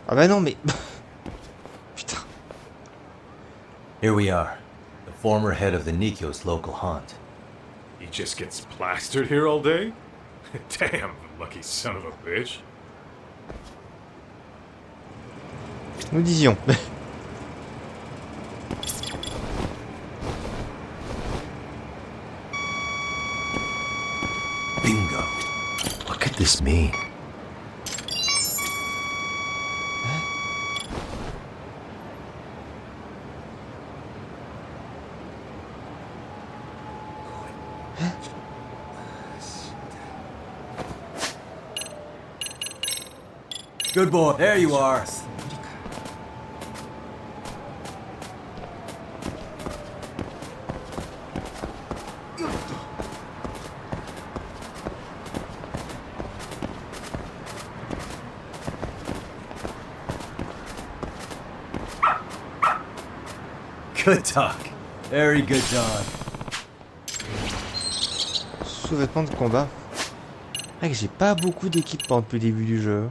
Ah bah non mais... Putain. Here we are, the former head of the Nikyo's local haunt. He just gets plastered here all day? Damn, lucky son of a bitch. Nous disions. Bingo. What could this mean? Good boy. There you are. Good dog. Very good dog. Sous-vêtements de combat. Ah, que j'ai pas beaucoup d'équipements depuis le début du jeu.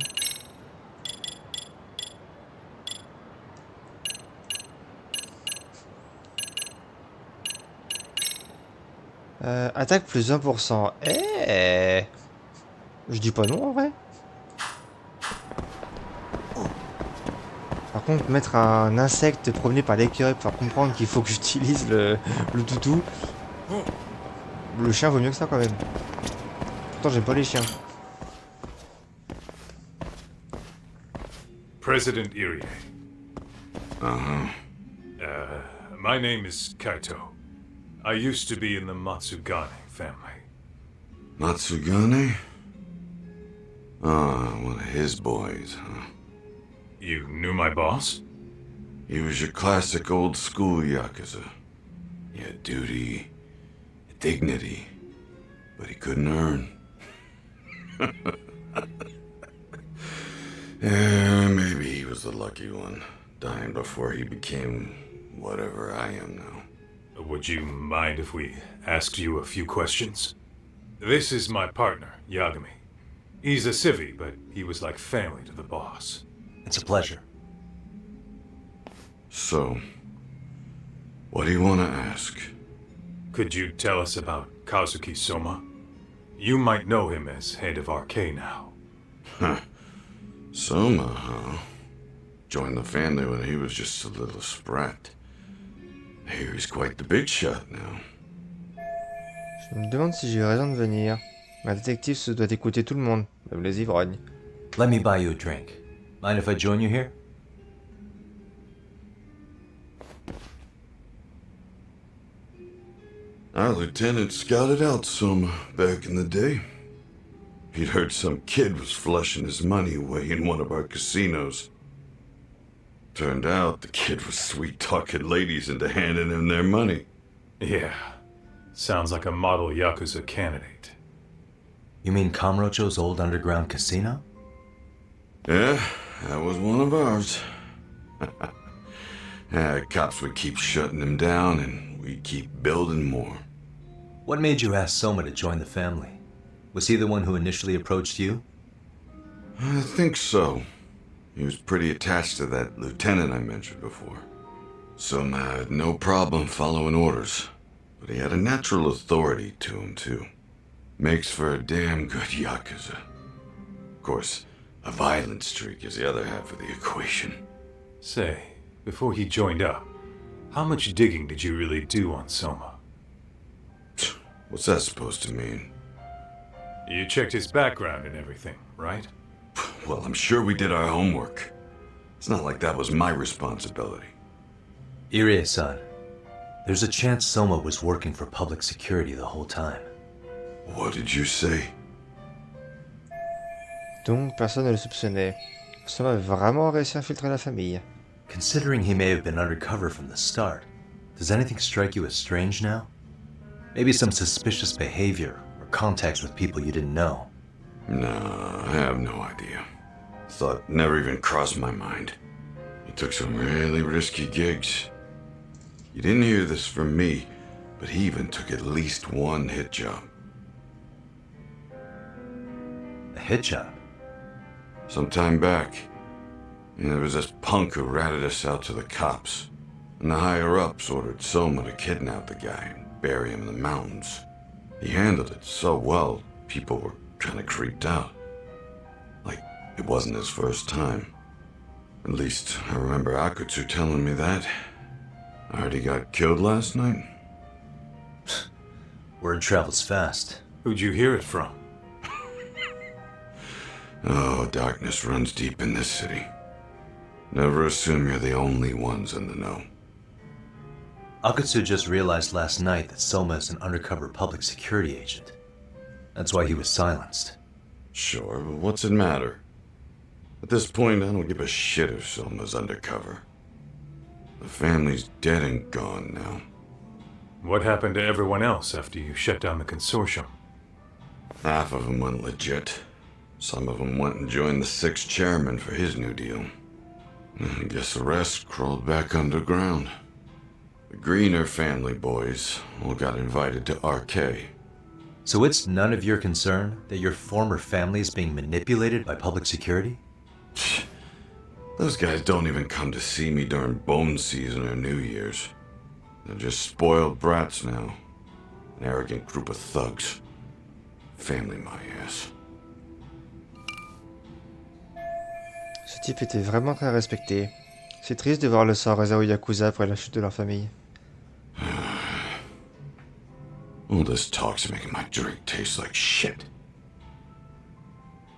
Attaque plus 1%. Eh, je dis pas non en vrai. Par contre, mettre un insecte promené par l'écureuil pour faire comprendre qu'il faut que j'utilise le toutou. Le chien vaut mieux que ça quand même. Pourtant, j'aime pas les chiens. President Irie. My name is Kaito. I used to be in the Matsugane family. Matsugane? Ah, one of his boys, huh? You knew my boss? He was your classic old school Yakuza. He had duty, dignity, but he couldn't earn. Yeah, maybe he was the lucky one, dying before he became whatever I am now. Would you mind if we asked you a few questions? This is my partner, Yagami. He's a civvy, but he was like family to the boss. It's a pleasure. So, what do you want to ask? Could you tell us about Kazuki Soma? You might know him as head of RK now. Huh. Soma, huh? Joined the family when he was just a little sprat. I hear he's quite the big shot now. Je me demande si j'ai eu raison de venir. Un détective se doit écouter tout le monde, même les ivrognes. Let me buy you a drink. Mind if I join you here? Our lieutenant scouted out Soma back in the day. He'd heard some kid was flushing his money away in one of our casinos. Turned out the kid was sweet-talking ladies into handing him their money. Yeah. Sounds like a model Yakuza candidate. You mean Kamurocho's old underground casino? Yeah, that was one of ours. Cops would keep shutting him down, and we'd keep building more. What made you ask Soma to join the family? Was he the one who initially approached you? I think so. He was pretty attached to that lieutenant I mentioned before. Soma had no problem following orders, but he had a natural authority to him, too. Makes for a damn good Yakuza. Of course, a violent streak is the other half of the equation. Say, before he joined up, how much digging did you really do on Soma? What's that supposed to mean? You checked his background and everything, right? Well, I'm sure we did our homework. It's not like that was my responsibility. Irie-san, there's a chance Soma was working for public security the whole time. What did you say? Donc, personne ne le soupçonnait. Soma a vraiment réussi à infiltrer la famille. Considering he may have been undercover from the start, does anything strike you as strange now? Maybe some suspicious behavior or contacts with people you didn't know? No, I have no idea. Thought never even crossed my mind. He took some really risky gigs. You didn't hear this from me, but he even took at least one hit job. A hit job? Some time back, there was this punk who ratted us out to the cops, and the higher-ups ordered Soma to kidnap the guy and bury him in the mountains. He handled it so well, people were kind of creeped out. Like, it wasn't his first time. At least, I remember Akutsu telling me that. I heard he got killed last night. Word travels fast. Who'd you hear it from? Oh, darkness runs deep in this city. Never assume you're the only ones in the know. Akutsu just realized last night that Soma is an undercover public security agent. That's why he was silenced. Sure, but what's it matter? At this point, I don't give a shit if Soma's undercover. The family's dead and gone now. What happened to everyone else after you shut down the consortium? Half of them went legit. Some of them went and joined the sixth chairman for his new deal. I guess the rest crawled back underground. The Greener family boys all got invited to RK. So it's none of your concern that your former family is being manipulated by public security? Those guys don't even come to see me during bone season or New Year's. They're just spoiled brats now. An arrogant group of thugs. Family my ass. Ce type était vraiment très respecté. C'est triste de voir le sort réservé aux Yakuza après la chute de leur famille. All this talk's making my drink taste like shit.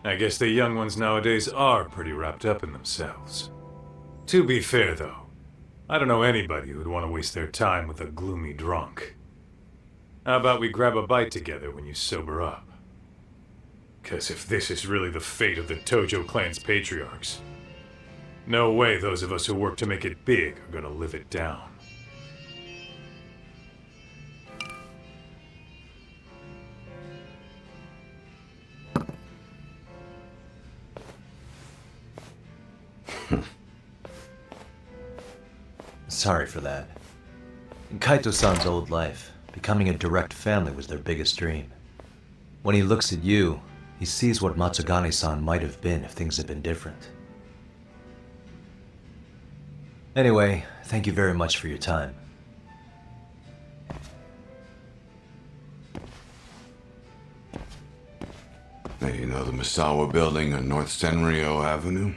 I guess the young ones nowadays are pretty wrapped up in themselves. To be fair, though, I don't know anybody who'd want to waste their time with a gloomy drunk. How about we grab a bite together when you sober up? 'Cause if this is really the fate of the Tojo clan's patriarchs, no way those of us who work to make it big are gonna live it down. Sorry for that. In Kaito-san's old life, becoming a direct family was their biggest dream. When he looks at you, he sees what Matsugane-san might have been if things had been different. Anyway, thank you very much for your time. Hey, you know the Misawa building on North Senryo Avenue?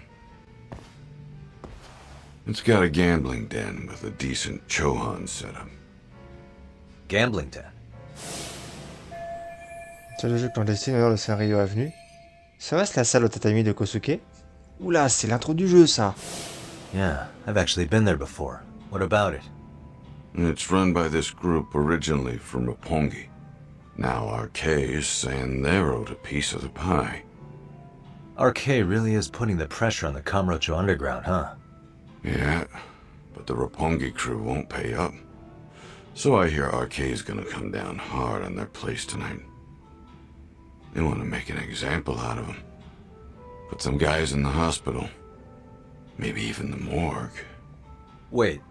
It's got a gambling den with a decent Chohan setup. Gambling den? C'est le jeu clandestin vers le Senryo Avenue. Ça va, c'est la salle au tatami de Kosuke? Oula, c'est l'intro du jeu, ça. Yeah, I've actually been there before. What about it? It's run by this group originally from Roppongi. Now RK is saying they're owed a piece of the pie. RK really is putting the pressure on the Kamurocho Underground, huh? Yeah, but the Roppongi crew won't pay up. So I hear RK is gonna come down hard on their place tonight. They want to make an example out of them. Put some guys in the hospital. Maybe even the morgue. Wait,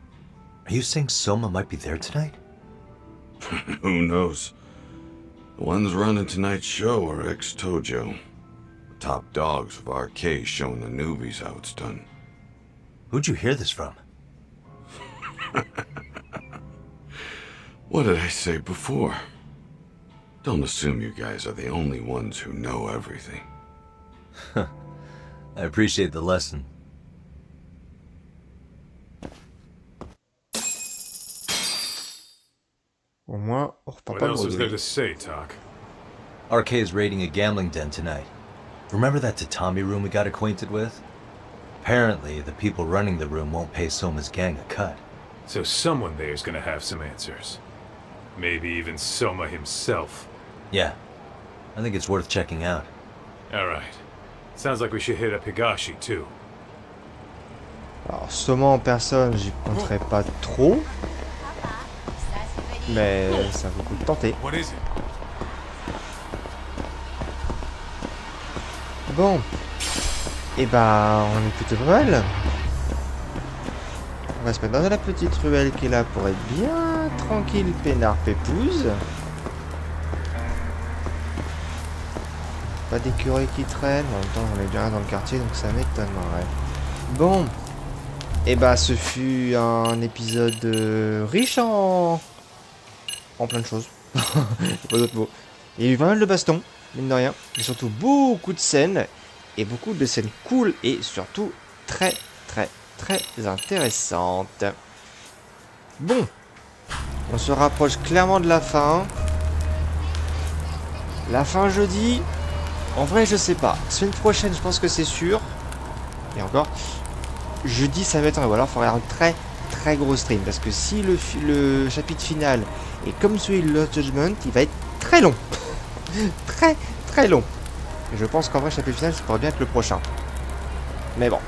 are you saying Soma might be there tonight? Who knows? The ones running tonight's show are ex-Tojo. The top dogs of RK showing the newbies how it's done. Who'd you hear this from? What did I say before? Don't assume you guys are the only ones who know everything. I appreciate the lesson. Au moins, on repart What pas else is there bredouille. to say, Talk? RK is raiding a gambling den tonight. Remember that tatami room we got acquainted with? Apparently, the people running the room won't pay Soma's gang a cut. So someone there's gonna have some answers. Maybe even Soma himself. Yeah, I think it's worth checking out. Alright. Sounds like we should hit up Higashi, too. Alors, Soma en personne, j'y compterai pas trop. Mais ça vaut le coup de tenter. What is it? Bon. Et bah, on est plutôt pas mal. On va se mettre dans la petite ruelle qui est là pour être bien tranquille, peinard, pépouze. Pas d'écureuils qui traînent. En même temps, on est déjà dans le quartier, donc ça m'étonnerait. Bon. Et bah, ce fut un épisode riche en plein de choses. Pas d'autres mots. Il y a eu pas mal de bastons, mine de rien. Et surtout beaucoup de scènes. Et beaucoup de scènes cool et surtout très intéressantes. Bon. On se rapproche clairement de la fin. La fin jeudi. En vrai, je sais pas. Semaine prochaine, je pense que c'est sûr. Et encore. Jeudi, ça va être... Ou alors, il faudra un très gros stream. Parce que si le chapitre final est comme celui de Lost Judgment, il va être très long. très long. Et je pense qu'en vrai, le chapitre final, ça pourrait bien être le prochain. Mais bon.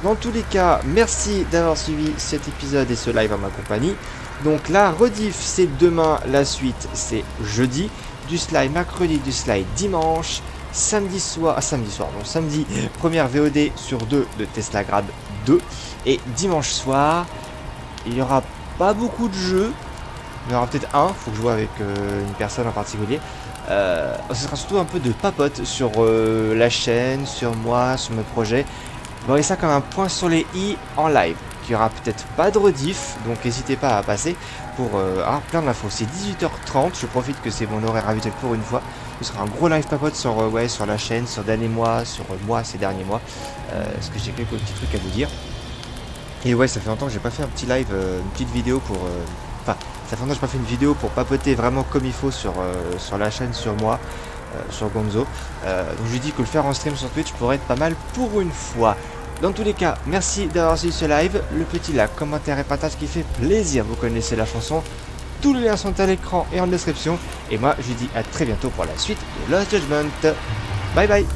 Dans tous les cas, merci d'avoir suivi cet épisode et ce live en ma compagnie. Donc la rediff, c'est demain. La suite, c'est jeudi. Du slide mercredi, du slide dimanche. Samedi, première VOD sur 2 de Tesla Grad 2. Et dimanche soir, il n'y aura pas beaucoup de jeux. Il y en aura peut-être un, faut que je vois avec une personne en particulier. Ce sera surtout un peu de papote sur la chaîne, sur moi, sur mes projets. Vous voyez ça comme un point sur les i en live. Il n'y aura peut-être pas de rediff, donc n'hésitez pas à passer pour avoir plein d'infos. C'est 18h30, je profite que c'est mon horaire habituel pour une fois. Ce sera un gros live papote sur, sur la chaîne, sur Dan et moi, sur moi ces derniers mois. Parce que j'ai quelques petits trucs à vous dire. Et ouais, ça fait longtemps que j'ai pas fait un petit live, une petite vidéo pour... Enfin, ça fait longtemps que j'ai pas fait une vidéo pour papoter vraiment comme il faut sur la chaîne, sur moi, sur Gonzo. Donc je lui dis que le faire en stream sur Twitch pourrait être pas mal pour une fois. Dans tous les cas, merci d'avoir suivi ce live. Le petit like, commentaire et partage qui fait plaisir. Vous connaissez la chanson. Tous les liens sont à l'écran et en description. Et moi, je vous dis à très bientôt pour la suite de Lost Judgment. Bye bye.